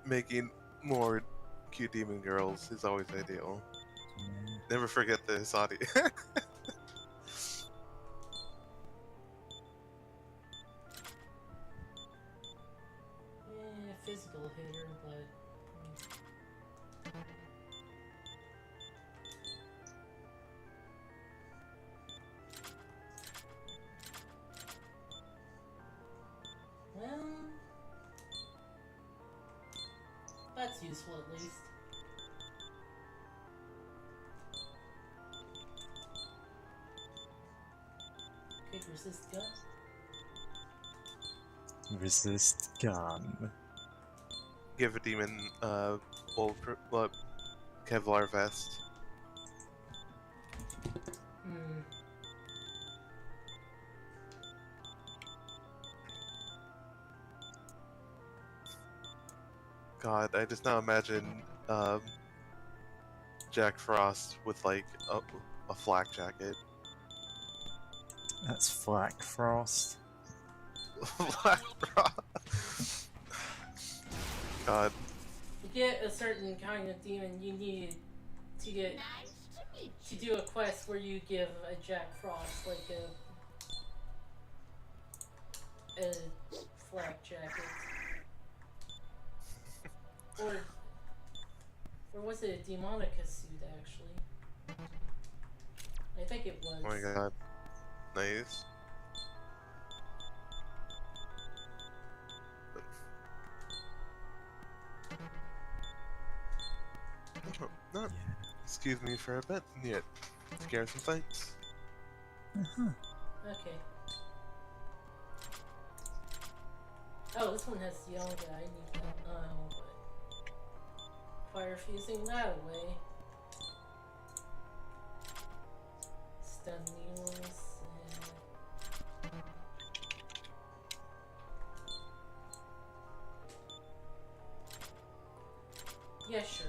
Making more cute demon girls is always ideal. Yeah. Never forget this, Adi. Physical hitter, but... that's useful at least. Quick resist gun. Resist gun. Give a demon Kevlar vest. Hmm. God, I just now imagine Jack Frost with like a flak jacket. That's Flak Frost. Flak Frost. God. To get a certain kind of demon, you need to get to do a quest where you give a Jack Frost like a flak jacket, or was it a Demonica suit actually? I think it was. Oh my god. Nice. Oh, no. Yeah. Excuse me for a bit. Yeah. Scare some fights. Uh-huh. Okay. Oh, this one has Yoga. I need that. Oh, but fire fusing that away. Stun needles. Yeah, sure.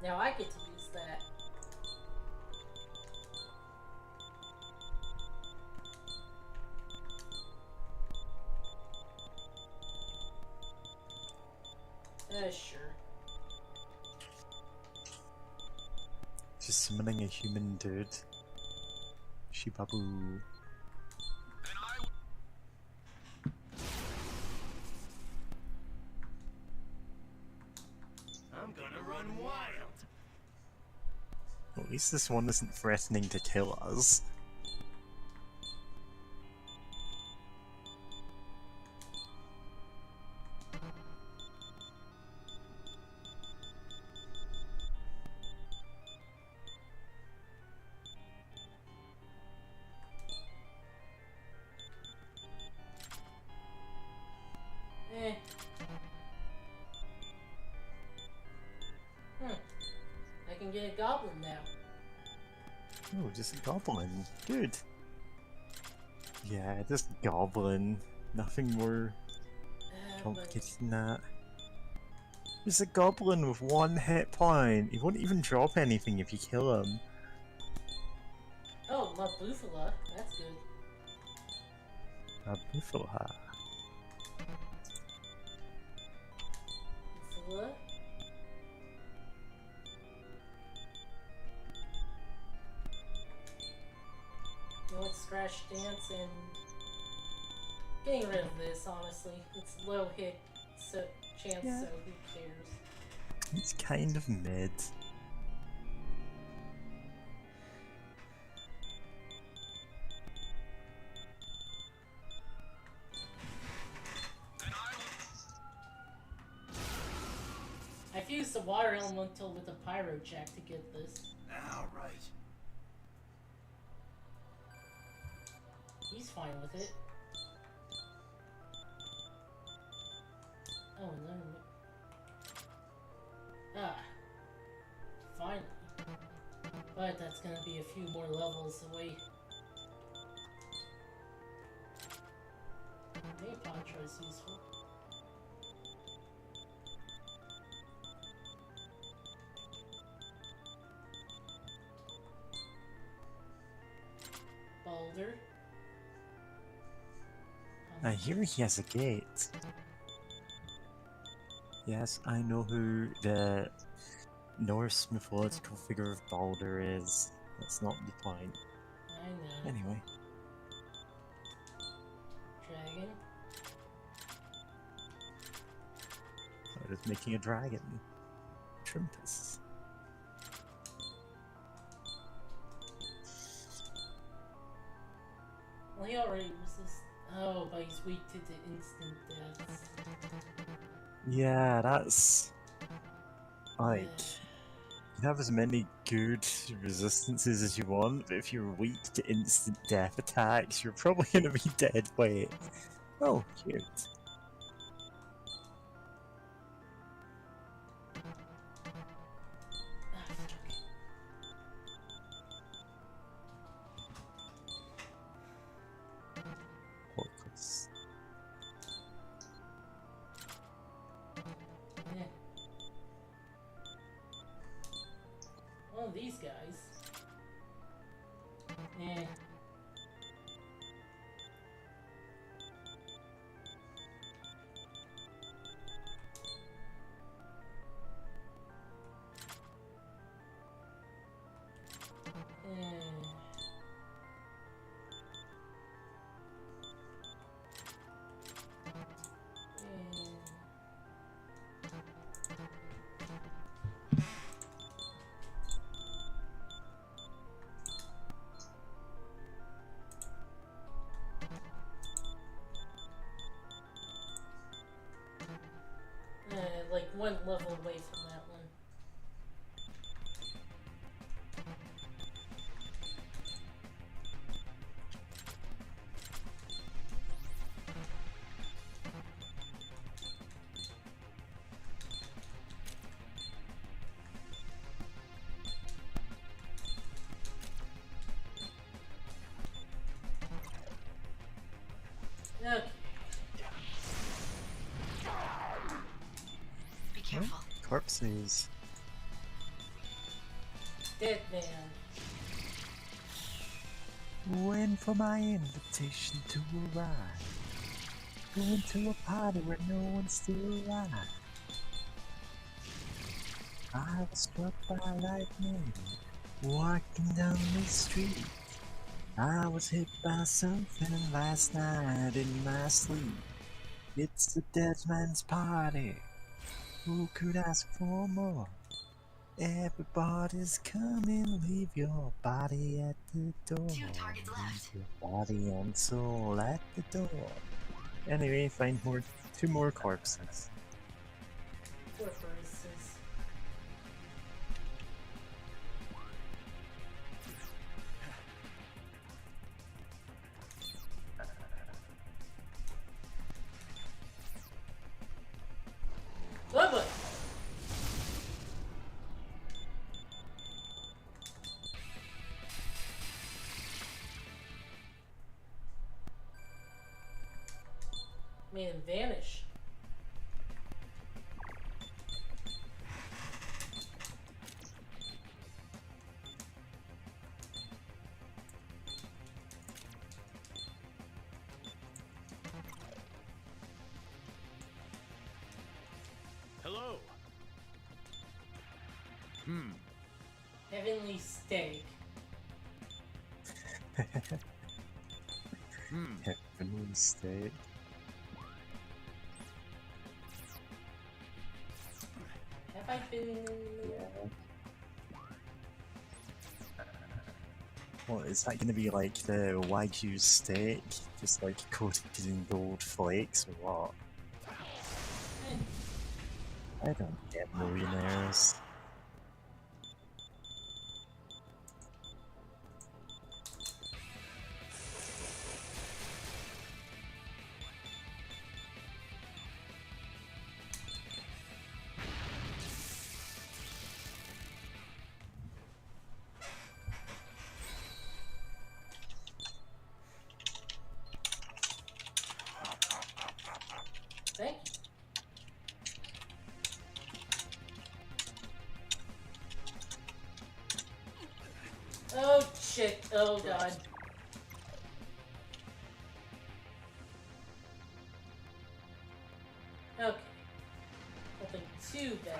Now I get to use that. Sure. Just summoning a human dude. Shibabu. I'm gonna run wild. At least this one isn't threatening to kill us. Eh. I can get a goblin now. Oh, just a goblin. Good. Yeah, just goblin. Nothing more complicated than that. There's a goblin with 1 hit point. He won't even drop anything if you kill him. Oh, La Bufala. That's good. A Bufala. Bufala? You know what? Scratch Dance and getting rid of this, honestly. It's low hit chance, Yeah. so who cares? It's kind of mid. I fused the water elemental with a pyro jack to get this. Alright. He's fine with it. Oh, no. Ah. Finally. But that's gonna be a few more levels away. Maybe Poncho is useful. Boulder. I hear he has a gate. Yes, I know who the Norse mythological figure of Balder is. That's not the point. I know. Anyway. Dragon. I was making a dragon. Trimpus. Well, he already was this. Oh, but he's weak to the instant deaths. Yeah, that's like you have as many good resistances as you want, but if you're weak to instant death attacks, you're probably gonna be dead weight. Oh, cute. Focus. Yeah. One of these guys. Eh. Like one level away from that one. Okay. Be careful. Corpses. Dead man. Waiting for my invitation to arrive. Going to a party where no one's still alive. I was struck by lightning, walking down the street. I was hit by something last night in my sleep. It's the dead man's party. Who could ask for more? Everybody's coming, leave your body at the door. 2 targets left. Leave your body and soul at the door. Anyway, find two more corpses. Corpses. Bubba! Made him vanish. Hello. Heavenly steak. Heavenly state. Have I been? Well, is that gonna be like the Wagyu steak? Just like coated in gold flakes or what? I don't get millionaires. Thank you. Oh shit! Oh god. Okay. Nothing too bad.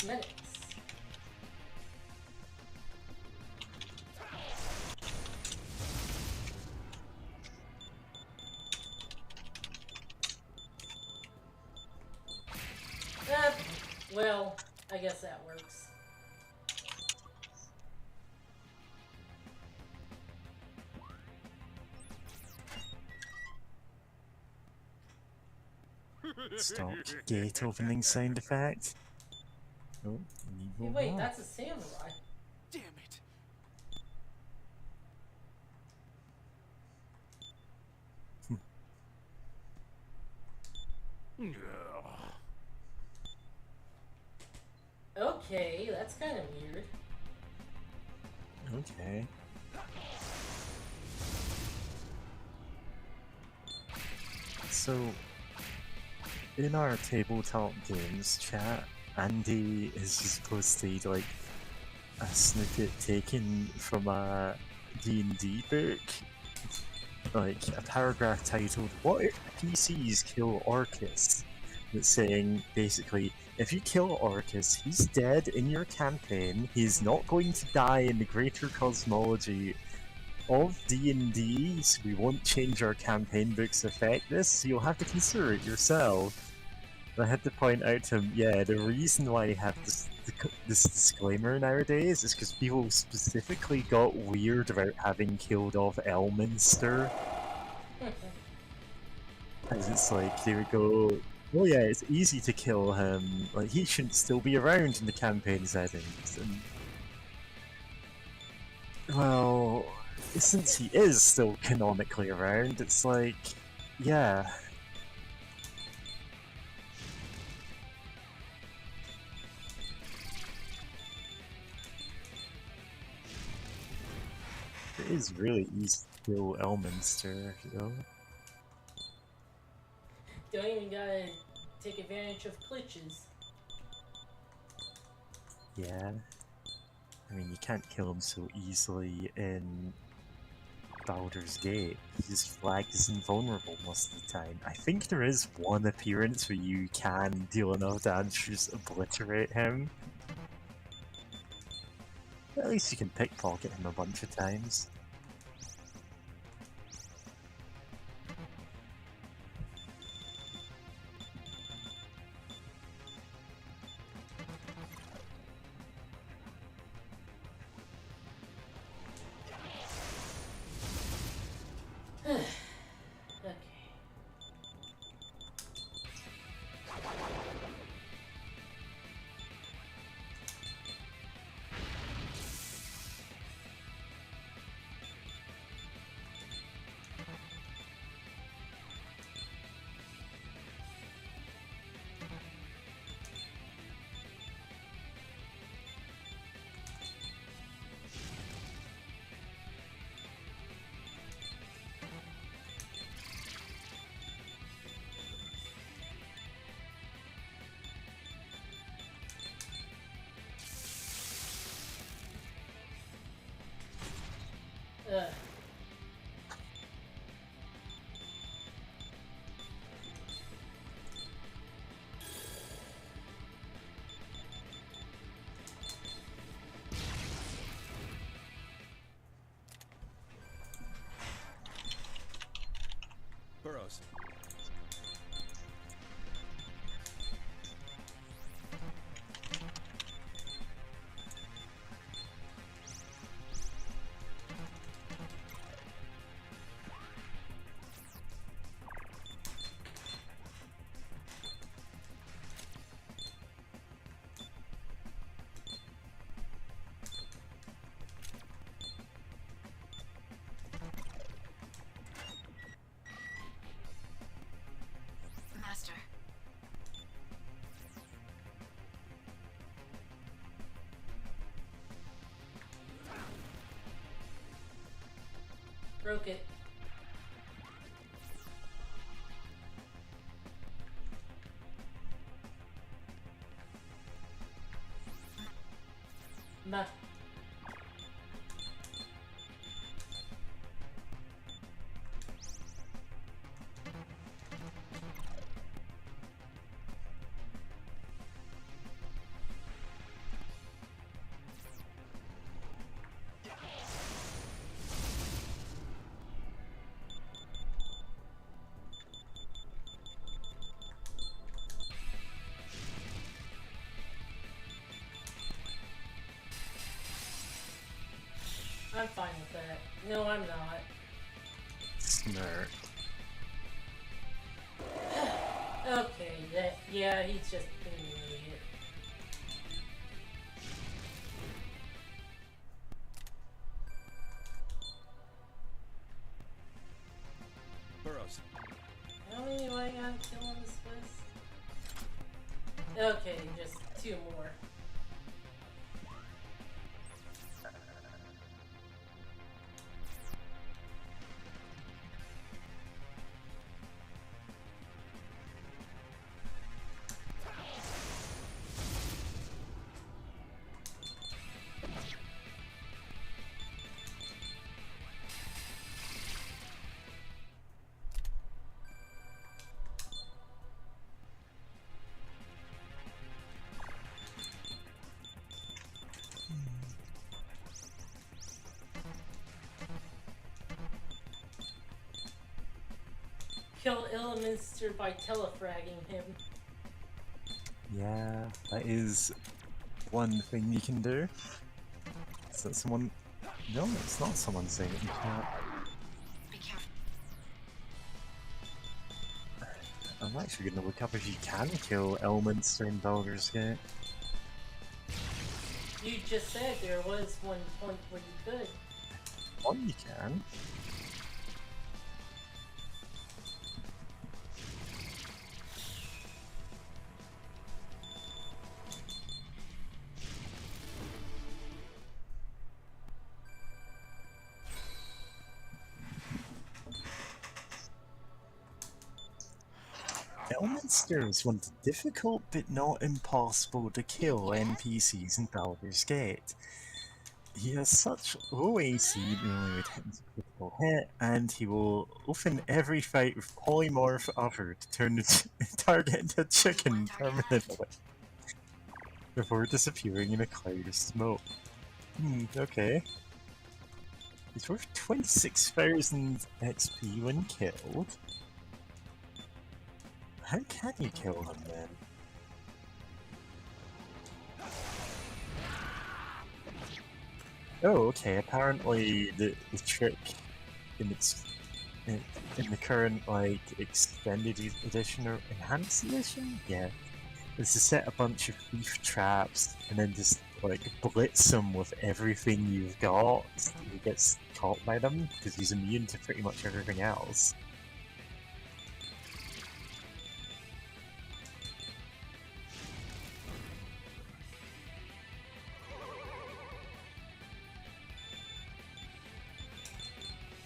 minutes. Well, I guess that works. Stop gate opening sound effect. Oh, we need Hey, more wait, more. that's a samurai. Damn it! Okay, that's kind of weird. Okay. So, in our tabletop games chat, Andy has just posted like a snippet taken from a D&D book, like a paragraph titled "What if PCs kill Orcus?" That's saying basically, if you kill Orcus, he's dead in your campaign. He's not going to die in the greater cosmology of D&D, so we won't change our campaign books to affect this, so you'll have to consider it yourself. And I had to point out to him, yeah, the reason why I have this disclaimer nowadays is because people specifically got weird about having killed off Elminster. As it's like, they would go, oh yeah, it's easy to kill him, like he shouldn't still be around in the campaign settings. And well, since he is still canonically around, it's like, yeah. It is really easy to kill Elminster, though. Don't even gotta take advantage of glitches. Yeah. I mean, you can't kill him so easily in Baldur's Gate. He's flagged as invulnerable most of the time. I think there is one appearance where you can deal enough damage to just obliterate him. At least you can pickpocket him a bunch of times. Okay. Ugh. Burrows. Master. Broke it. Ma. I'm fine with that. No, I'm not. Smirk. Okay, yeah, he's just being an idiot. Burrows. How many do I gotta kill on this list? Okay, just 2 more. Kill Illuminster by telefragging him. Yeah, that is one thing you can do. Is that someone? No, it's not someone saying it. You can't. Be careful. I'm actually gonna look up if you can kill Elminster in Baldur's Gate. You just said there was one point where you could. Oh, you can. Elminster is one of the difficult but not impossible to kill NPCs in Baldur's Gate. He has such low AC normally with hit critical hit, and he will open every fight with polymorph other to turn the target into a chicken permanently before disappearing in a cloud of smoke. Okay. He's worth 26,000 XP when killed. How can you kill him then? Oh, okay. Apparently, the trick in in the current like extended edition or enhanced edition, yeah, is to set a bunch of thief traps and then just like blitz him with everything you've got. So he gets caught by them because he's immune to pretty much everything else.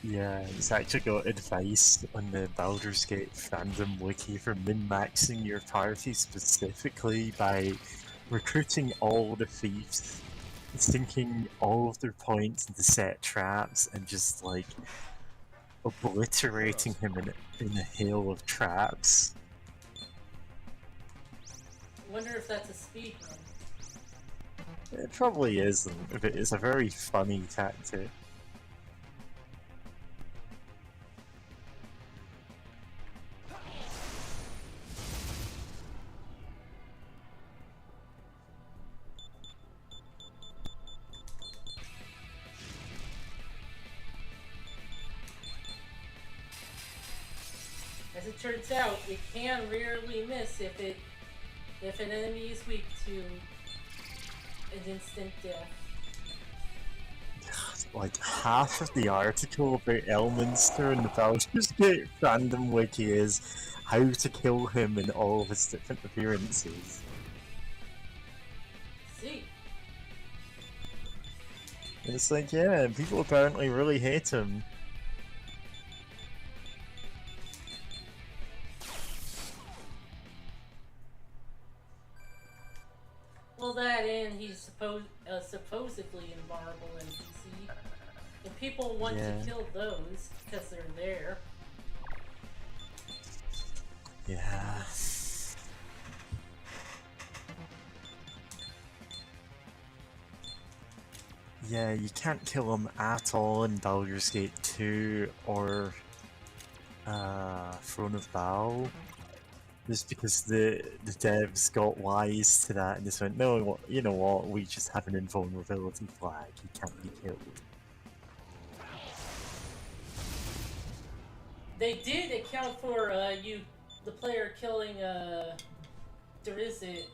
Yeah, it's actually got advice on the Baldur's Gate fandom wiki for min-maxing your party specifically by recruiting all the thieves, sinking all of their points into set traps, and just like obliterating him in a hail of traps. Wonder if that's a speed run. It probably isn't, but it's a very funny tactic. As it turns out, it can rarely miss if an enemy is weak to an instant death. Like half of the article about Elminster and the Baldur's Gate fandom wiki is how to kill him in all of his different appearances. See? And it's like, yeah, people apparently really hate him. Well, that and he's supposedly invulnerable NPC. And people want to kill those because they're there. Yeah. Yeah, you can't kill him at all in Baldur's Gate 2 or Throne of Baal. Just because the devs got wise to that and just went, no, you know what, we just have an invulnerability flag, he can't be killed. They did account for the player killing Drizzt.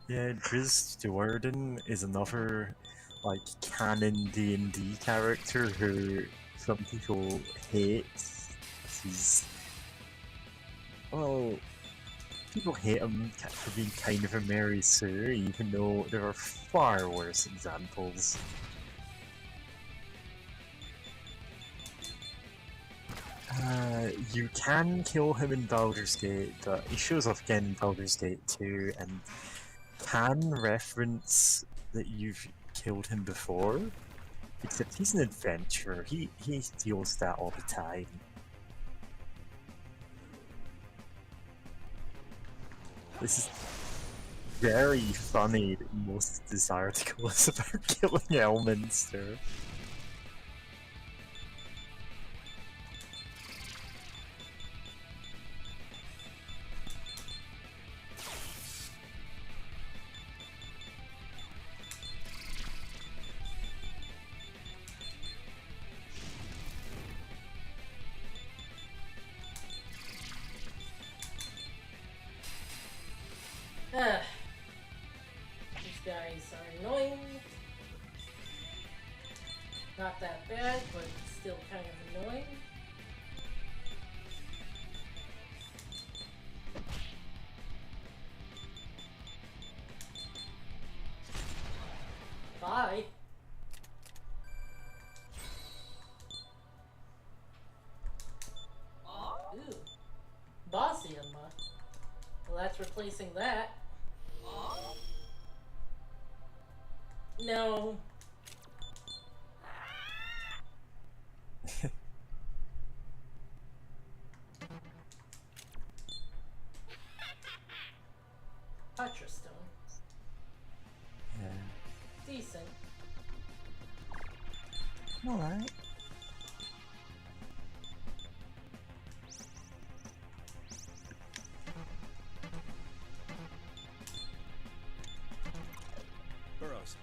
Yeah, Drizzt Do'Urden is another like canon D&D character who some people hate. He's well, people hate him for being kind of a Mary Sue, even though there are far worse examples. You can kill him in Baldur's Gate, but he shows up again in Baldur's Gate 2 and can reference that you've killed him before. Except he's an adventurer, he deals with that all the time. This is very funny that most of this article is about killing Elminster. These guys are annoying. Not that bad, but still kind of annoying. Bye. Ooh. Bossy unlock. Well, that's replacing that. No. Stone. Yeah. Decent. Alright. Burrows.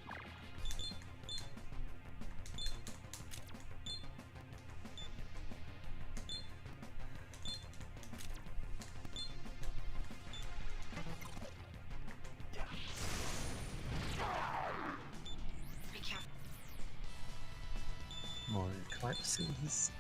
Be careful. More eclipses.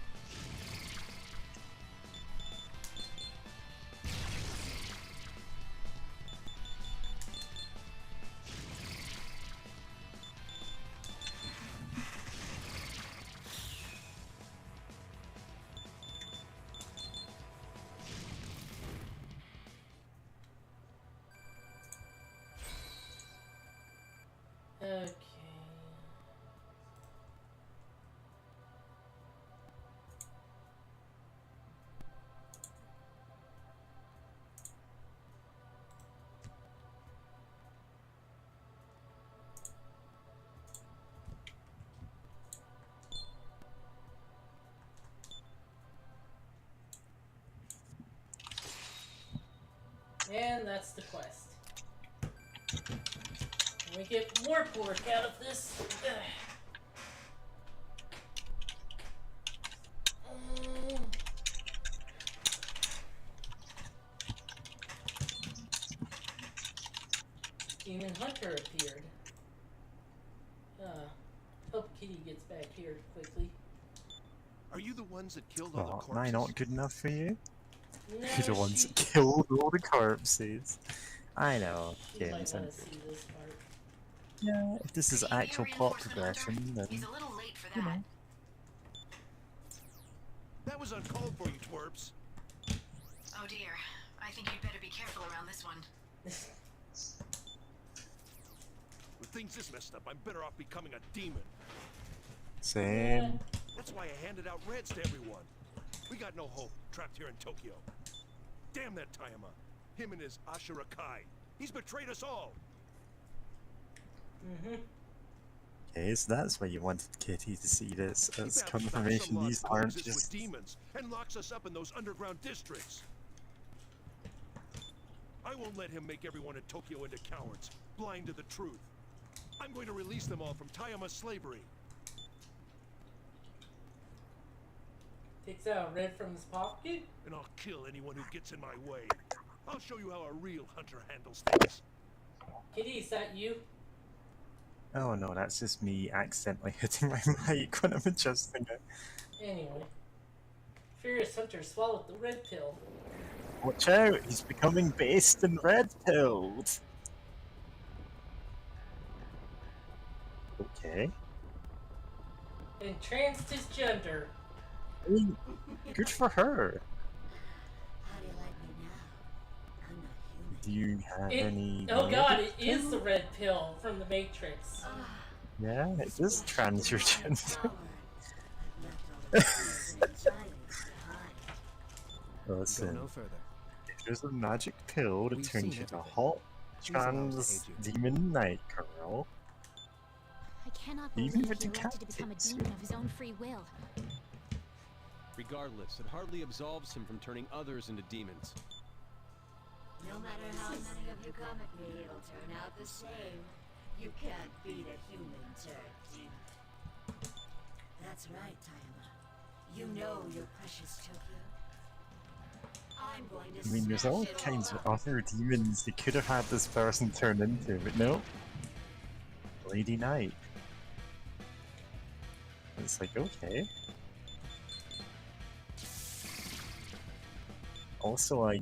Okay. And that's the quest. And we get more pork out of this. Demon Hunter appeared. Hope Kitty gets back here quickly. Are you the ones that killed all the Oh, corpses? am I not good enough for you? No, You're the ones that killed all the corpses. I know, she might James. want to see this part. Yeah, if this is See, actual new plot reinforcement hunter? progression, then He's a little late for you that. know. That was uncalled for, you twerps. Oh dear. I think you'd better be careful around this one. With things this messed up, I'm better off becoming a demon. Same. That's why I handed out reds to everyone. We got no hope, trapped here in Tokyo. Damn that Tayama. Him and his Ashura Kai. He's betrayed us all. Okay, so that's why you wanted Kitty to see this He as babbles about confirmation some these lost aren't coexist just... with demons and locks us up in those underground districts. I won't let him make everyone in Tokyo into cowards, blind to the truth. I'm going to release them all from Tayama's slavery. Takes out a red from his pocket. And I'll kill anyone who gets in my way. I'll show you how a real hunter handles things. Kitty, is that you? Oh no, that's just me accidentally hitting my mic when I'm adjusting it. Anyway. Furious Hunter swallowed the red pill. Watch out, he's becoming based and red-pilled. Okay. And transgender. I mean, good for her. How do you like me now? I'm not human. Do you have any... Oh god, it negative is the red pill from the Matrix. Yeah, it is trans your gender. Go Listen, no further. if there's a magic pill to We've turn seen you into a everything. hot Please allow us trans to aid you. demon knight girl, I cannot Even believe if it he elected to become a decapitates demon you. of his own free will. Regardless, it hardly absolves him from turning others into demons. No matter how many of you come at me, it'll turn out the same. You can't beat a human turd. That's right, Tyler. You know your precious Tokyo. I'm going to I mean, there's smash all it kinds of up. other demons they could have had this person turn into, but no. Lady Knight. It's like, okay. Also, I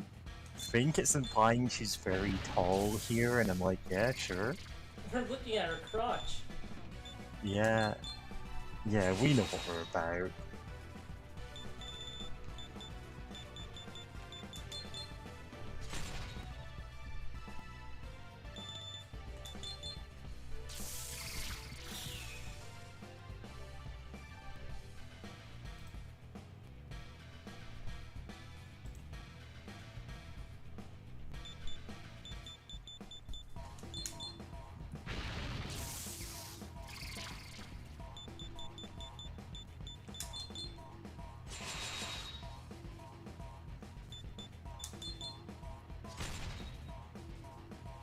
think it's implying she's very tall here, and I'm like, yeah, sure. We're looking at her crotch. Yeah. Yeah, we know what we're about.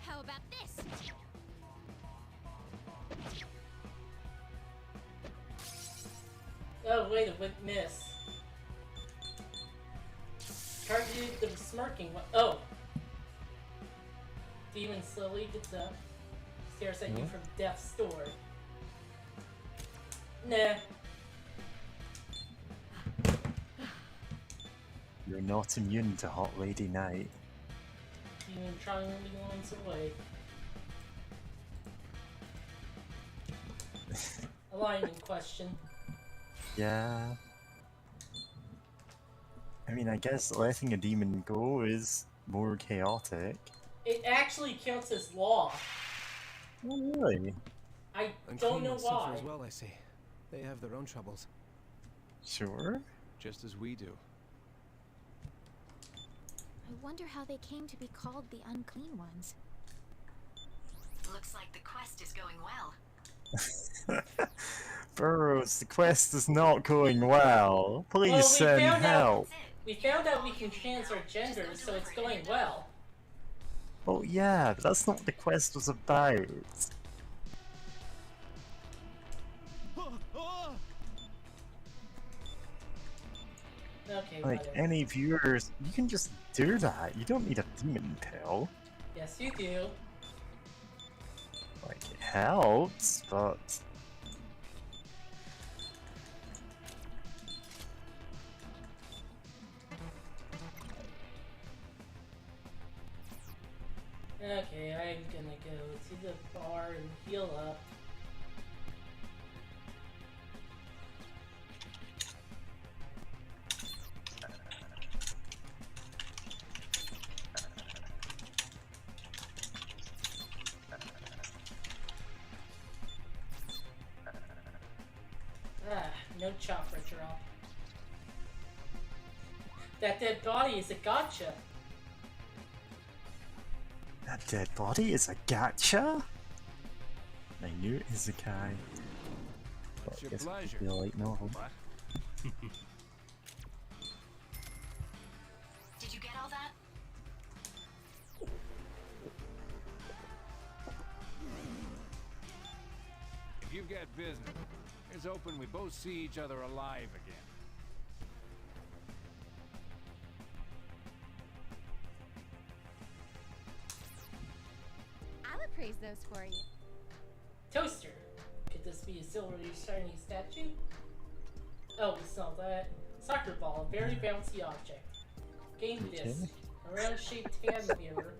How about this? Oh wait, it went miss. Targeted the smirking one. Oh! Demon slowly gets up, stares at you from death's door. Nah. You're not immune to Hot Lady Knight. Demon triangling ones away. Alignment question. Yeah. I mean, I guess letting a demon go is more chaotic. It actually counts as law. Oh, really? I Unclean don't know ones suffer why. as well, I see. They have their own troubles. Sure. Just as we do. I wonder how they came to be called the unclean ones. Looks like the quest is going well. Burroughs, the quest is not going well. Please Well, send help. We found out we can trans our genders, so it's going well. Oh yeah, but that's not what the quest was about. Okay, Like, whatever. any viewers, you can just do that. You don't need a demon pill. Yes, you do. Like, it helps, but... Okay, I'm gonna go to the bar and heal up. Ah, no chopper drop. That dead body is a gotcha. That dead body is a gacha? I knew it is a guy. But It's I your guess it pleasure. could be a light novel. What? Did you get all that? If you've got business, it's open we both see each other alive again. praise those for you. Toaster. Could this be a silvery shiny statue? Oh, it's not that. Soccer ball, a very bouncy object. Game Okay. disc, a round-shaped hand mirror.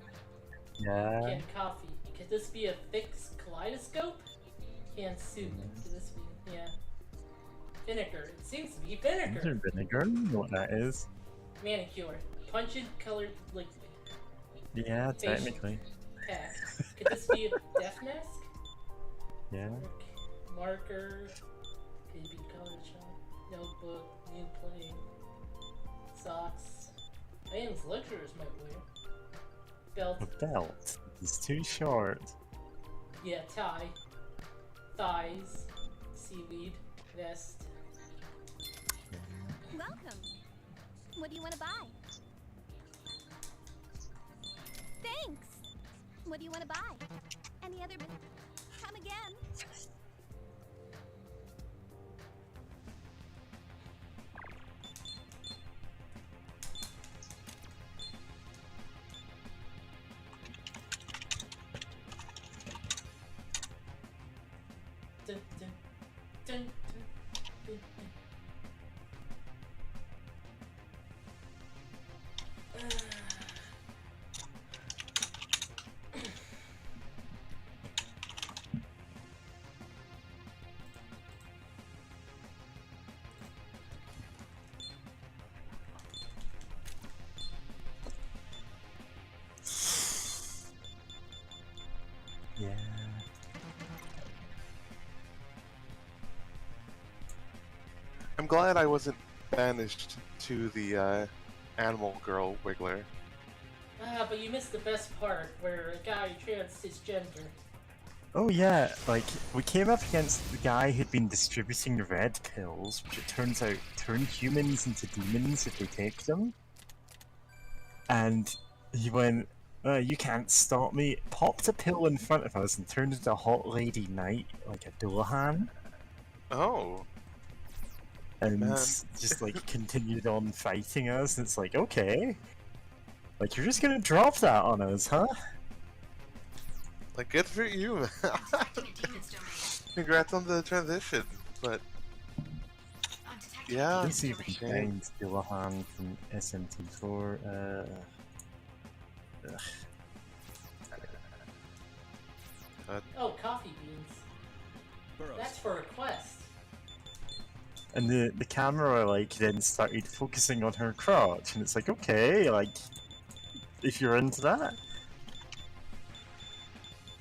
Yeah. Canned coffee. Could this be a fixed kaleidoscope? Canned soup. Could this be, yeah. Vinegar. It seems to be vinegar. Vinegar? You know what that is? Manicure. Pungent colored liquid. Yeah, Facial technically. pack. Could this be a death mask? Yeah. Marker. Could be color shop. Notebook. New play. Socks. Items lecturers might wear. Belt. A belt. It's too short. Yeah, tie. Thighs. Seaweed. Vest. Welcome. What do you want to buy? Thanks. What do you want to buy? Any other? Come again. Dun, dun, dun, dun, dun, dun. Yeah. I'm glad I wasn't banished to the animal girl wiggler. Ah, but you missed the best part, where a guy cisgender. Oh yeah, like, we came up against the guy who'd been distributing the red pills, which it turns out turn humans into demons if they take them. And he went, you can't stop me, popped a pill in front of us and turned into a hot lady knight, like a Dullahan, Oh, and man. just like continued on fighting us, and it's like, okay. Like, you're just gonna drop that on us, huh? Like, good for you, man. Congrats on the transition, but yeah, Let me see if we can shame. find Dullahan from SMT4. Ugh. Oh, coffee beans. Burrows. That's for a quest. And the camera, like, then started focusing on her crotch, and it's like, okay, like, if you're into that.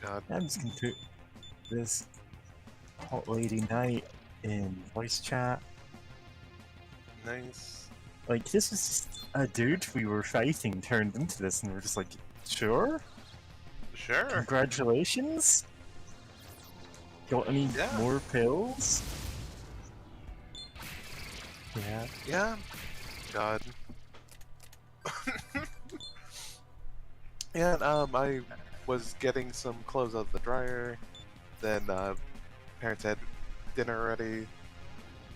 God. I'm just gonna put this hot lady knight in voice chat. Nice. Like, this was just a dude we were fighting turned into this, and we're just like, sure? Sure. Congratulations? Got any Yeah. more pills? Yeah. Yeah. God. Yeah, I was getting some clothes out of the dryer, then parents had dinner ready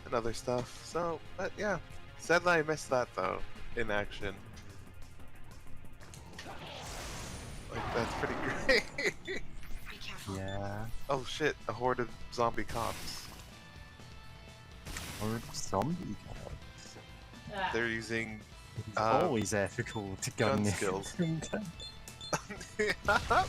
and other stuff. So, but yeah, sadly I missed that though in action. Like, that's pretty great. Be careful. Yeah. Oh shit, a horde of zombie cops. Or zombie cops. Ah, They're using It's always ethical to gun, gun skills. the ah.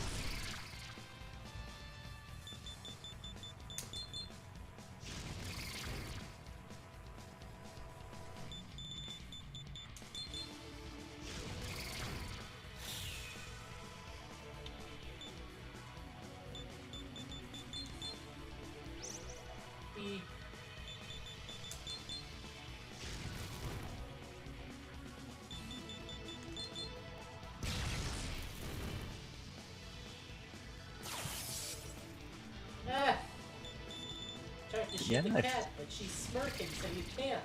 Tried to shoot Yeah, the if- cat, but she's smirking, so you can't.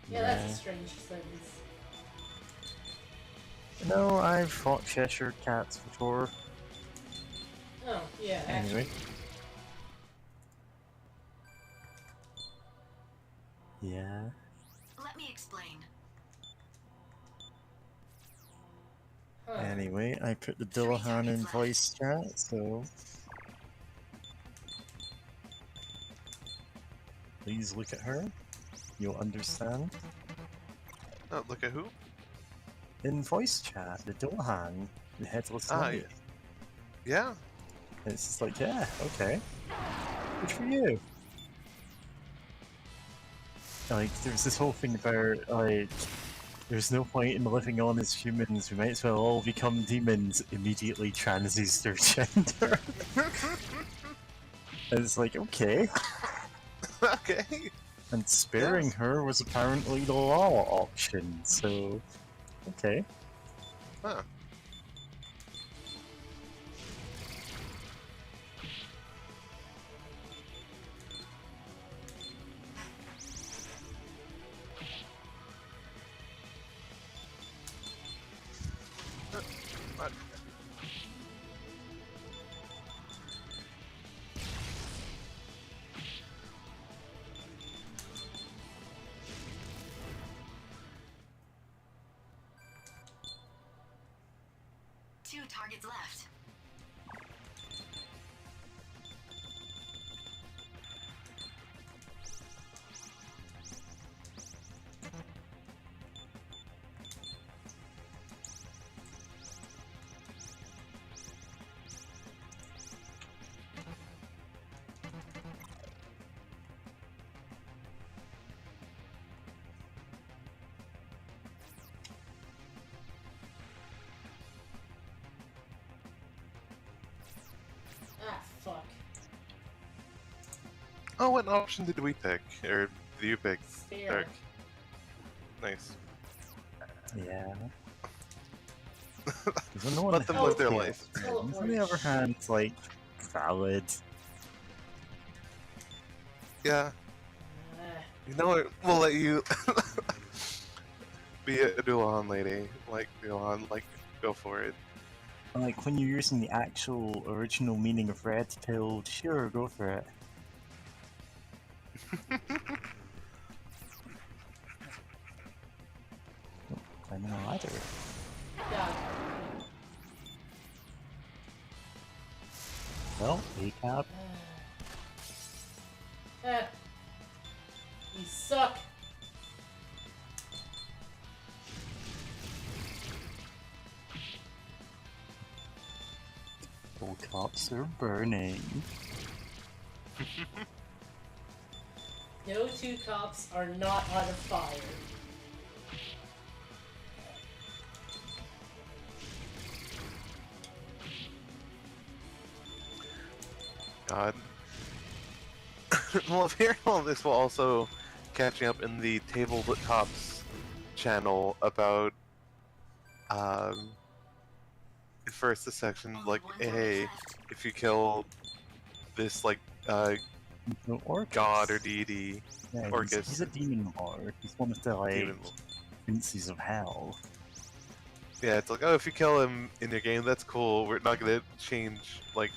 Yeah, that's a strange sentence. No, I've fought Cheshire cats before. Oh, yeah, Anyway. actually. Yeah. Let me explain. Anyway, I put the Dillahan in voice chat, so please look at her. You'll understand. Oh, look at who? In voice chat, the Dillahan, the headless Ah, knight. yeah. It's just like, yeah, okay. Good for you. Like, there's this whole thing about, like, there's no point in living on as humans, we might as well all become demons, immediately transies their gender. And it's like, okay. Okay. And sparing her was apparently the law option, so... okay. Huh. What? Two targets left. Ah, fuck. Oh, what option did we pick? Or did you pick? Spare. Eric? Nice. Yeah. No one Let them live their has life. options. On the other hand, like, valid. Yeah. Ah, You know what? We'll let you be a Dulan lady. Like, Dulan, like, go for it. Like, when you're using the actual original meaning of red pill, sure, go for it. Oh, climbing a ladder. yeah. Well, ACAB. Eh. You suck. All cops are burning. No two cops are not on fire. God. Well, hearing all this while also catching up in the Tabletops channel about, first the section, like, hey, if you kill this, like, No, Orcus. god or deity, Yeah, Orcus, he's a demon lord. He's one of the, like, demon. princes of hell. Yeah, it's like, oh, if you kill him in your game, that's cool. We're not gonna change, like,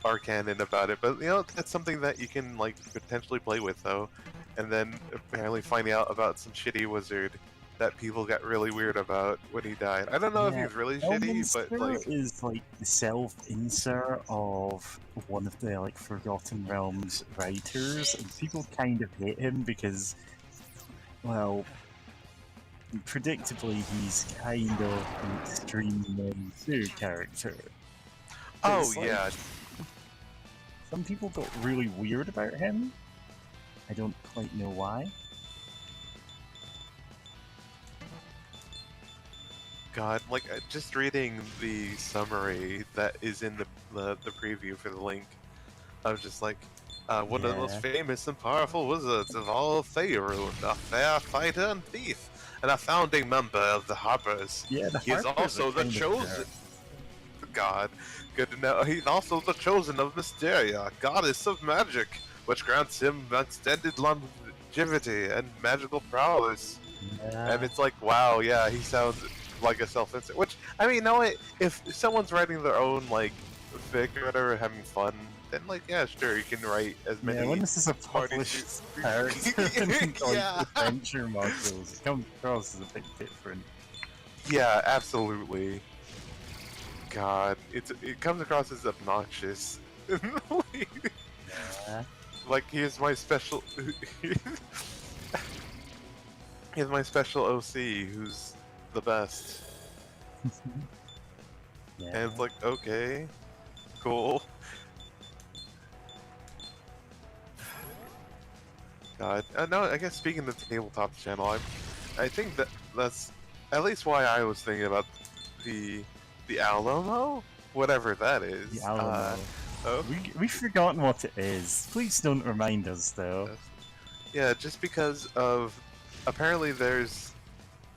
our canon about it. But, you know, that's something that you can, like, potentially play with, though. And then apparently finding out about some shitty wizard that people got really weird about when he died. I don't know if Yeah, he's really shitty, but, Elminster like... is like the self-insert of one of the like Forgotten Realms writers, and people kind of hate him because, well, predictably he's kind of an extreme Mensu character. But Oh, it's like, yeah. some people got really weird about him. I don't quite know why. God, like, just reading the summary that is in the preview for the link, I was just like, one of the most famous and powerful wizards of all Faerun, a fair fighter and thief, and a founding member of the Harpers. Yeah, the He is Harpers also are the kind of chosen... God, good to know. He's also the chosen of Mysteria, goddess of magic, which grants him extended longevity and magical prowess. And it's like, wow, yeah, he sounds like a self-insert. Which, I mean, no, if someone's writing their own, like, fic or whatever, having fun, then, like, yeah, sure, you can write as many. Yeah, when this is a published character in like, Yeah. adventure modules, it comes across as a bit different. Yeah, absolutely. God, it comes across as obnoxious. Yeah. Like here's my special. Here's my special OC, who's the best, Yeah. and it's like, okay, cool. God, no, I guess speaking of the tabletop channel, I think that's at least why I was thinking about the the Alamo, whatever that is. The Alamo. Oh, We've forgotten what it is. Please don't remind us, though. yeah, just because of apparently there's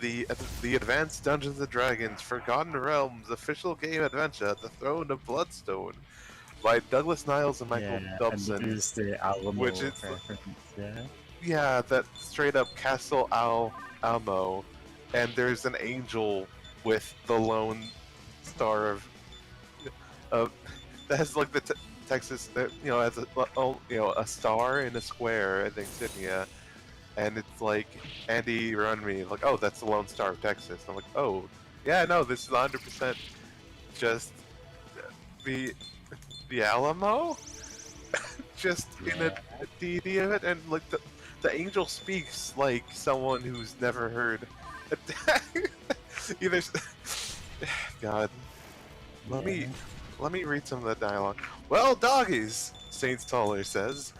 the Advanced Dungeons and Dragons Forgotten Realms official game adventure, The Throne of Bloodstone, by Douglas Niles and Michael Yeah, and Dobson, there's the Alamo which is reference, yeah. yeah, that straight up Castle Almo, and there's an angel with the lone star of that has like the Texas, as a star in a square, I think, insignia, and it's like Andy run me like, oh, that's the Lone Star of Texas. I'm like, oh, yeah, no, this is 100% just the the Alamo, just in a D&D of it, and like the angel speaks like someone who's never heard. Either, God, let me read some of the dialogue. Well, doggies, Saint Stoller says.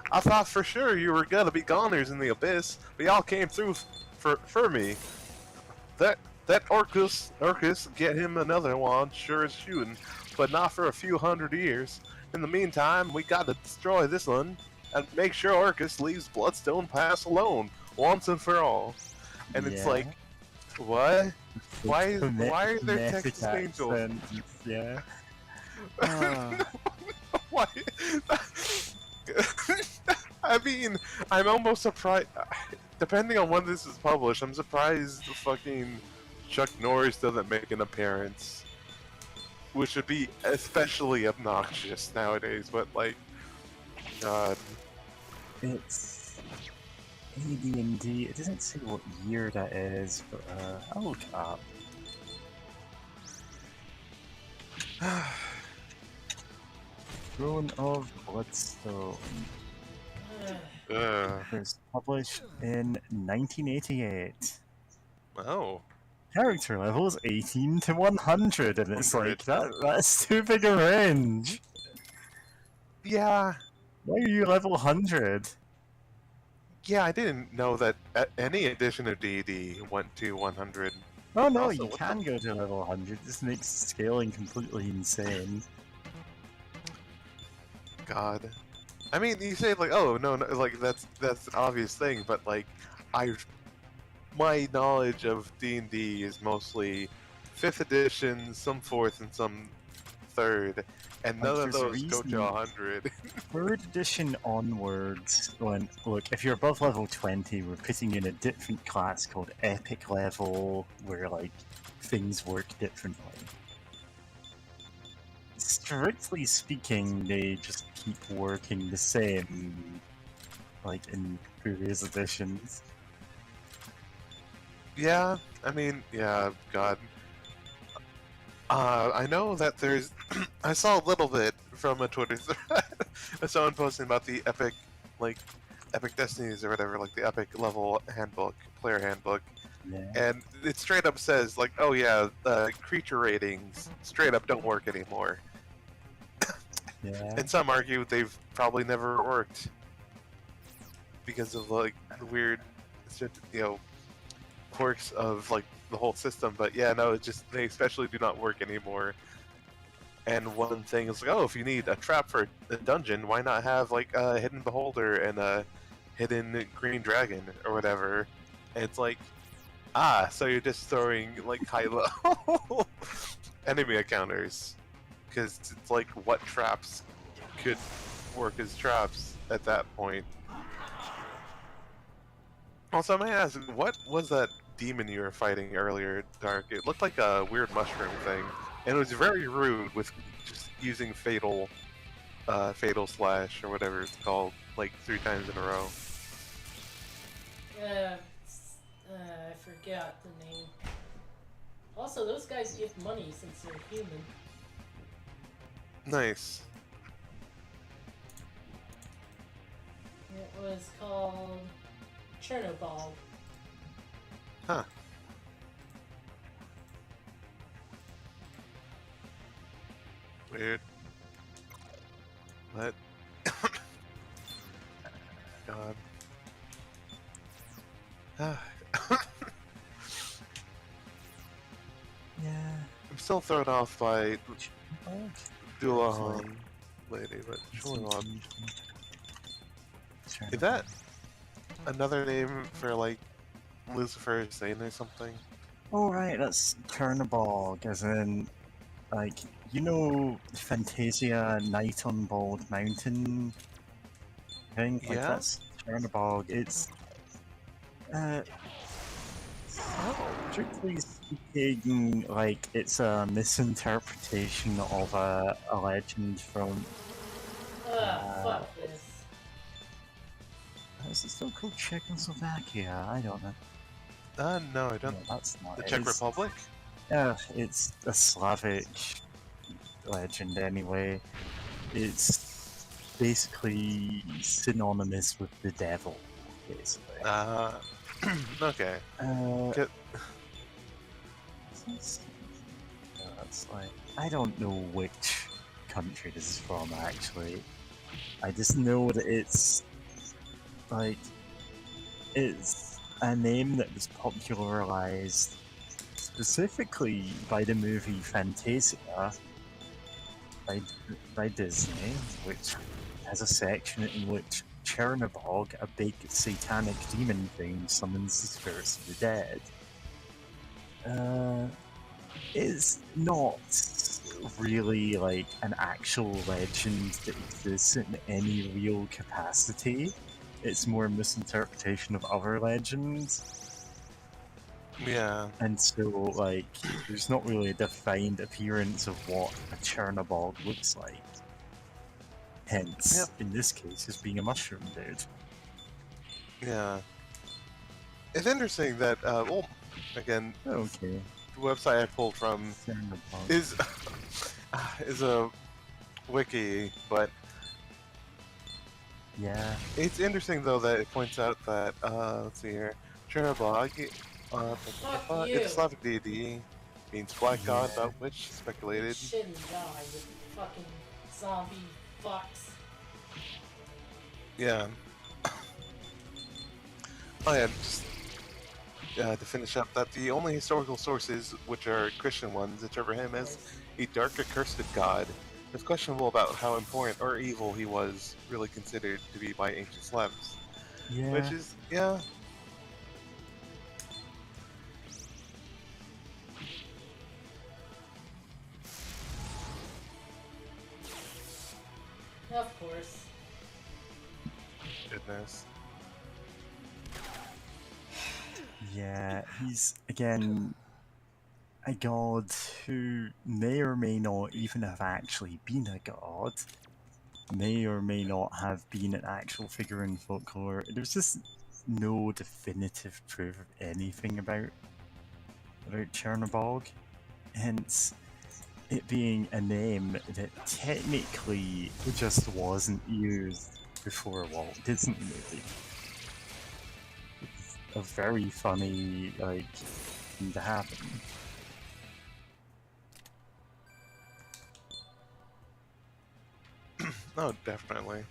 I thought for sure you were gonna be goners in the abyss, but y'all came through for me. That Orcus get him another one, sure as shooting, but not for a few hundred years. In the meantime, we gotta destroy this one and make sure Orcus leaves Bloodstone Pass alone once and for all. And it's like, what? Why are there Texas angels? Yeah. Why? I mean, I'm almost surprised. Depending on when this is published, I'm surprised the fucking Chuck Norris doesn't make an appearance, which would be especially obnoxious nowadays. But like, God, It's AD&D. It doesn't say what year that is, but I'll look it up. Throne of Bloodstone. It was published in 1988. oh. Character levels 18 to 100, and it's like, that's too big a range! Yeah. Why are you level 100? Yeah, I didn't know that any edition of D&D went to 100. Oh no, Also, you can go to level 100, this makes scaling completely insane. God. I mean, you say like, oh no, like that's an obvious thing, but like, my knowledge of D&D is mostly 5th edition, some 4th, and some 3rd, and none of those go to 100. 3rd edition onwards, look, if you're above level 20, we're putting in a different class called Epic Level, where like, things work differently. Strictly speaking, they just keep working the same, like in previous editions. Yeah, I mean, yeah, God. I know that there's. I saw a little bit from a Twitter thread of someone posting about the Epic Destinies or whatever, like the Epic level handbook, player handbook. Yeah. And it straight up says, like, oh yeah, the creature ratings straight up don't work anymore. Yeah. And some argue they've probably never worked because of like the weird, quirks of like the whole system. But yeah, no, they especially do not work anymore. And one thing is like, oh, if you need a trap for a dungeon, why not have like a hidden beholder and a hidden green dragon or whatever? And it's like, so you're just throwing like high-low enemy encounters, because it's like, what traps could work as traps at that point? Also, may I ask, what was that demon you were fighting earlier, Dark? It looked like a weird mushroom thing, and it was very rude with just using fatal slash or whatever it's called, like 3 times in a row. I forgot the name. Also, those guys give money since they're human. Nice. It was called Chernobyl. Huh. Weird. What? God. Yeah. I'm still thrown off by Oh, Dualong lady, but hold on. Is that another name for like Lucifer Satan or something? oh right, that's Chernobog, as in, like, you know, Fantasia Night on Bald Mountain thing? Like, Yeah? that's Chernobog. It's, strictly speaking, like, it's a misinterpretation of a legend from, Fuck this. is it still called Czechoslovakia? I don't know. No, I don't. No, that's not The it. Czech It's- Republic? it's a Slavic legend anyway. It's basically synonymous with the devil, basically. Okay. Get... That's like, I don't know which country this is from actually. I just know that it's like, it's a name that was popularized specifically by the movie Fantasia by Disney, which has a section in which Chernobog, a big satanic demon thing, summons the spirits of the dead. It's not really like an actual legend that exists in any real capacity. It's more a misinterpretation of other legends. Yeah. And so, like, there's not really a defined appearance of what a Chernobog looks like. Hence, in this case, is being a mushroom dude. Yeah. It's interesting that, well, again, Okay. the website I pulled from is is a wiki, but yeah, it's interesting though that it points out that let's see here, Chernobog, Fuck you. it's a Slavic deity, means black god, about which speculated. Shouldn't die with fucking zombie fucks. Yeah. Oh yeah, just to finish up, that the only historical sources, which are Christian ones, interpret him as a dark accursed god. It's questionable about how important or evil he was really considered to be by ancient Slavs. Yeah. Which is, yeah. Of course. Goodness. Yeah, he's, again, a god who may or may not even have actually been a god, may or may not have been an actual figure in folklore. There's just no definitive proof of anything about Chernobog, hence it being a name that technically just wasn't used before a Walt Disney movie. It's a very funny, like, thing to happen. Oh, definitely.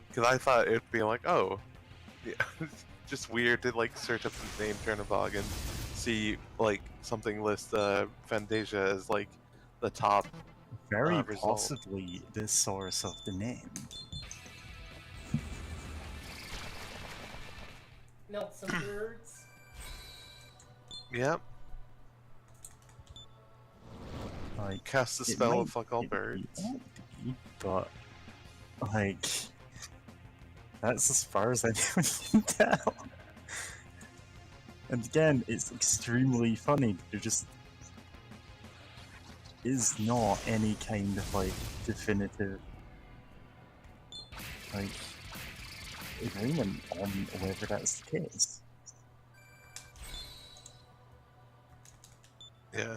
Because I thought it'd be like, oh, yeah, just weird to like search up the name Chernobog and see like something list Fantasia as like the top Very result. possibly the source of the name. Melt some birds. Yep. Like, Cast the it spell might- of fuck all it birds. might be, but like, that's as far as anyone can tell. And again, it's extremely funny. There just is not any kind of like definitive like agreement on whether that's the case. Yeah.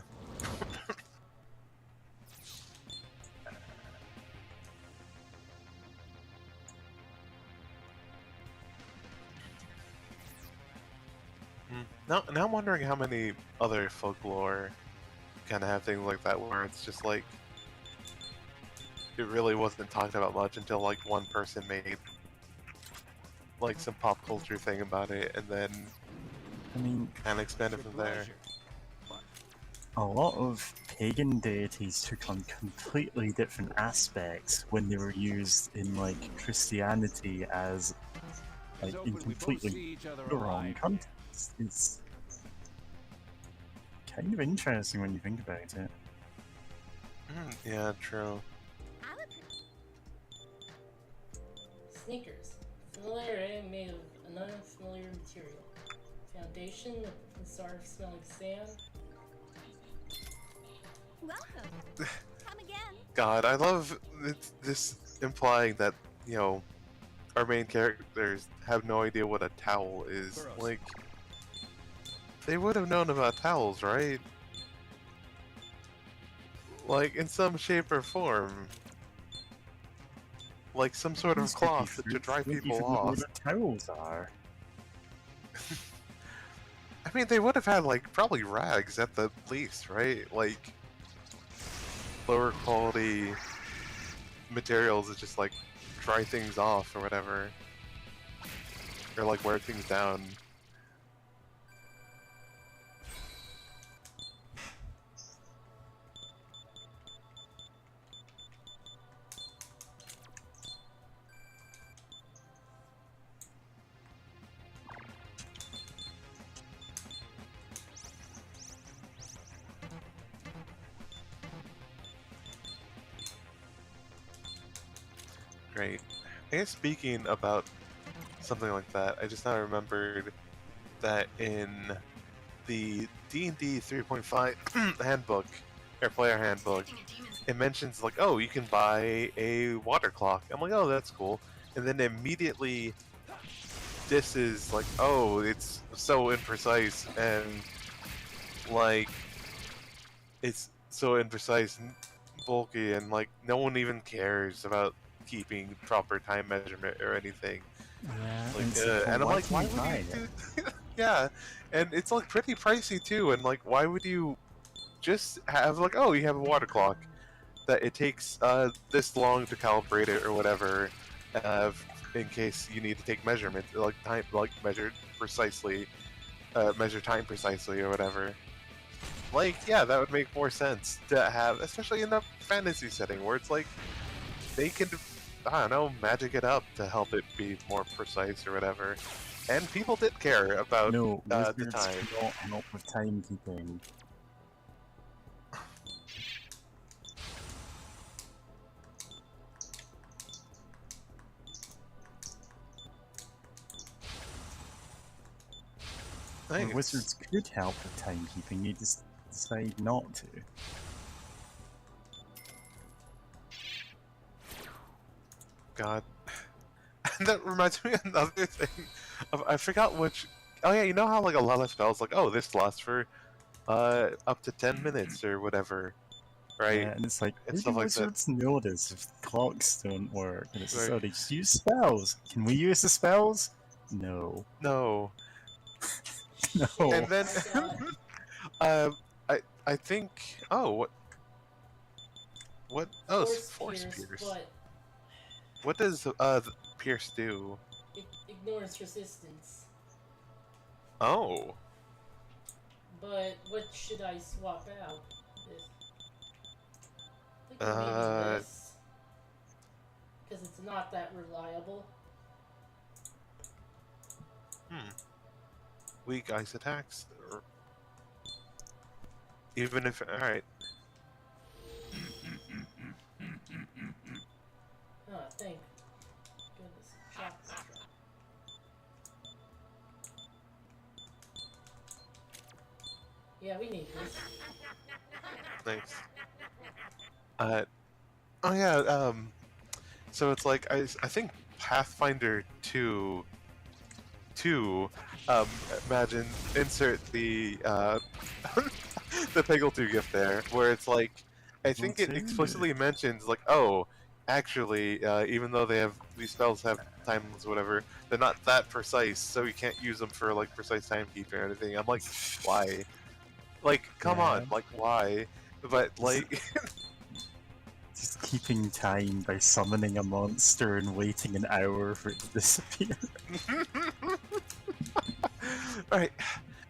Now I'm wondering how many other folklore kind of have things like that where it's just like it really wasn't talked about much until like one person made like some pop culture thing about it, and then I mean, kind of expanded from there. a lot of pagan deities took on completely different aspects when they were used in like Christianity as like in completely the wrong context. It's kind of interesting when you think about it. Yeah, true. Sneakers. Familiar item made of an unfamiliar material. Foundation, the sort of smelling sand. Welcome. Come again. God, I love this implying that, you know, our main characters have no idea what a towel is. Like, they would have known about towels, right? Like, in some shape or form. Like some sort of cloth to dry people off. What towels are. I mean, they would have had, like, probably rags at the least, right? Like, lower quality materials that just, like, dry things off or whatever. Or, like, wear things down. Great. I guess speaking about something like that, I just now remembered that in the D&D 3.5 handbook, or player handbook, it mentions like, oh, you can buy a water clock. I'm like, oh, that's cool. And then immediately disses like, oh, it's so imprecise and like it's so imprecise and bulky and like no one even cares about keeping proper time measurement or anything. Yeah, Like, so and I'm why like, can why you would buy you it? do? Yeah, and it's like pretty pricey too. And like, why would you just have like, oh, you have a water clock that it takes this long to calibrate it or whatever, in case you need to take measurement, like time, like measure precisely, measure time precisely or whatever. Like, yeah, that would make more sense to have, especially in a fantasy setting where it's like they can, I don't know, magic it up to help it be more precise or whatever. And people did care about No, the wizards time. cannot help with timekeeping. Thanks. Wizards could help with timekeeping, you just decide not to. God. And that reminds me of another thing. I forgot which. Oh yeah, you know how like a lot of spells like, oh, this lasts for up to 10 minutes or whatever, right? Yeah, and it's like, And how stuff do like that. wizards know this if the clocks don't work? And it's just, Right. oh, they just use spells. Can we use the spells? No. No. No. And then, I think. Oh, what? Oh, force pierce. But What does pierce do? it ignores resistance. Oh. But what should I swap out? I think maybe this. Because it's not that reliable. Weak ice attacks. Or... Even if, all right. Oh, thank goodness. Chocolate drop. Yeah, we need this. Thanks. Oh yeah. So it's like I think Pathfinder 2. Imagine insert the the Peggle2 gift there, where it's like, I think it explicitly mentions like, oh, actually, even though these spells have time limits or whatever, they're not that precise, so you can't use them for like precise timekeeping or anything. I'm like, why? Like, come on, like why? But like, Just keeping time by summoning a monster and waiting an hour for it to disappear. right.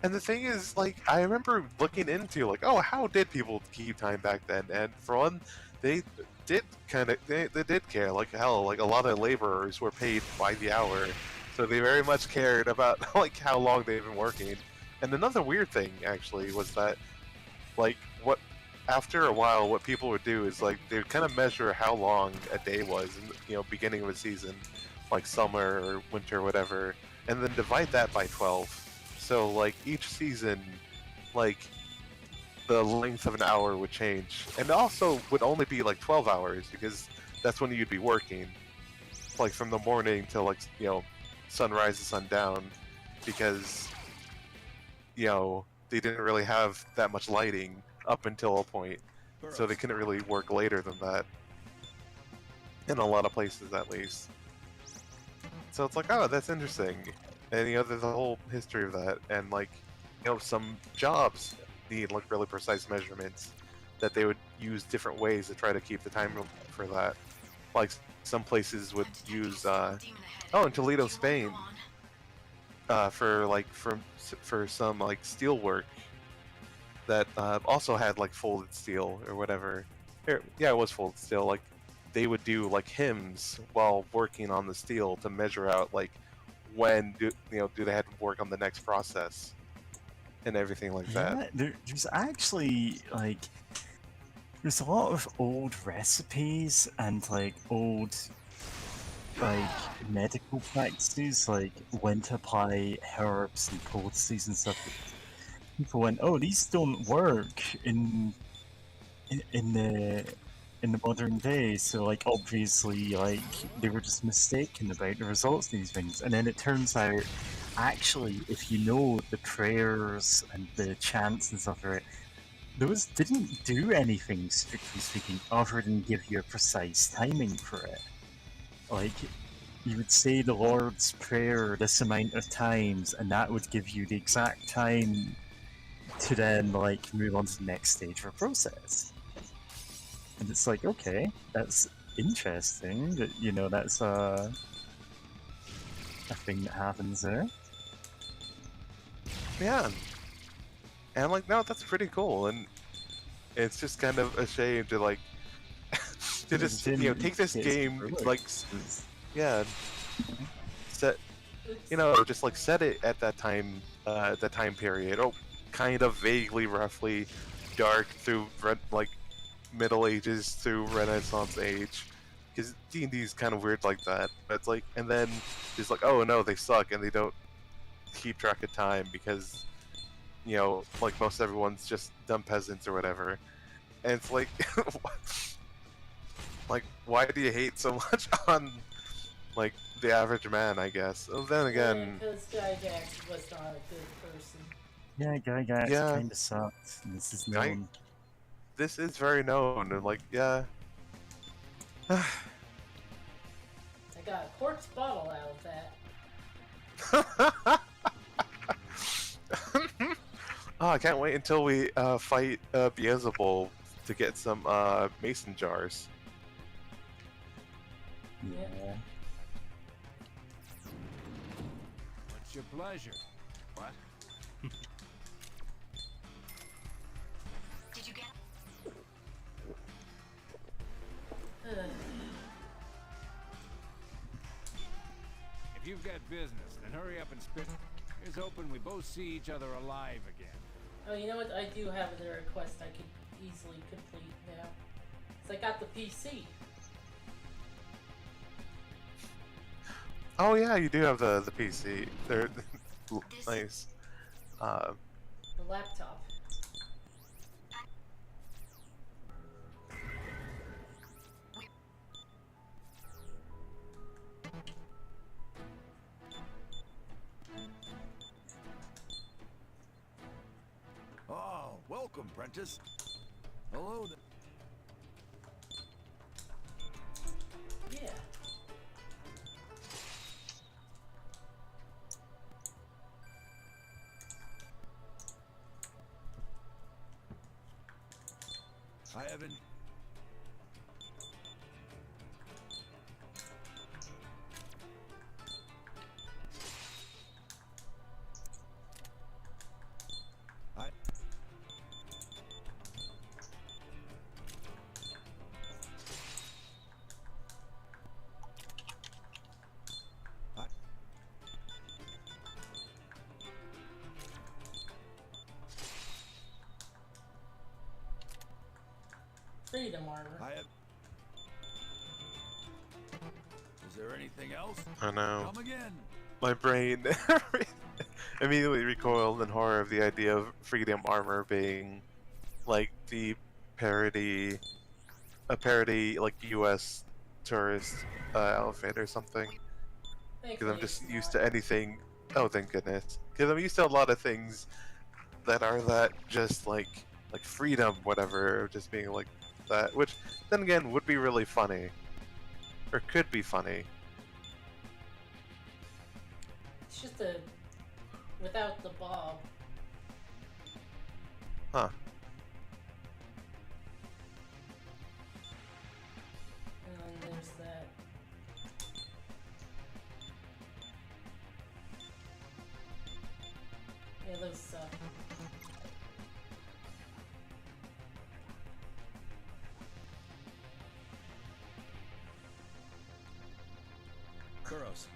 And the thing is, like, I remember looking into, like, oh, how did people keep time back then? And for one, they did they did care. Like, hell, like, a lot of laborers were paid by the hour. So they very much cared about, like, how long they've been working. And another weird thing, actually, was that, like, after a while, what people would do is, like, they would kind of measure how long a day was in, beginning of a season, like summer or winter or whatever, and then divide that by 12. So, like, each season, like, the length of an hour would change. And it also would only be, like, 12 hours, because that's when you'd be working. Like, from the morning till, like, sunrise to sundown. Because, they didn't really have that much lighting up until a point. So they couldn't really work later than that. In a lot of places, at least. So it's like, oh, that's interesting. And there's a whole history of that, and like, some jobs need like really precise measurements that they would use different ways to try to keep the time for that. Like some places would use, in Toledo, Spain, for some like steel work that also had like folded steel or whatever. Yeah, it was folded steel. Like they would do like hymns while working on the steel to measure out like when do they have to work on the next process and everything like that. There's actually like there's a lot of old recipes and like old like medical practices, like when to apply herbs and poultices and stuff. People went, oh, these don't work in the modern day, so like obviously like they were just mistaken about the results of these things. And then it turns out actually if you know the prayers and the chants and stuff, right, those didn't do anything strictly speaking other than give you a precise timing for it. Like you would say the Lord's Prayer this amount of times and that would give you the exact time to then like move on to the next stage of a process. And it's like, okay, that's interesting that, that's a thing that happens there. Yeah. And I'm like, no, that's pretty cool. And it's just kind of a shame to like, to just, take this game, like, yeah, set, just like set it at that time period, or kind of vaguely, roughly, dark through, like, Middle Ages through Renaissance age, because D&D is kind of weird like that. It's like, and then it's like, oh no, they suck and they don't keep track of time because, like most everyone's just dumb peasants or whatever. And it's like, like, why do you hate so much on, like, the average man? I guess. Well, then again, because Gygax was not a good person. Yeah, Gygax kind of sucks. And this is known. This is very known, and like, yeah. I got a quartz bottle out of that. Oh, I can't wait until we fight Beelzebul to get some mason jars. Yeah. What's your pleasure? What? Did you get? If you've got business, then hurry up and spit. Here's hoping we both see each other alive again. Oh, you know what? I do have another quest I can easily complete now. So I got the PC. Oh yeah, you do have the PC. They're nice. The laptop. Welcome, Prentice. Hello there. Yeah. I haven't. Freedom armor. I have. Is there anything else? I know. Come again. My brain immediately recoiled in horror of the idea of Freedom Armor being like the parody, a parody like U.S. tourist outfit or something. Because I'm just used to anything. Oh, thank goodness. Because I'm used to a lot of things that are that just like freedom, whatever, just being like that. Which then again would be really funny, or could be funny. It's just a without the bob. Huh. And then there's that. Yeah, those suck. Kuros.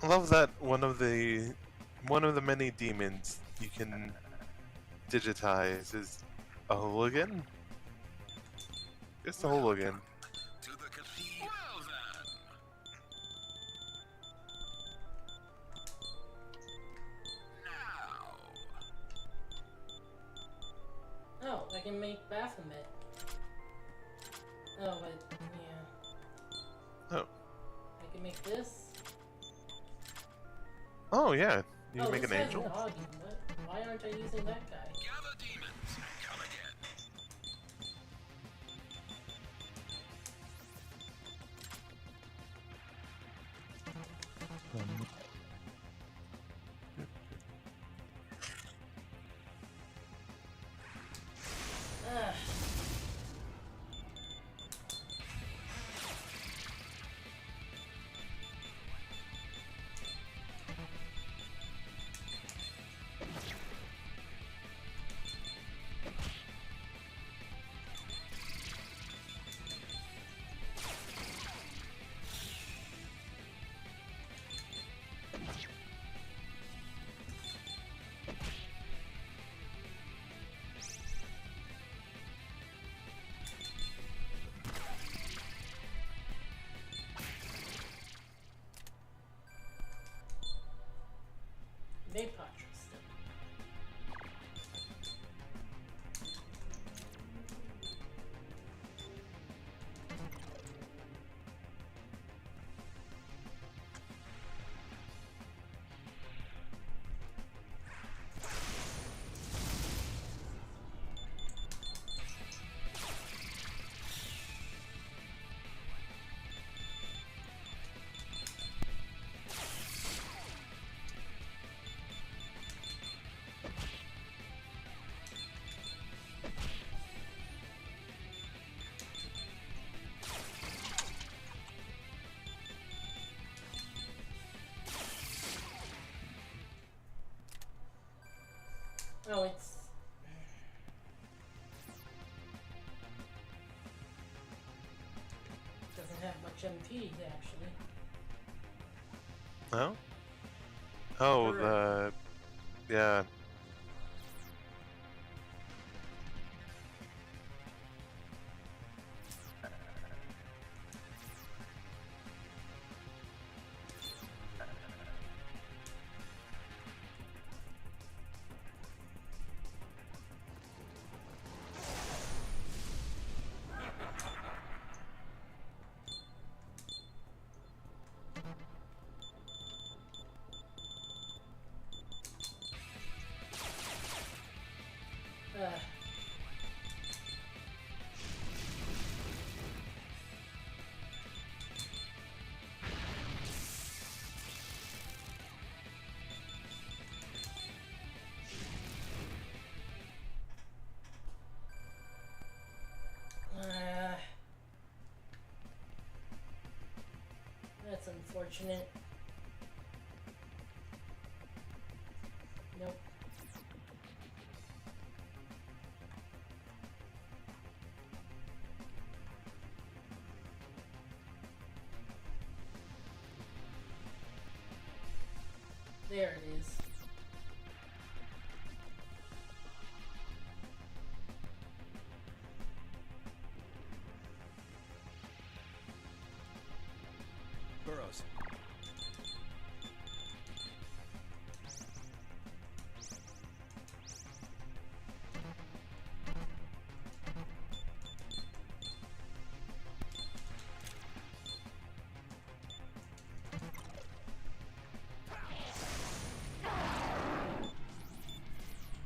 I love that one of the many demons you can digitize is a hooligan. It's a hooligan. To the cathedral. Well then. Now. Oh, I can make Baphomet. Oh, but yeah. Oh. I can make this. Oh yeah, you oh, can make this an has angel. Augie. What? Why aren't I using that guy? Gather demons. Come again. Ugh. Vapotro still. HMP, actually. Oh? Oh, Sure. yeah. That's unfortunate. Nope. There it is. Burrows.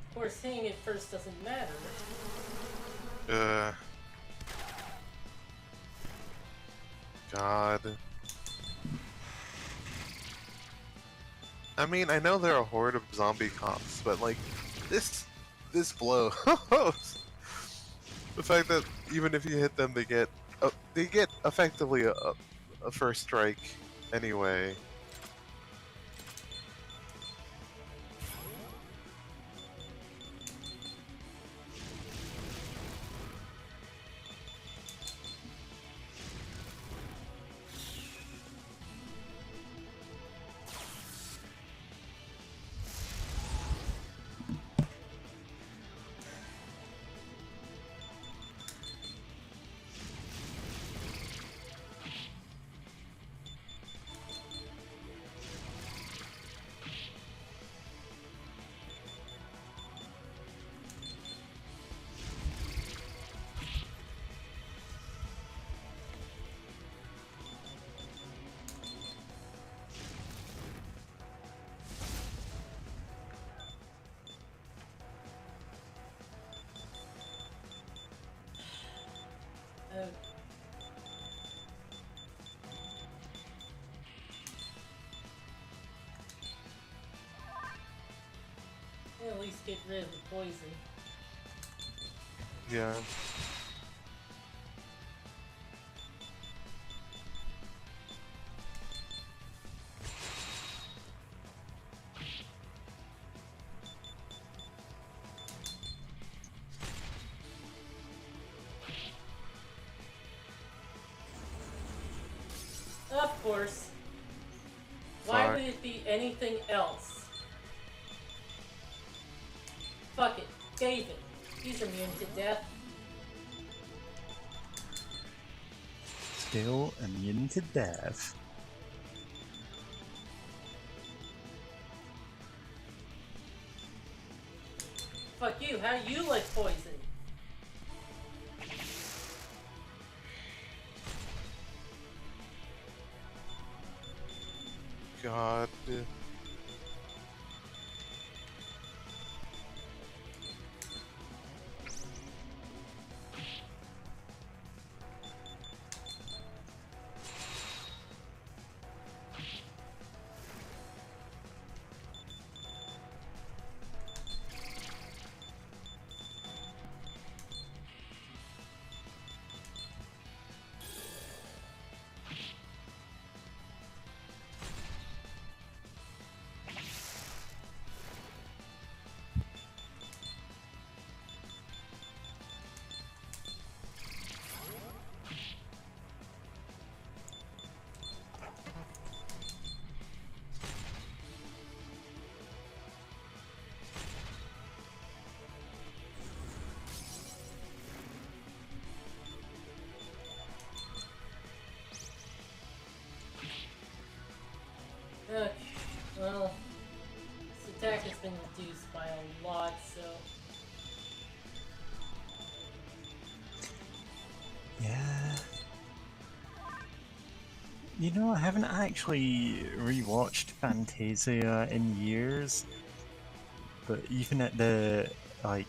Of course, hitting it first doesn't matter. God. I mean, I know they're a horde of zombie cops, but like, this blow. The fact that even if you hit them, they get effectively a first strike anyway. At least get rid of the poison. Yeah. Of course. Why would it be anything else? Fuck it. David. He's immune to death. Still immune to death. Fuck you. How do you like poison? God. Okay, well, his attack has been reduced by a lot, so... Yeah. You know, I haven't actually rewatched Fantasia in years, but even at the, like,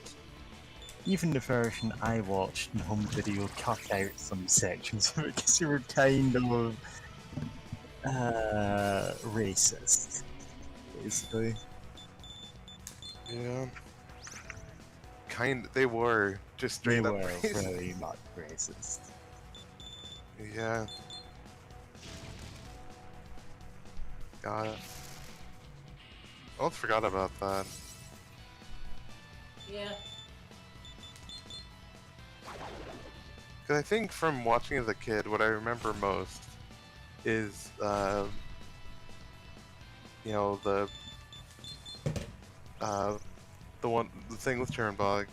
even the version I watched in home video cut out some sections of it because they were kind of racist, basically. Yeah. They were just They straight up were racist. very much racist. Yeah. God. I almost forgot about that. Yeah. Because I think from watching as a kid, what I remember most is, you know, the thing with Chernbog,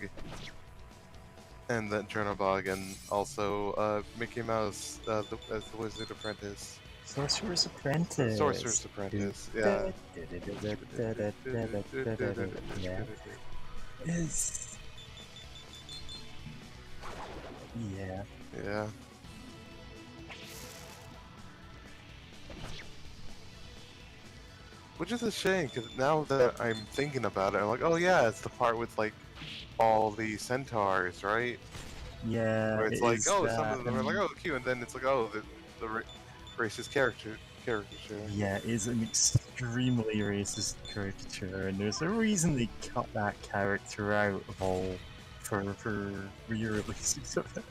and then Chernobog, and also Mickey Mouse as the Wizard Apprentice. Sorcerer's Apprentice. Sorcerer's Apprentice, yeah. Yeah. Is... Yeah. Yeah. Which is a shame, because now that I'm thinking about it, I'm like, oh yeah, it's the part with, like, all the centaurs, right? Yeah, Where it's it like, is oh, that, some of them are like, oh, cute, and then it's like, oh, the racist caricature. Yeah, it is an extremely racist caricature, and there's a reason they cut that character out of all for re-releases of it.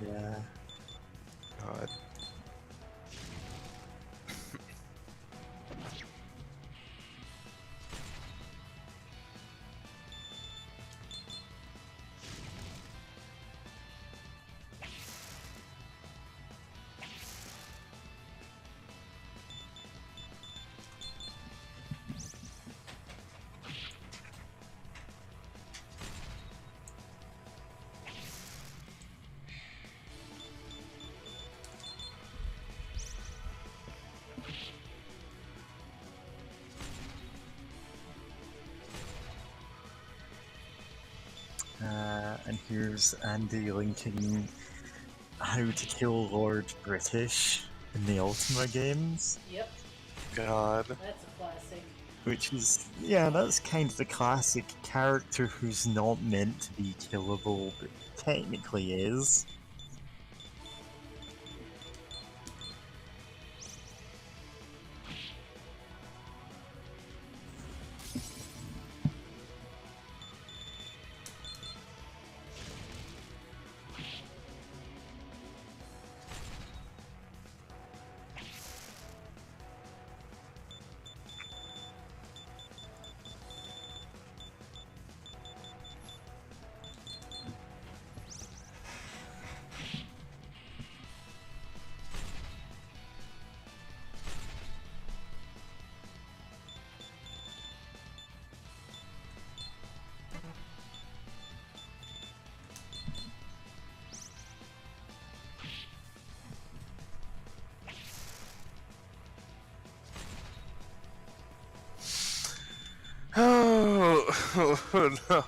Yeah. God. And here's Andy linking how to kill Lord British in the Ultima games. Yep. God. That's a classic. Which is, yeah, that's kind of the classic character who's not meant to be killable, but technically is. Oh, no.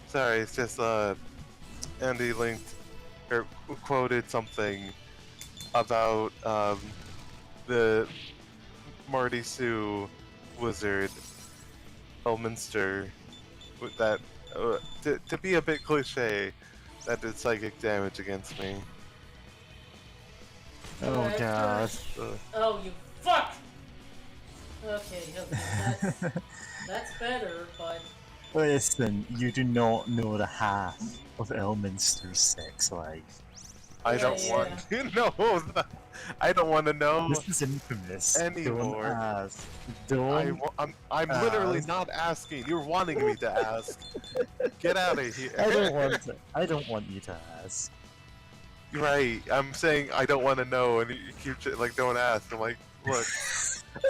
Sorry, it's just Andy linked or quoted something about the Marty Sue wizard Elminster with that to be a bit cliche that did psychic damage against me. Oh god. Oh, you fuck! Okay, that's better, but... Listen, you do not know the half of Elminster's sex life. I don't want to know that. I don't want to know. This is infamous. Anymore. Don't ask. Don't. I'm literally not asking. You're wanting me to ask. Get out of here. I don't want to. I don't want you to ask. Right. I'm saying I don't want to know, and you keep like, don't ask. I'm like, look,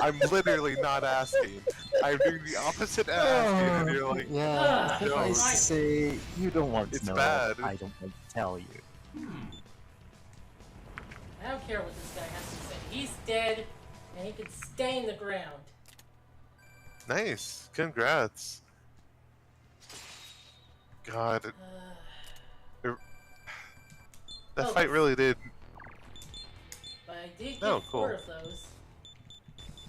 I'm literally not asking. I'm doing the opposite of asking, and you're like, yeah, if I don't. say you don't want to It's know, bad. I don't want to tell you. I don't care what this guy has to say. He's dead, and he can stay in the ground. Nice. Congrats. God, that fight really did. But I did Oh, get cool. 4 of those.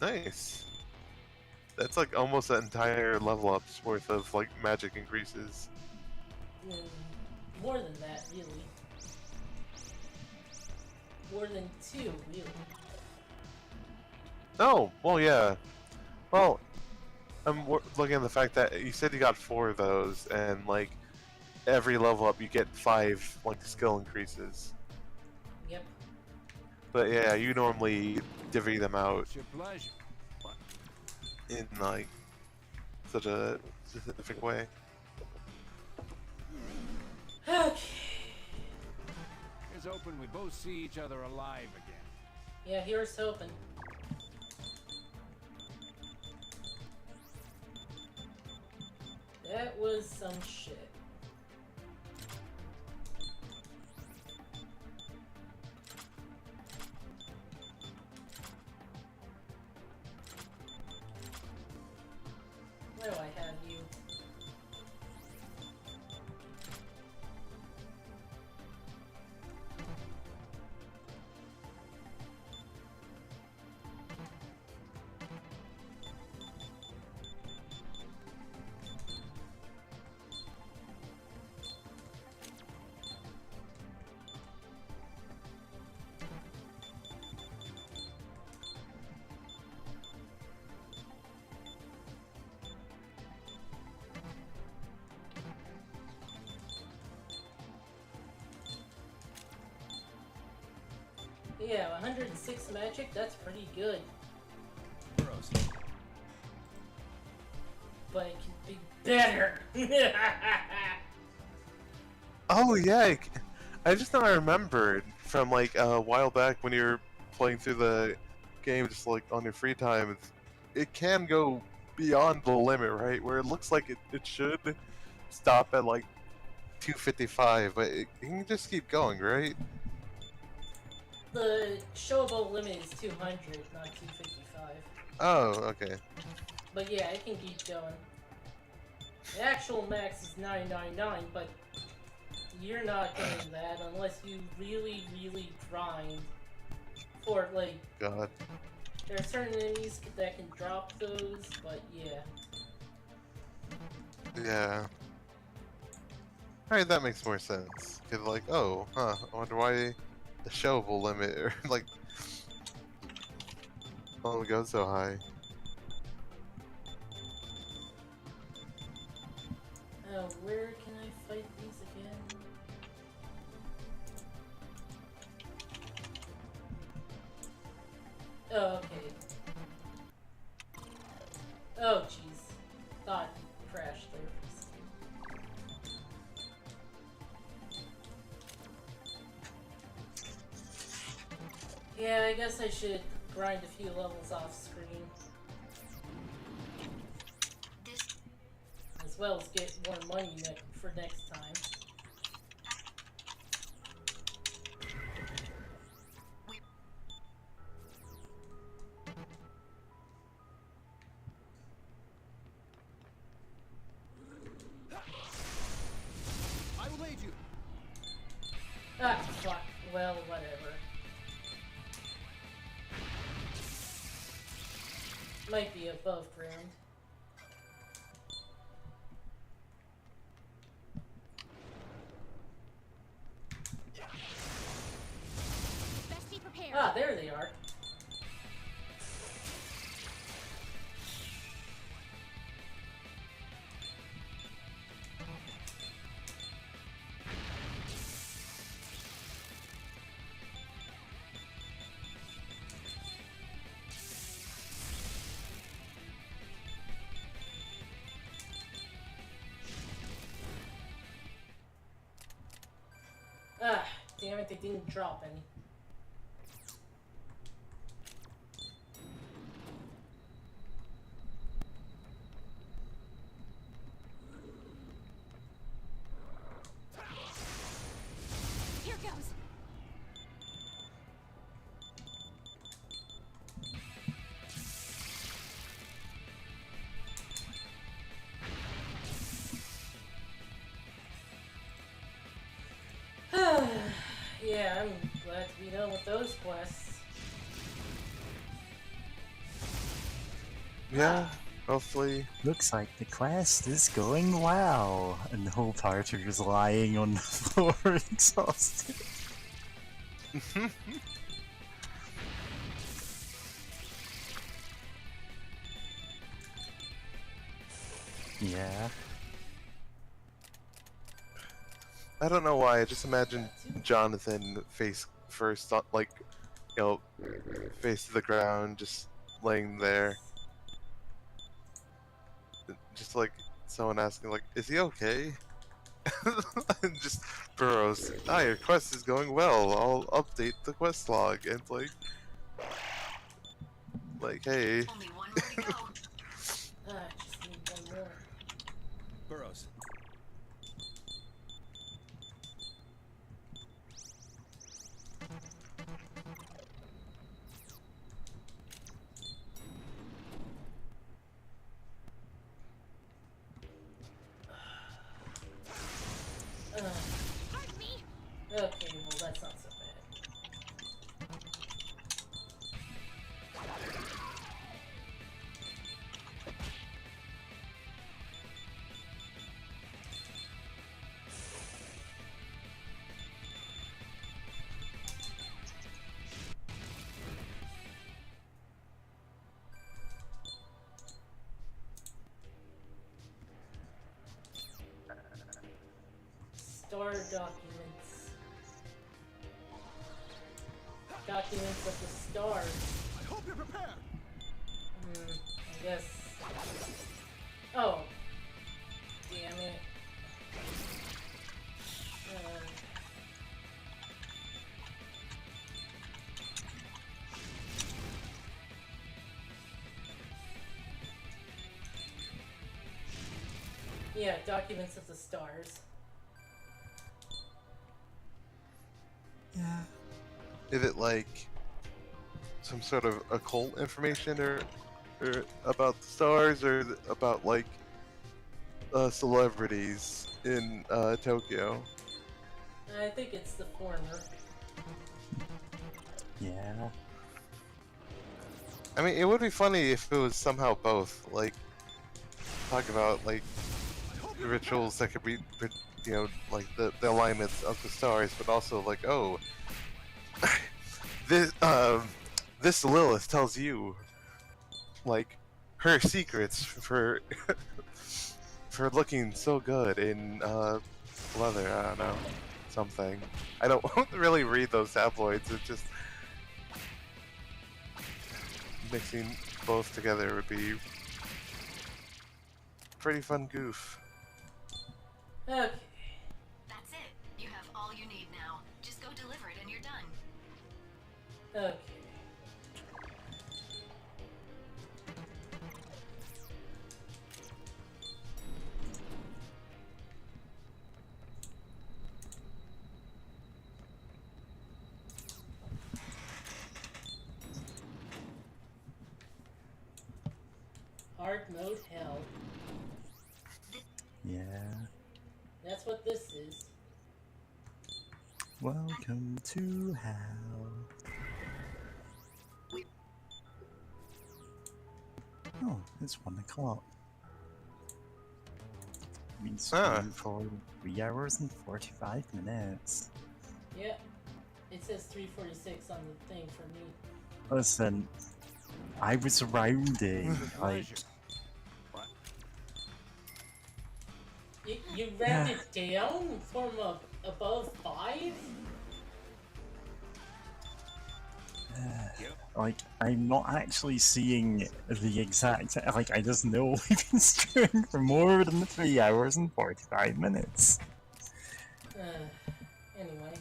Nice. That's like almost an entire level up's worth of like magic increases. More than that, really. More than 2, really. Oh, well, yeah. Well, I'm looking at the fact that you said you got 4 of those, and like every level up you get 5 like skill increases. Yep. But yeah, you normally divvy them out It's your pleasure. What? in like such a specific way. Okay. Here's hoping we both see each other alive again. Yeah, here's hoping. That was some shit. Where do I have you? Yeah, 106 magic, that's pretty good. Gross. But it can be better! Oh yeah, I just now remembered from like a while back when you were playing through the game just like on your free time. It can go beyond the limit, right? Where it looks like it should stop at like 255, but it can just keep going, right? The showable limit is 200, not 255. Oh, okay. But yeah, it can keep going. The actual max is 999, but you're not getting that unless you really, really grind for, like... God. There are certain enemies that can drop those, but yeah. Yeah. Alright, that makes more sense. Cause like, oh, huh, I wonder why the showable limit, or like, only goes so high. Where can I fight these again? Oh, okay. Oh, jeez. Thought you crashed there for a second. Yeah, I guess I should grind a few levels off screen. As well as get more money for next time. I will aid you. Ah, fuck. Well, whatever. Might be above ground. Best be prepared. Ah, there they are. Ah, damn it, they didn't drop any. Here goes. Yeah, I'm glad to be done with those quests. Yeah, hopefully. Looks like the quest is going well. And the whole party is lying on the floor exhausted. Yeah. I don't know why. I just imagine Jonathan face first, like, you know, face to the ground, just laying there, just like someone asking, like, "Is he okay?" And just Burrows, "Ah, your quest is going well. I'll update the quest log." And it's like, hey. Only one more to go. Just need one more. Burrows. Pardon me. Okay, well that's not so bad. Star documents. Documents of the stars. I hope you're prepared. I guess. Oh. Damn it. Yeah, documents of the stars. Yeah. Is it like some sort of occult information, or about the stars, or about like celebrities in Tokyo? I think it's the former. Yeah. I mean, it would be funny if it was somehow both. Like, talk about like the rituals that could be, you know, like the alignments of the stars, but also like, oh, this Lilith tells you like her secrets for for looking so good in leather. I don't know, something. I don't really read those tabloids. It's just mixing both together would be pretty fun goof. Okay. That's it. You have all you need now. Just go deliver it and you're done. Okay. Hard mode hell. Yeah. That's what this is. Welcome to hell. Oh, it's 1 o'clock. We streamed for 3 hours and 45 minutes. Yeah. It says 3:46 on the thing for me. Listen, I was rounding, like... You rounded down from above 5? Like, I'm not actually seeing the exact... Like, I just know we've been streaming for more than 3 hours and 45 minutes. Anyway.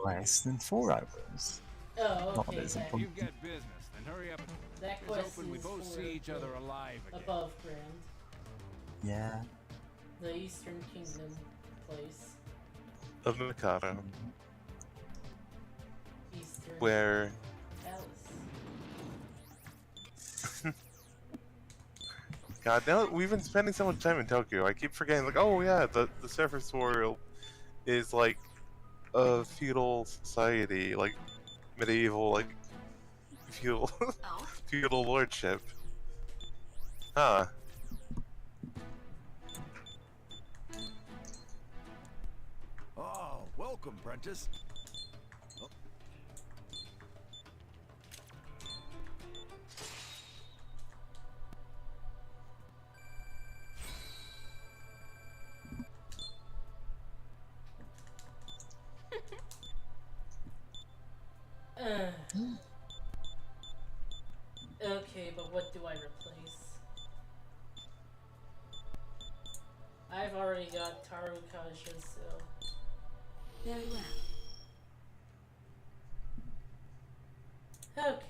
less than 4 hours. Oh, Not okay. as That, If you've important. got business, then hurry up. that It's quest open. We is both for see each other the alive again. above ground, Yeah. the Eastern Kingdom place. Of Mikado, Eastern where Palace. God, now we've been spending so much time in Tokyo. I keep forgetting, like, oh yeah, the surface world is like a feudal society, like medieval, like feudal Oh? feudal lordship. Huh. Oh, welcome, Prentice. Oh. Okay, but what do I replace? I've already got Taru Kasha, so... Very well. Okay.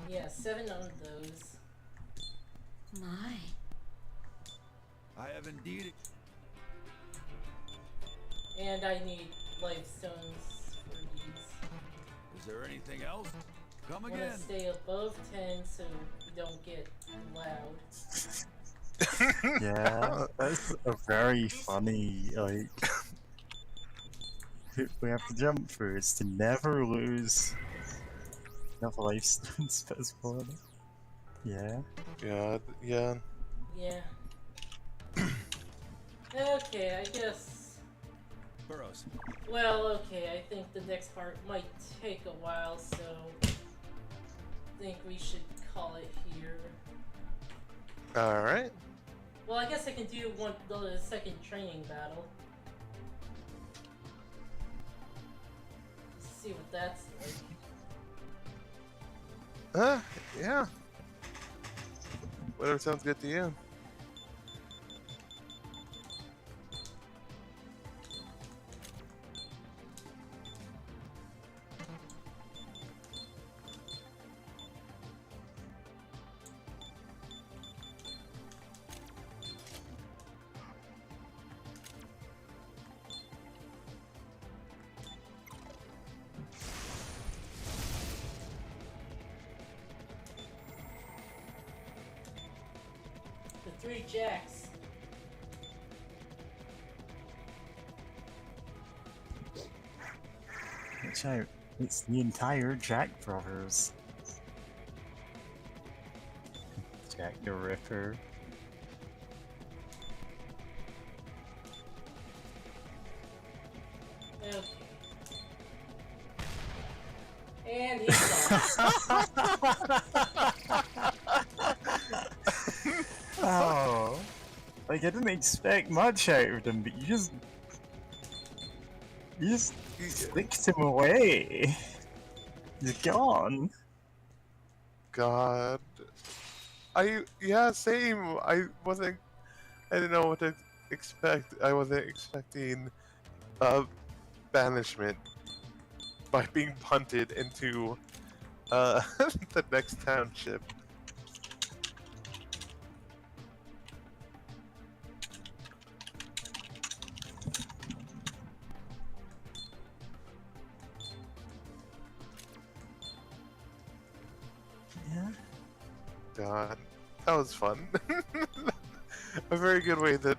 Yeah, 7 of those. My. I have indeed. And I need life stones for these. Is there anything else? Come I want again. to stay above 10 so we don't get loud. Yeah, that's a very funny, like, hoop we have to jump through is to never lose enough life stones possible. Yeah. Yeah, yeah. Yeah. Okay, I guess... Burrows. Well, okay, I think the next part might take a while, so... I think we should call it here. Alright. Well, I guess I can do the second training battle. Let's see what that's like. Yeah. Whatever sounds good to you. The 3 jacks. Watch out. It's the entire Jack Brothers. Jack the Ripper. Okay. And he's gone. Oh. Like, I didn't expect much out of them, but you just flicked him away. He's gone. God. Yeah, same. I didn't know what to expect. I wasn't expecting banishment by being punted into the next township. Yeah. God, that was fun. A very good way to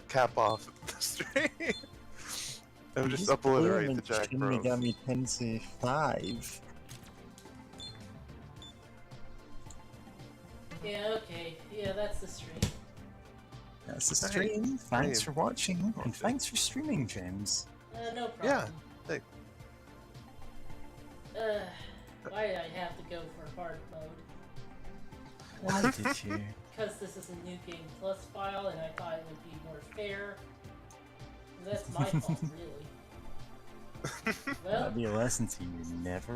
cap off the stream. I would just obliterate the Jack Shin Bros. Megami Tensei 5. Yeah, okay. Yeah, that's the stream. That's the stream. Thanks for watching, and thanks for streaming, James. No problem. Yeah, thanks. Why did I have to go for hard mode? Why did you? Because this is a new game plus file, and I thought it would be more fair. That's my fault, really. Well, That'd be a lesson to you. Never